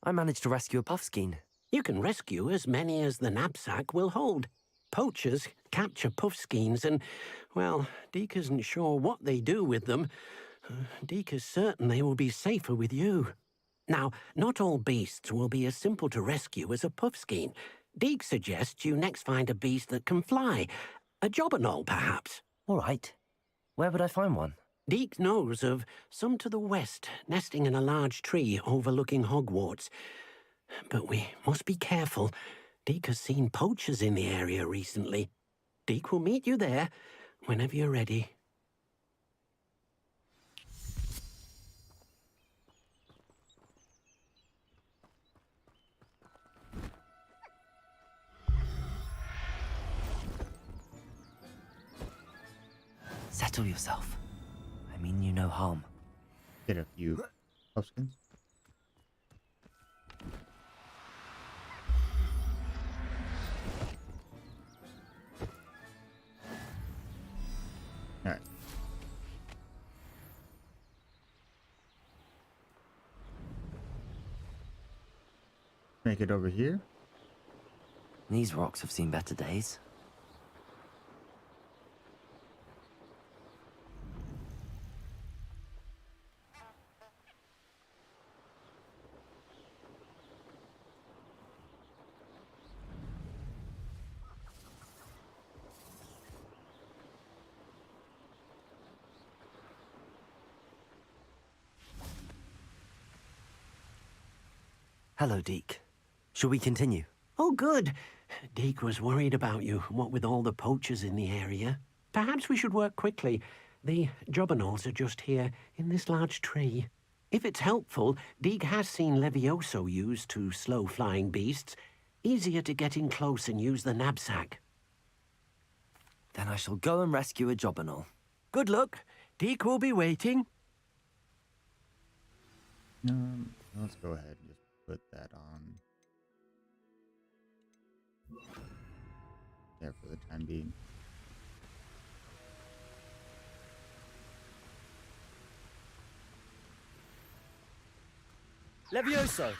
I managed to rescue a puffskein. You can rescue as many as the knapsack will hold. Poachers capture puffskeins and, well, Deke isn't sure what they do with them. Deke is certain they will be safer with you. Now, not all beasts will be as simple to rescue as a puffskein. Deke suggests you next find a beast that can fly. A jobberknoll, perhaps. All right. Where would I find one? Deke knows of some to the west, nesting in a large tree overlooking Hogwarts. But we must be careful. Deke has seen poachers in the area recently. Deke will meet you there whenever you're ready. Settle yourself. I mean you no harm. Get a few puffskins. All right. Make it over here. These rocks have seen better days. Hello, Deke. Shall we continue? Oh, good. Deke was worried about you, what with all the poachers in the area. Perhaps we should work quickly. The jobberknolls are just here, in this large tree. If it's helpful, Deke has seen Levioso used to slow flying beasts. Easier to get in close and use the knapsack. Then I shall go and rescue a jobberknoll. Good luck. Deke will be waiting. Let's go ahead and just put that on there for the time being. Levioso!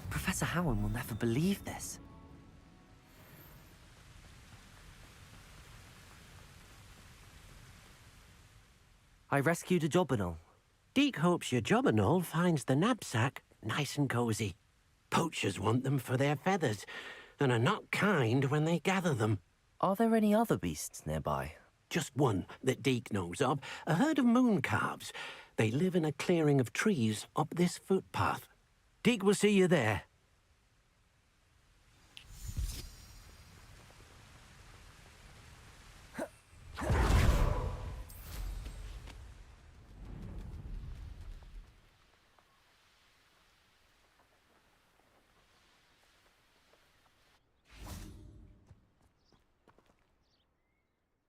Professor Howard will never believe this. I rescued a jobberknoll. Deke hopes your jobberknoll finds the knapsack nice and cozy. Poachers want them for their feathers, and are not kind when they gather them. Are there any other beasts nearby? Just one that Deke knows of, a herd of mooncalves. They live in a clearing of trees up this footpath. Deke will see you there.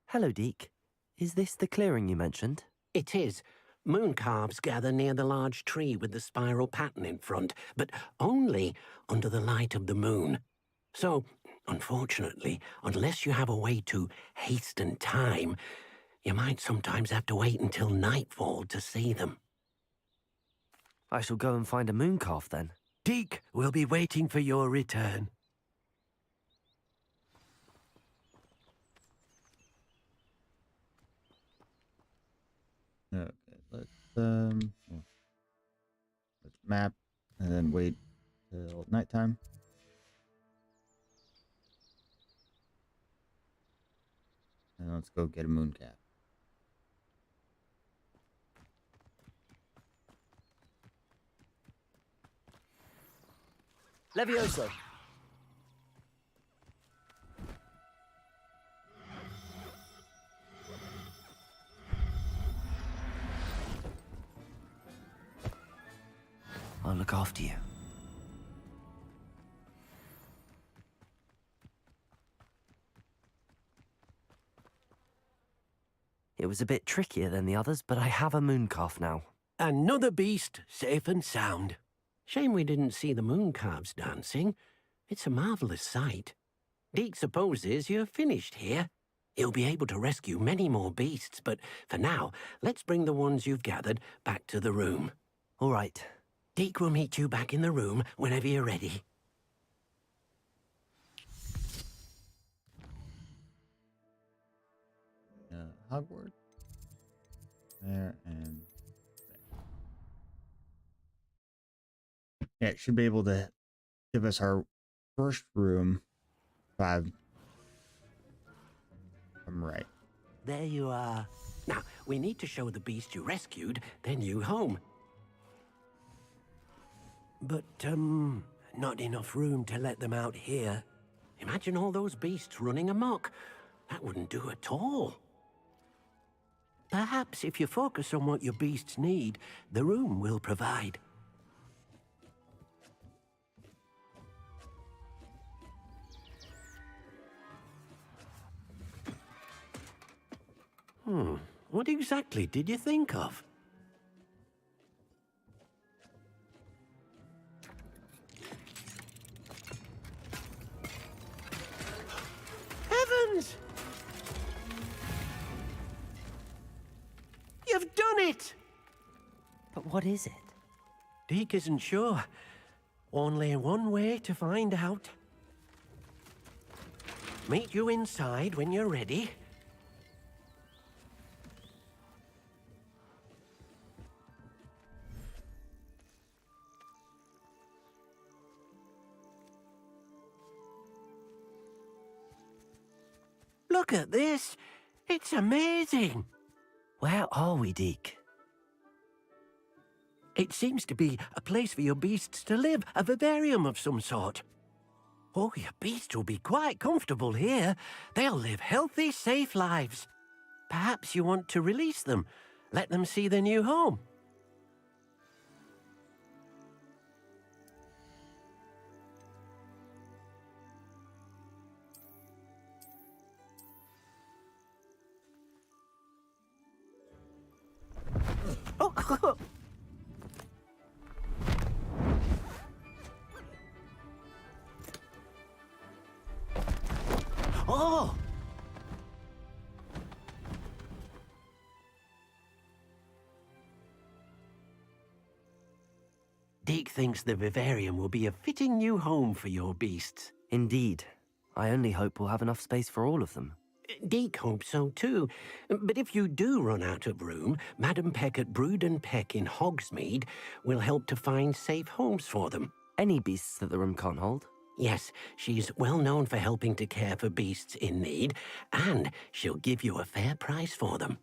Hello, Deke. Is this the clearing you mentioned? It is. Moon calves gather near the large tree with the spiral pattern in front, but only under the light of the moon. So, unfortunately, unless you have a way to hasten time, you might sometimes have to wait until nightfall to see them. I shall go and find a moon calf then. Deke will be waiting for your return. Okay, let's map and then wait till nighttime. And let's go get a moon calf. Levioso. I'll look after you. It was a bit trickier than the others, but I have a moon calf now. Another beast, safe and sound. Shame we didn't see the moon calves dancing. It's a marvelous sight. Deke supposes you're finished here. He'll be able to rescue many more beasts, but for now, let's bring the ones you've gathered back to the room. All right. Deke will meet you back in the room whenever you're ready. Hogwarts. There and there. Yeah, it should be able to give us our first room. 5. I'm right. There you are. Now, we need to show the beast you rescued their new home. But, not enough room to let them out here. Imagine all those beasts running amok. That wouldn't do at all. Perhaps if you focus on what your beasts need, the room will provide. What exactly did you think of? Heavens! You've done it! But what is it? Deke isn't sure. Only one way to find out. Meet you inside when you're ready. Look at this. It's amazing. Where are we, Deke? It seems to be a place for your beasts to live, a vivarium of some sort. Oh, your beasts will be quite comfortable here. They'll live healthy, safe lives. Perhaps you want to release them, let them see their new home. Oh. Oh! Deke thinks the vivarium will be a fitting new home for your beasts. Indeed. I only hope we'll have enough space for all of them. Deke hopes so too. But if you do run out of room, Madam Peck at Brood and Peck in Hogsmeade will help to find safe homes for them. Any beasts that the room can't hold? Yes, she's well known for helping to care for beasts in need, and she'll give you a fair price for them.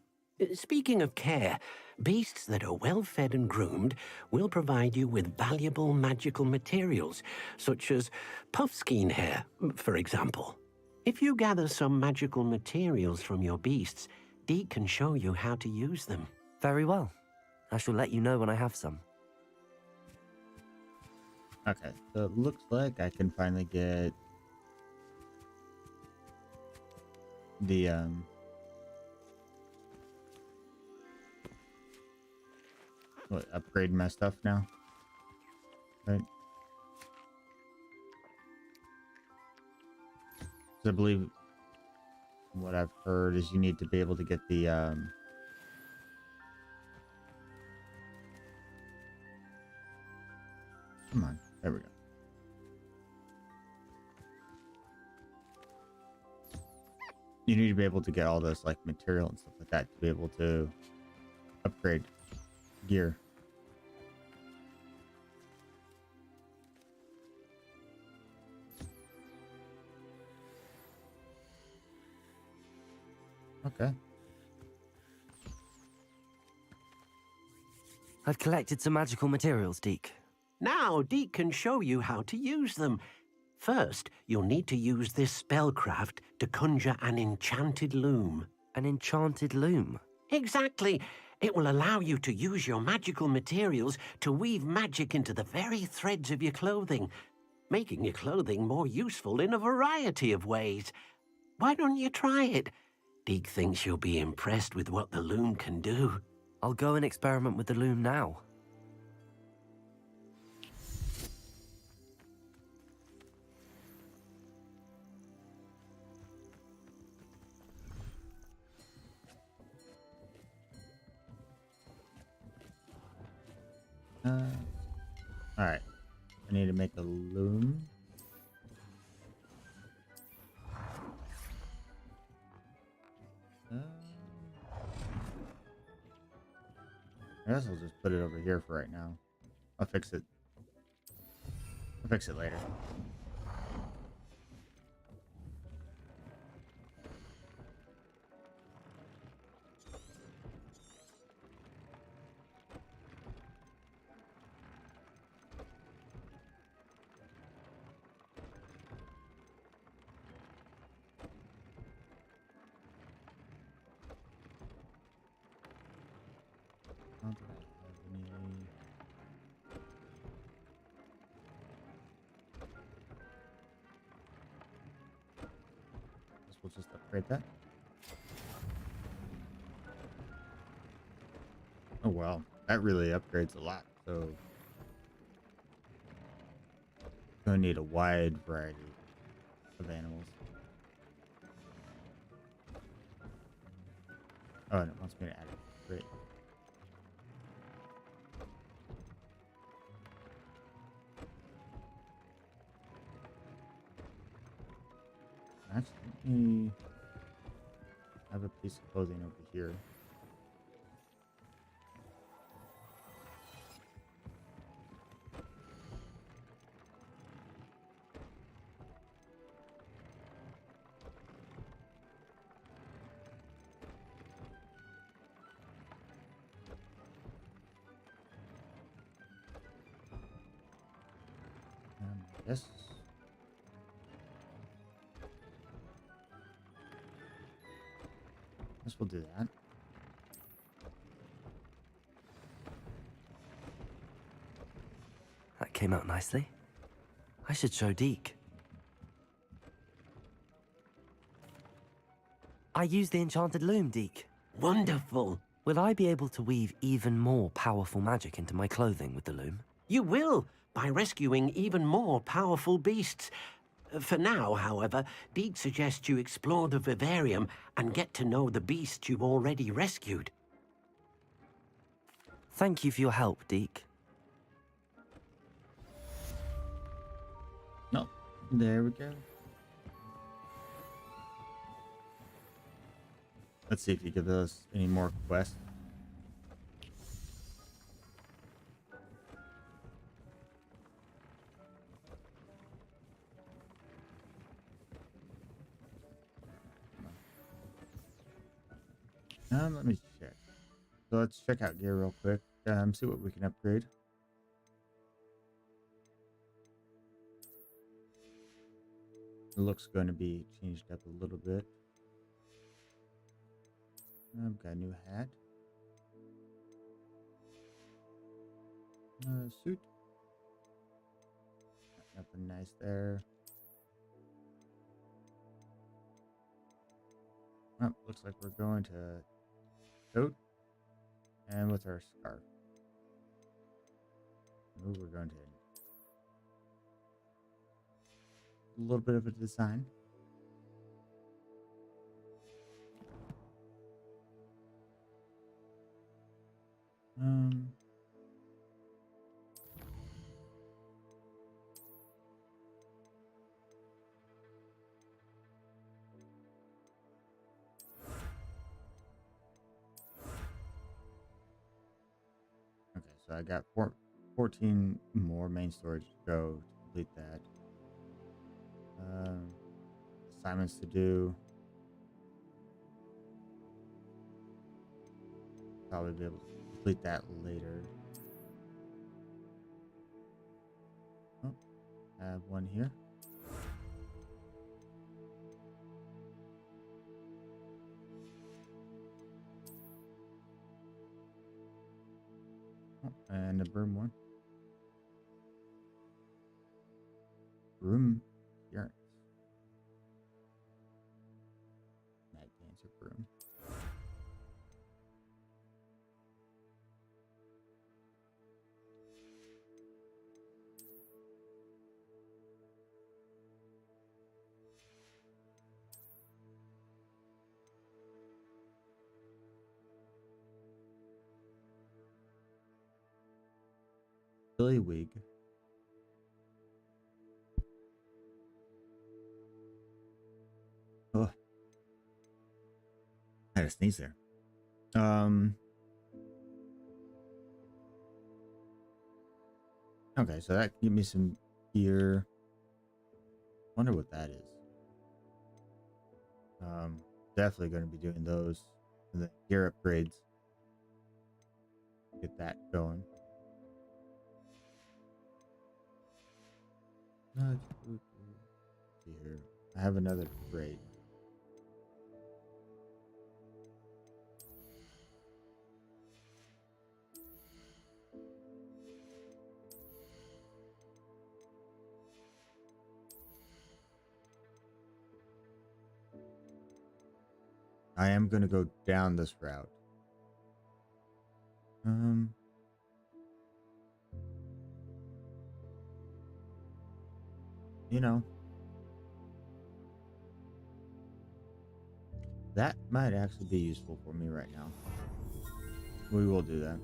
Speaking of care, beasts that are well fed and groomed will provide you with valuable magical materials, such as puffskein hair, for example. If you gather some magical materials from your beasts, Deke can show you how to use them. Very well. I shall let you know when I have some. Okay, so it looks like I can finally get the what, upgrade my stuff now, right? So I believe what I've heard is you need to be able to get the come on, there we go. You need to be able to get all this like material and stuff like that to be able to upgrade gear. Okay. I've collected some magical materials, Deke. Now, Deke can show you how to use them. First, you'll need to use this spellcraft to conjure an enchanted loom. An enchanted loom? Exactly. It will allow you to use your magical materials to weave magic into the very threads of your clothing, making your clothing more useful in a variety of ways. Why don't you try it? Deke thinks you'll be impressed with what the loom can do. I'll go and experiment with the loom now. Alright. I need to make a loom. I guess I'll just put it over here for right now. I'll fix it. I'll fix it later. Not that I have any. Guess we'll just upgrade that. Oh wow, that really upgrades a lot. So gonna need a wide variety of animals. Oh, and it wants me to add it. Great. Actually, let me have a piece of clothing over here. Yes. Guess we'll do that. That came out nicely. I should show Deke. I used the enchanted loom, Deke. Wonderful. Will I be able to weave even more powerful magic into my clothing with the loom? You will, by rescuing even more powerful beasts. For now, however, Deke suggests you explore the vivarium and get to know the beasts you've already rescued. Thank you for your help, Deke. No, there we go. Let's see if you give us any more quests. Let me check. So let's check out gear real quick. See what we can upgrade. The look's going to be changed up a little bit. I've got a new hat. Suit. Nothing nice there. Oh, looks like we're going to coat and with our scarf. we're going to a little bit of a design. Okay, so I got 14 more main storage to go to complete that. Assignments to do. Probably be able to complete that later. Oh, I have one here. Oh, and a broom one. Broom appearance. Night dancer broom. Billy wig. Oh, I had a sneeze there. Okay, so that give me some gear. Wonder what that is. Definitely going to be doing those. And the gear upgrades. Get that going. Here, I have another crate. I am going to go down this route. You know, that might actually be useful for me right now. We will do that.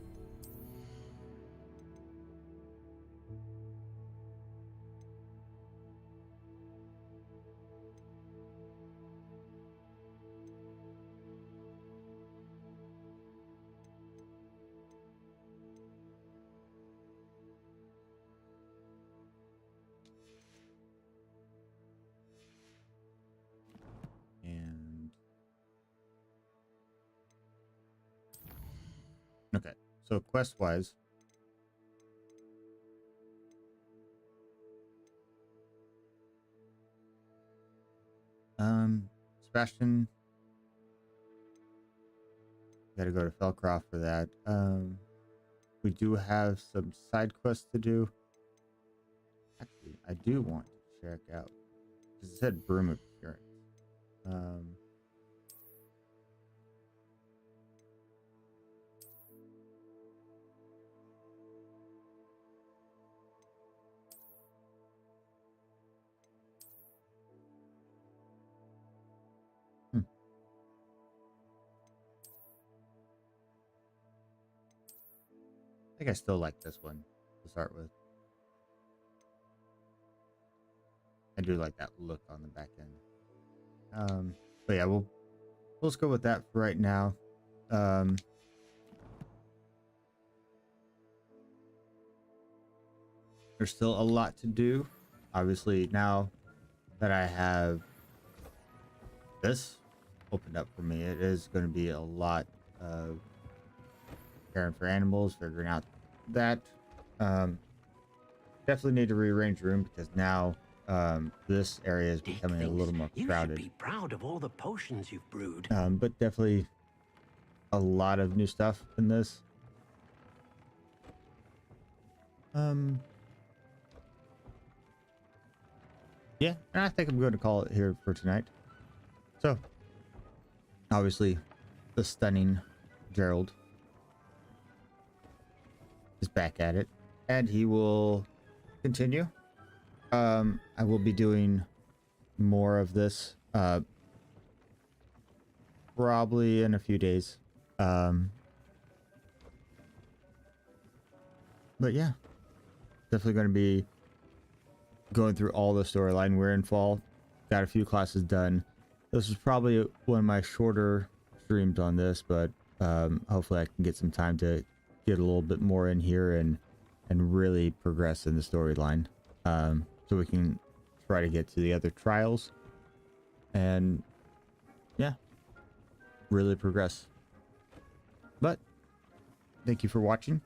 And okay, so quest-wise, Sebastian, gotta go to Felcroft for that. We do have some side quests to do. Actually, I do want to check out, because it said broom appearance. I think I still like this one to start with. I do like that look on the back end. But yeah, we'll just go with that for right now. There's still a lot to do. Obviously, now that I have this opened up for me, it is going to be a lot of caring for animals, figuring out that. Definitely need to rearrange the room because now this area is becoming a little more crowded. You should be proud of all the potions you've brewed. But definitely a lot of new stuff in this. Yeah, and I think I'm going to call it here for tonight. So, obviously, the stunning Gerald is back at it. and he will continue. I will be doing more of this probably in a few days. But yeah, definitely going to be going through all the storyline. We're in fall, got a few classes done. This is probably one of my shorter streams on this, but hopefully I can get some time to get a little bit more in here and really progress in the storyline, so we can try to get to the other trials and yeah, really progress. But thank you for watching.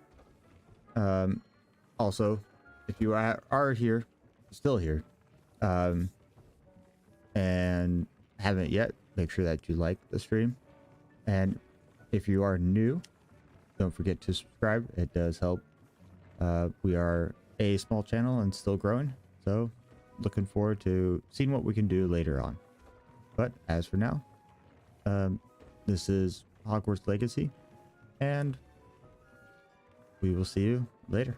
Also, if you are here, still here, and haven't yet, make sure that you like the stream. And if you are new, don't forget to subscribe. It does help. We are a small channel and still growing, so looking forward to seeing what we can do later on. But as for now, this is Hogwarts Legacy, and we will see you later.